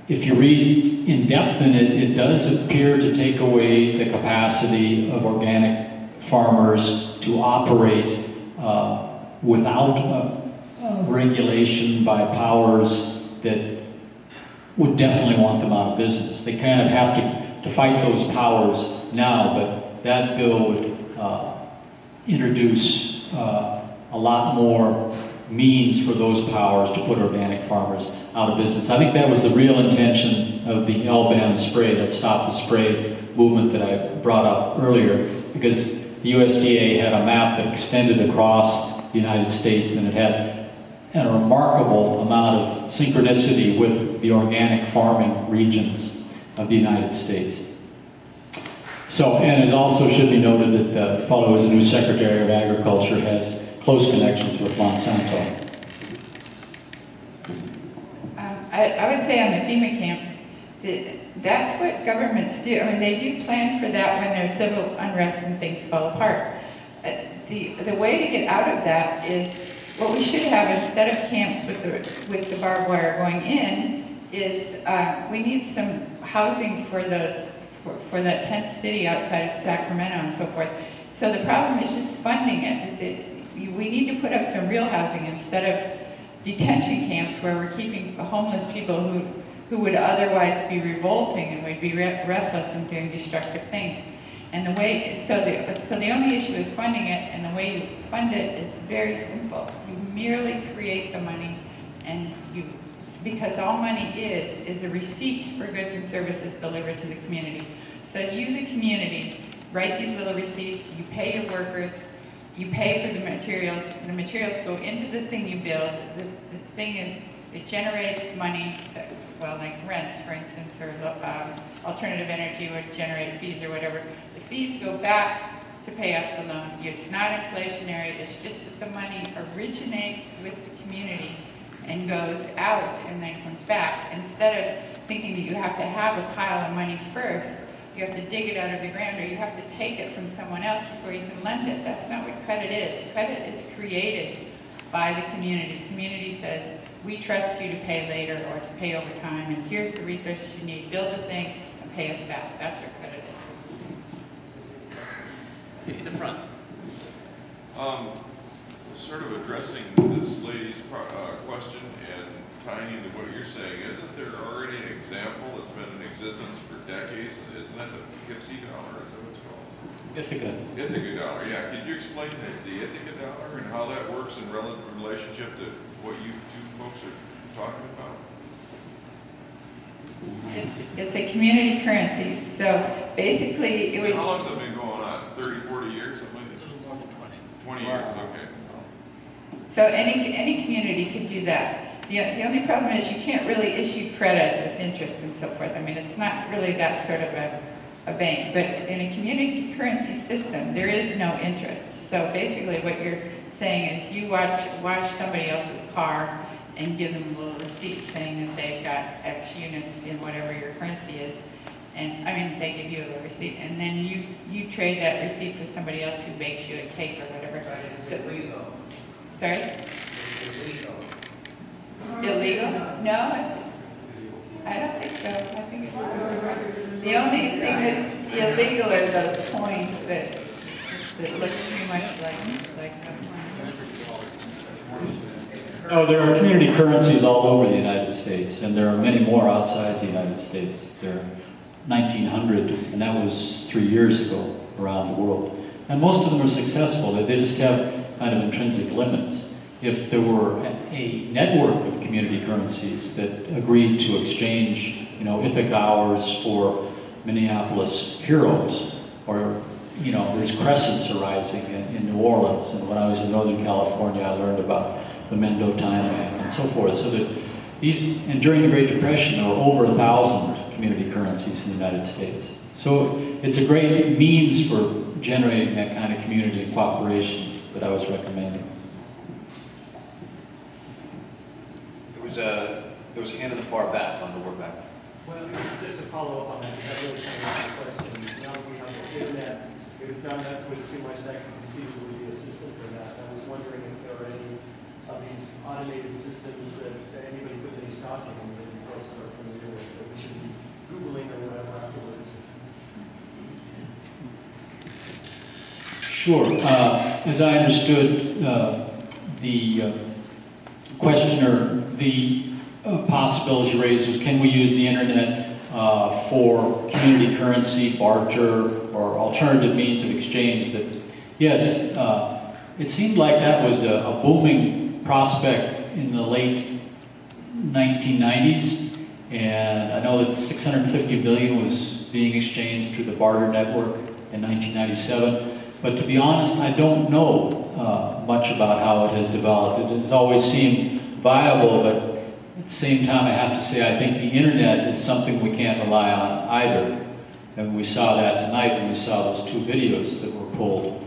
if you read in depth in it, it does appear to take away the capacity of organic farmers to operate without regulation by powers that would definitely want them out of business. They kind of have to fight those powers now, but that bill would introduce a lot more means for those powers to put organic farmers out of business. I think that was the real intention of the LBAN spray, that Stop the Spray movement that I brought up earlier, because the USDA had a map that extended across the United States, and it had a remarkable amount of synchronicity with the organic farming regions of the United States. So, and it also should be noted that the fellow who is the new Secretary of Agriculture has close connections with Monsanto. I would say on the FEMA camps, that's what governments do. I mean, they do plan for that when there's civil unrest and things fall apart. The way to get out of that is, what we should have instead of camps with the barbed wire going in is we need some housing for those for that tent city outside of Sacramento and so forth. So the problem is just funding it. We need to put up some real housing instead of detention camps where we're keeping homeless people who would otherwise be revolting and would be restless and doing destructive things. And the way, so the only issue is funding it, and the way you fund it is very simple. You merely create the money, and because all money is a receipt for goods and services delivered to the community. So you, the community, write these little receipts, you pay your workers, you pay for the materials go into the thing you build. The thing is, it generates money, well, like rents, for instance, or alternative energy would generate fees or whatever. The fees go back to pay off the loan. It's not inflationary, it's just that the money originates with the community and goes out and then comes back. Instead of thinking that you have to have a pile of money first, you have to dig it out of the ground, or you have to take it from someone else before you can lend it. That's not what credit is. Credit is created by the community. The community says, we trust you to pay later or to pay over time, and here's the resources you need. Build the thing and pay us back. That's what credit is. In the front. Sort of addressing this lady's question and tying into what you're saying, isn't there already an example that's been in existence for decades? Isn't that the Poughkeepsie dollar? Is that what it's called? Ithaca. Ithaca dollar, yeah. Could you explain the Ithaca dollar and how that works in relationship to what you two folks are talking about? It's a community currency. So basically, it would... How long has it been going on? 30, 40 years? Something like that? More than 20. 20 years, okay. So any community could do that. The only problem is you can't really issue credit with interest and so forth. I mean, it's not really that sort of a bank. But in a community currency system, there is no interest. So basically what you're saying is you watch somebody else's car and give them a little receipt saying that they've got X units in whatever your currency is. And I mean, they give you a little receipt, and then you trade that receipt for somebody else who bakes you a cake or whatever. It's illegal. Sorry? It's illegal. Illegal? No, I don't think so. I think it's legal. The only thing that's illegal are those coins that look too much like Oh, there are community currencies all over the United States, and there are many more outside the United States. There are 1,900, and that was 3 years ago around the world. And most of them are successful. They just have kind of intrinsic limits. If there were a network of community currencies that agreed to exchange, Ithaca hours for Minneapolis heroes, or, there's crescents arising in New Orleans, and when I was in Northern California, I learned about the Mendo Time Bank and so forth. So there's these, and during the Great Depression, there were over 1,000 community currencies in the United States. So it's a great means for generating that kind of community and cooperation that I was recommending. There was a hand in the far back on the board back. Well, just to follow up on that, because that really kind of answers the question. Now that we have the internet, if it's not messing with too much, that could conceivably be a system for that. I was wondering if there are any of these automated systems that anybody puts any stock in that you folks are familiar with, that we should be Googling or whatever afterwards. Sure. As I understood the questioner, the possibility raised was, can we use the internet for community currency, barter, or alternative means of exchange? That, yes, it seemed like that was a booming prospect in the late 1990s, and I know that 650 billion was being exchanged through the barter network in 1997. But to be honest, I don't know much about how it has developed. It has always seemed viable, but at the same time, I have to say, I think the internet is something we can't rely on either. And we saw that tonight when we saw those 2 videos that were pulled.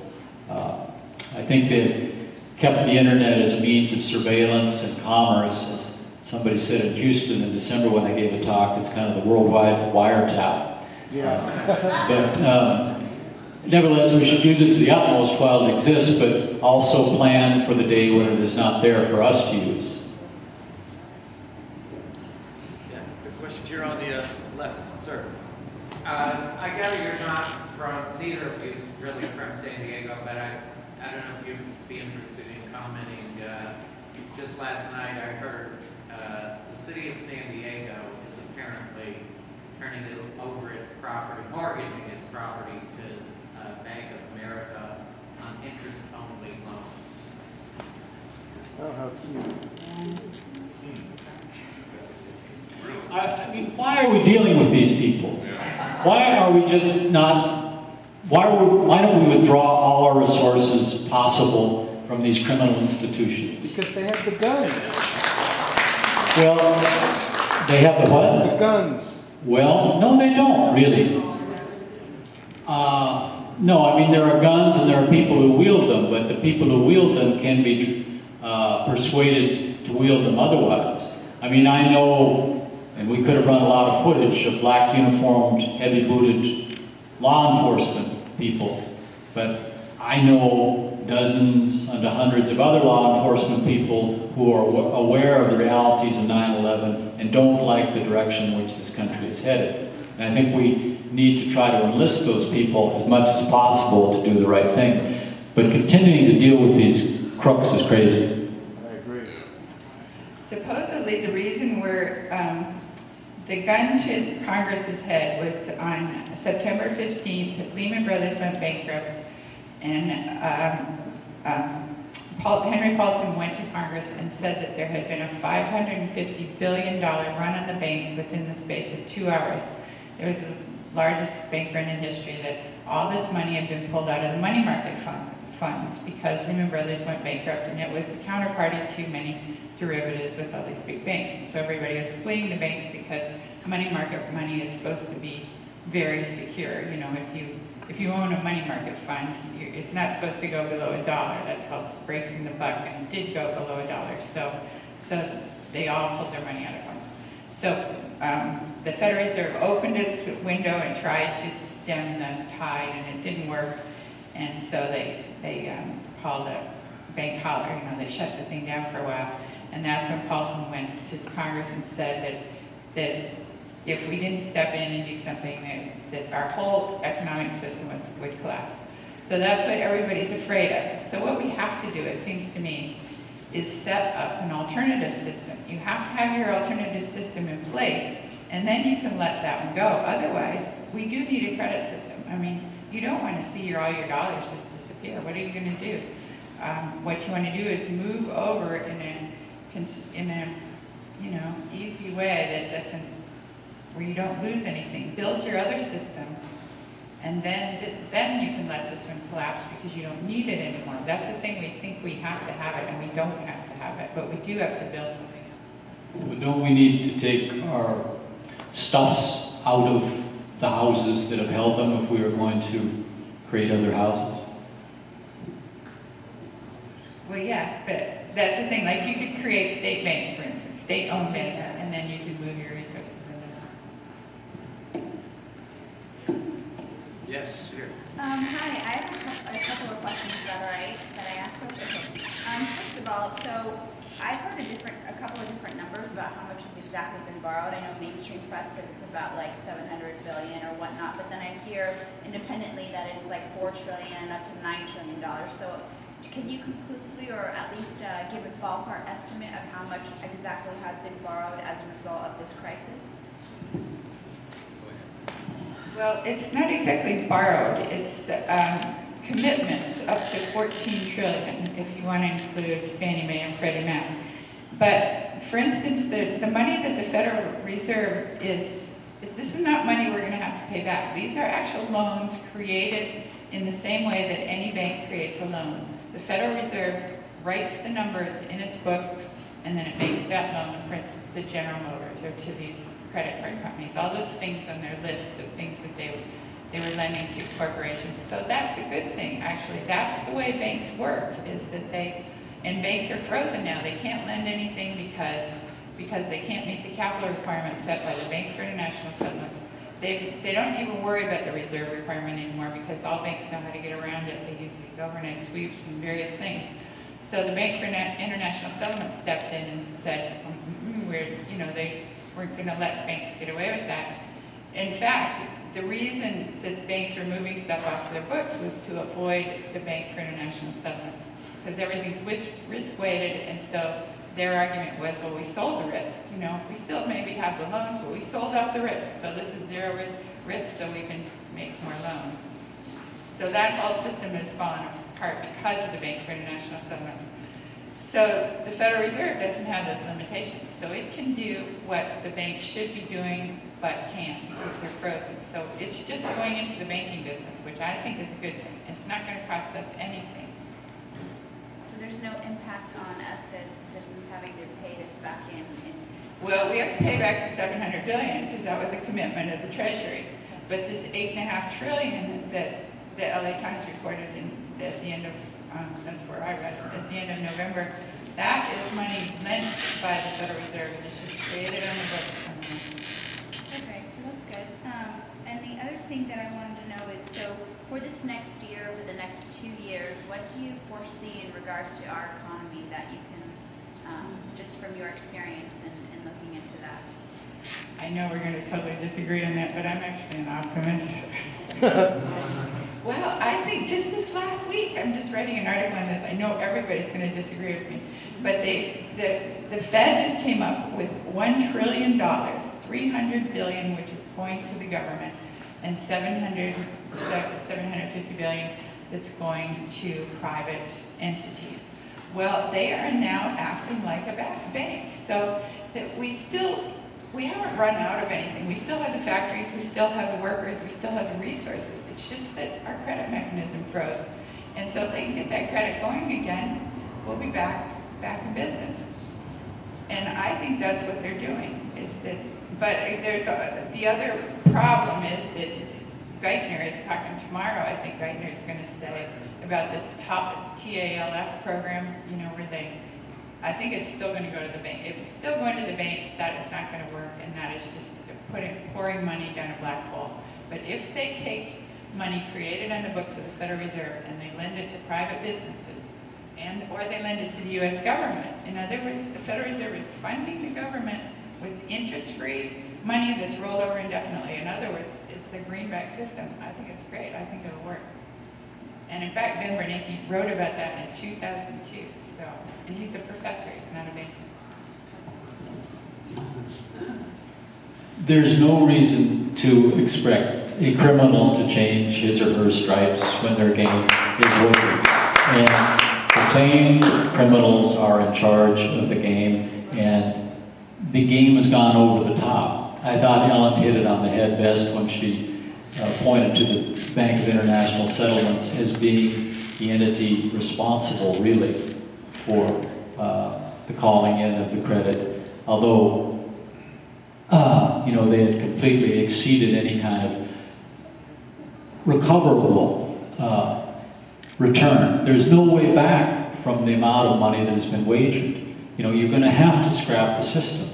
I think they kept the internet as a means of surveillance and commerce. As somebody said in Houston in December when I gave a talk, it's kind of the worldwide wiretap. Yeah. Nevertheless, we should use it to the utmost while it exists, but also plan for the day when it is not there for us to use. Yeah, good question here on the left, sir. I gather you're not from, neither of you is really from San Diego, but I don't know if you'd be interested in commenting. Just last night I heard the city of San Diego is apparently turning over its property, mortgaging its properties to Bank of America on interest-only loans. Oh, how cute. I mean, why are we dealing with these people? Why are we just not, why don't we withdraw all our resources possible from these criminal institutions? Because they have the guns. Well, they have the what? The guns. Well, no, they don't, really. No, I mean, there are guns and there are people who wield them, but the people who wield them can be persuaded to wield them otherwise. I mean, I know, and we could have run a lot of footage of black uniformed, heavy-booted law enforcement people, but I know dozens and hundreds of other law enforcement people who are aware of the realities of 9/11 and don't like the direction in which this country is headed. And I think we need to try to enlist those people as much as possible to do the right thing. But continuing to deal with these crooks is crazy. I agree. Supposedly the reason the gun to Congress's head was on September 15th, Lehman Brothers went bankrupt, and Henry Paulson went to Congress and said that there had been a $550 billion run on the banks within the space of 2 hours. It was the largest bank run in history, that all this money had been pulled out of the money market funds because Lehman Brothers went bankrupt, and it was the counterparty to many derivatives with all these big banks. And so everybody was fleeing the banks because money market money is supposed to be very secure. You know, if you own a money market fund, it's not supposed to go below $1. That's called breaking the buck, and it did go below $1. So they all pulled their money out at once. So the Federal Reserve opened its window and tried to stem the tide, and it didn't work. And so they called a bank holler. You know, they shut the thing down for a while. And that's when Paulson went to Congress and said that if we didn't step in and do something, that our whole economic system would collapse. So that's what everybody's afraid of. So what we have to do, it seems to me, is set up an alternative system. You have to have your alternative system in place, and then you can let that one go. Otherwise, we do need a credit system. I mean, you don't want to see all your dollars just disappear. What are you going to do? What you want to do is move over in a easy way that doesn't, where you don't lose anything. Build your other system, and then you can let this one collapse because you don't need it anymore. That's the thing, we think we have to have it, and we don't have to have it, but we do have to build something. But don't we need to take our stuffs out of the houses that have held them if we are going to create other houses? Well, yeah, but that's the thing. Like, you could create state banks, for instance, state-owned banks, and then you could move your resources into them. Yes, here. Hi, I have a couple of questions, is that all right, that I asked? Okay. First of all, so I've heard a couple of different numbers about how much has exactly been borrowed. I know mainstream press says it's about like 700 billion or whatnot, but then I hear independently that it's like 4 trillion up to $9 trillion. So can you conclusively or at least give a ballpark estimate of how much exactly has been borrowed as a result of this crisis? Well, it's not exactly borrowed. It's commitments up to 14 trillion, if you want to include Fannie Mae and Freddie Mac. But, for instance, the money that the Federal Reserve this is not money we're going to have to pay back. These are actual loans created in the same way that any bank creates a loan. The Federal Reserve writes the numbers in its books, and then it makes that loan, for instance, to General Motors or to these credit card companies, all those things on their list of things that they were lending to corporations. So that's a good thing, actually. That's the way banks work, is that and banks are frozen now. They can't lend anything because they can't meet the capital requirements set by the Bank for International Settlements. They don't even worry about the reserve requirement anymore because all banks know how to get around it. They use these overnight sweeps and various things. So the Bank for International Settlements stepped in and said, they weren't going to let banks get away with that. In fact, the reason that banks were moving stuff off their books was to avoid the Bank for International Settlements, because everything's risk-weighted, and so their argument was, well, we sold the risk. We still maybe have the loans, but we sold off the risk. So this is zero risk, so we can make more loans. So that whole system has fallen apart because of the Bank for International Settlements. So the Federal Reserve doesn't have those limitations. So it can do what the banks should be doing, but can't because they're frozen. So it's just going into the banking business, which I think is a good thing. It's not going to cost us anything. So there's no impact on us as citizens having to pay this back in? Well, we have to pay back the 700 billion because that was a commitment of the Treasury. But this $8.5 trillion that the LA Times reported at the end of, that's where I read it, at the end of November, that is money lent by the Federal Reserve. It's just created on the books somewhere. Okay, so that's good. And the other thing that I wanted to know is, so for this next year, for the next 2 years, what do you foresee in regards to our economy that you can, just from your experience and looking into that? I know we're going to totally disagree on that, but I'm actually an optimist. Well, I think just this last week, I'm just writing an article on this. I know everybody's going to disagree with me, but the Fed just came up with $1 trillion, $300 billion, which is going to the government, and $750 billion that's going to private entities. Well, they are now acting like a bank, so that we haven't run out of anything. We still have the factories, we still have the workers, we still have the resources. It's just that our credit mechanism froze. And so if they can get that credit going again, we'll be back in business. And I think that's what they're doing. But the other problem is that Geithner is talking tomorrow. I think Geithner is going to say about this TALF program, where I think it's still going to go to the bank. If it's still going to the banks, that is not going to work, and that is just pouring money down a black hole. But if they take money created on the books of the Federal Reserve and they lend it to private businesses, or they lend it to the U.S. government, in other words, the Federal Reserve is funding the government with interest-free money that's rolled over indefinitely. In other words, it's a greenback system. I think it's great. I think it'll work. And in fact, Ben Bernanke wrote about that in 2002. And he's a professor, he's not a banker. There's no reason to expect a criminal to change his or her stripes when their game is over. And the same criminals are in charge of the game, and the game has gone over the top. I thought Ellen hit it on the head best when she pointed to the Bank of International Settlements as being the entity responsible, really, for the calling in of the credit, although they had completely exceeded any kind of recoverable return. There's no way back from the amount of money that has been wagered. You know, you're going to have to scrap the system.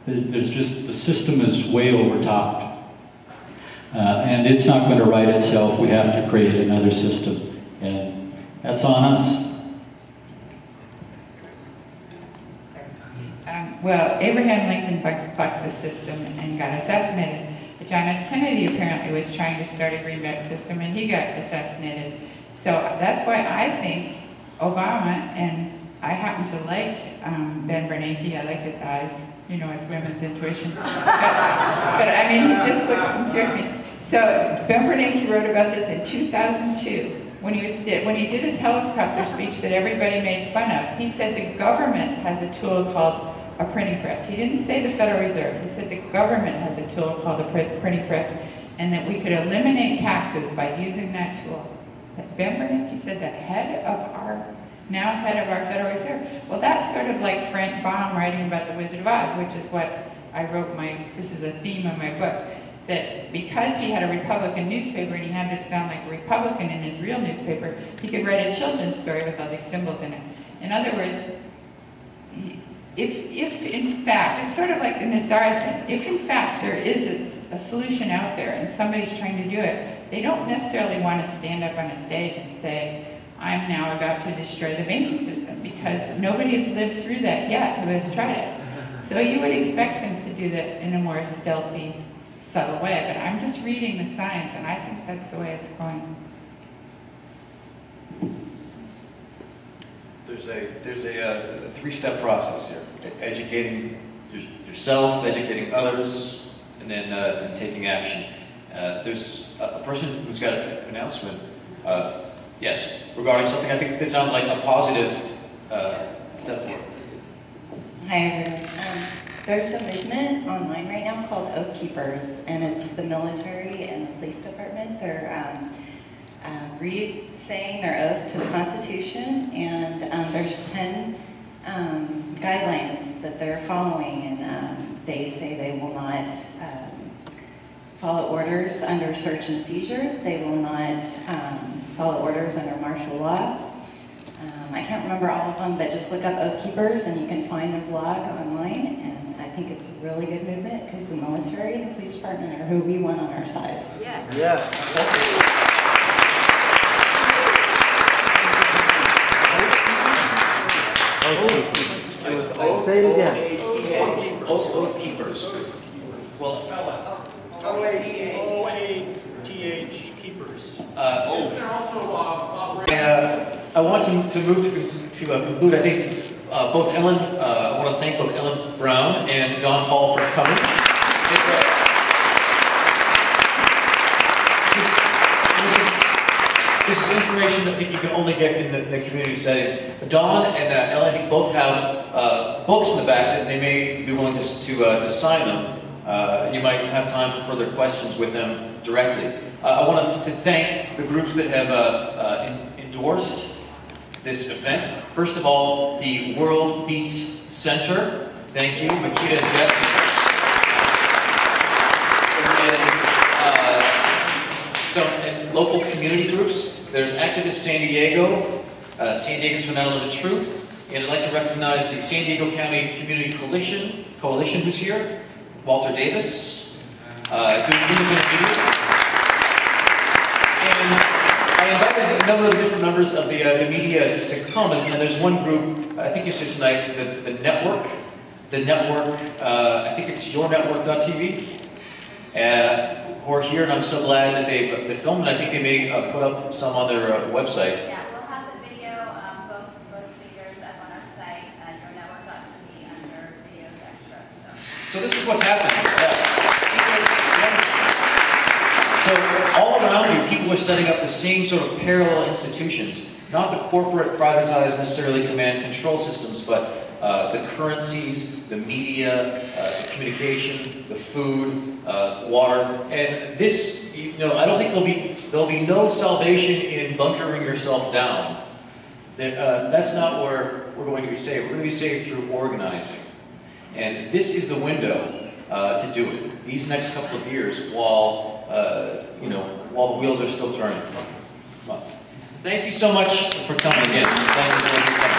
There's just, the system is way overtopped. And it's not going to right itself. We have to create another system. And that's on us. Well, Abraham Lincoln bucked the system and got assassinated. But John F. Kennedy apparently was trying to start a greenback system and he got assassinated. So that's why I think Obama, and I happen to like Ben Bernanke, I like his eyes. You know, it's women's intuition. But I mean, he just looks sincere to me. So Ben Bernanke wrote about this in 2002 when he did his helicopter speech that everybody made fun of. He said the government has a tool called a printing press. He didn't say the Federal Reserve. He said the government has a tool called a printing press, and that we could eliminate taxes by using that tool. But Ben Bernanke said that now head of our Federal Reserve. Well, that's sort of like Frank Baum writing about the Wizard of Oz, which is what I wrote this is a theme of my book, that because he had a Republican newspaper and he had to sound like a Republican in his real newspaper, he could write a children's story with all these symbols in it. In other words, if in fact, it's sort of like the Nassar thing, if in fact there is a solution out there and somebody's trying to do it, they don't necessarily want to stand up on a stage and say, I'm now about to destroy the banking system, because nobody has lived through that yet who has tried it. So you would expect them to do that in a more stealthy, subtle way, but I'm just reading the signs and I think that's the way it's going. There's a three-step process here. Educating yourself, educating others, and then taking action. There's a person who's got an announcement. Yes, regarding something I think that sounds like a positive step forward. Hi everyone. There's a movement online right now called Oath Keepers, and it's the military and the police department. They're saying their oath to the Constitution, and there's 10 guidelines that they're following, and they say they will not follow orders under search and seizure. They will not follow orders under martial law. I can't remember all of them, but just look up Oath Keepers and you can find their blog online. And I think it's a really good movement because the military and the police department are who we want on our side. Yes. Yeah. Say it again. Oath Keepers. Well, O-A-T-H Keepers. Isn't there also I want to move to conclude. I think both Ellen, I want to thank both Ellen Brown and Don Paul for coming. This is information that I think you can only get in the community setting. Don and Ellen, I think both have books in the back that they may be willing to sign them. You might have time for further questions with them directly. I want to thank the groups that have endorsed this event. First of all, the World Beat Center. Thank you, Makita and Jesse. And local community groups. There's Activist San Diego, San Diegans for Not Limited Truth, and I'd like to recognize the San Diego County Community Coalition who's here, Walter Davis, doing independent media. And I invited a number of different members of the media to come, and there's one group, I think you said tonight, the network, I think it's yournetwork.tv, who are here, and I'm so glad that they filmed, and I think they may put up some on their website. Yeah, we'll have the video, both speakers up on our site, yournetwork.tv under videos extras. So this is what's happening. So all around you, people are setting up the same sort of parallel institutions, not the corporate, privatized, necessarily command and control systems, but the currencies, the media, the communication, the food, water, and this, I don't think there'll be no salvation in bunkering yourself down. That's not where we're going to be saved. We're going to be saved through organizing, and this is the window to do it. These next couple of years, while the wheels are still turning. Thank you so much for coming again. Thank you for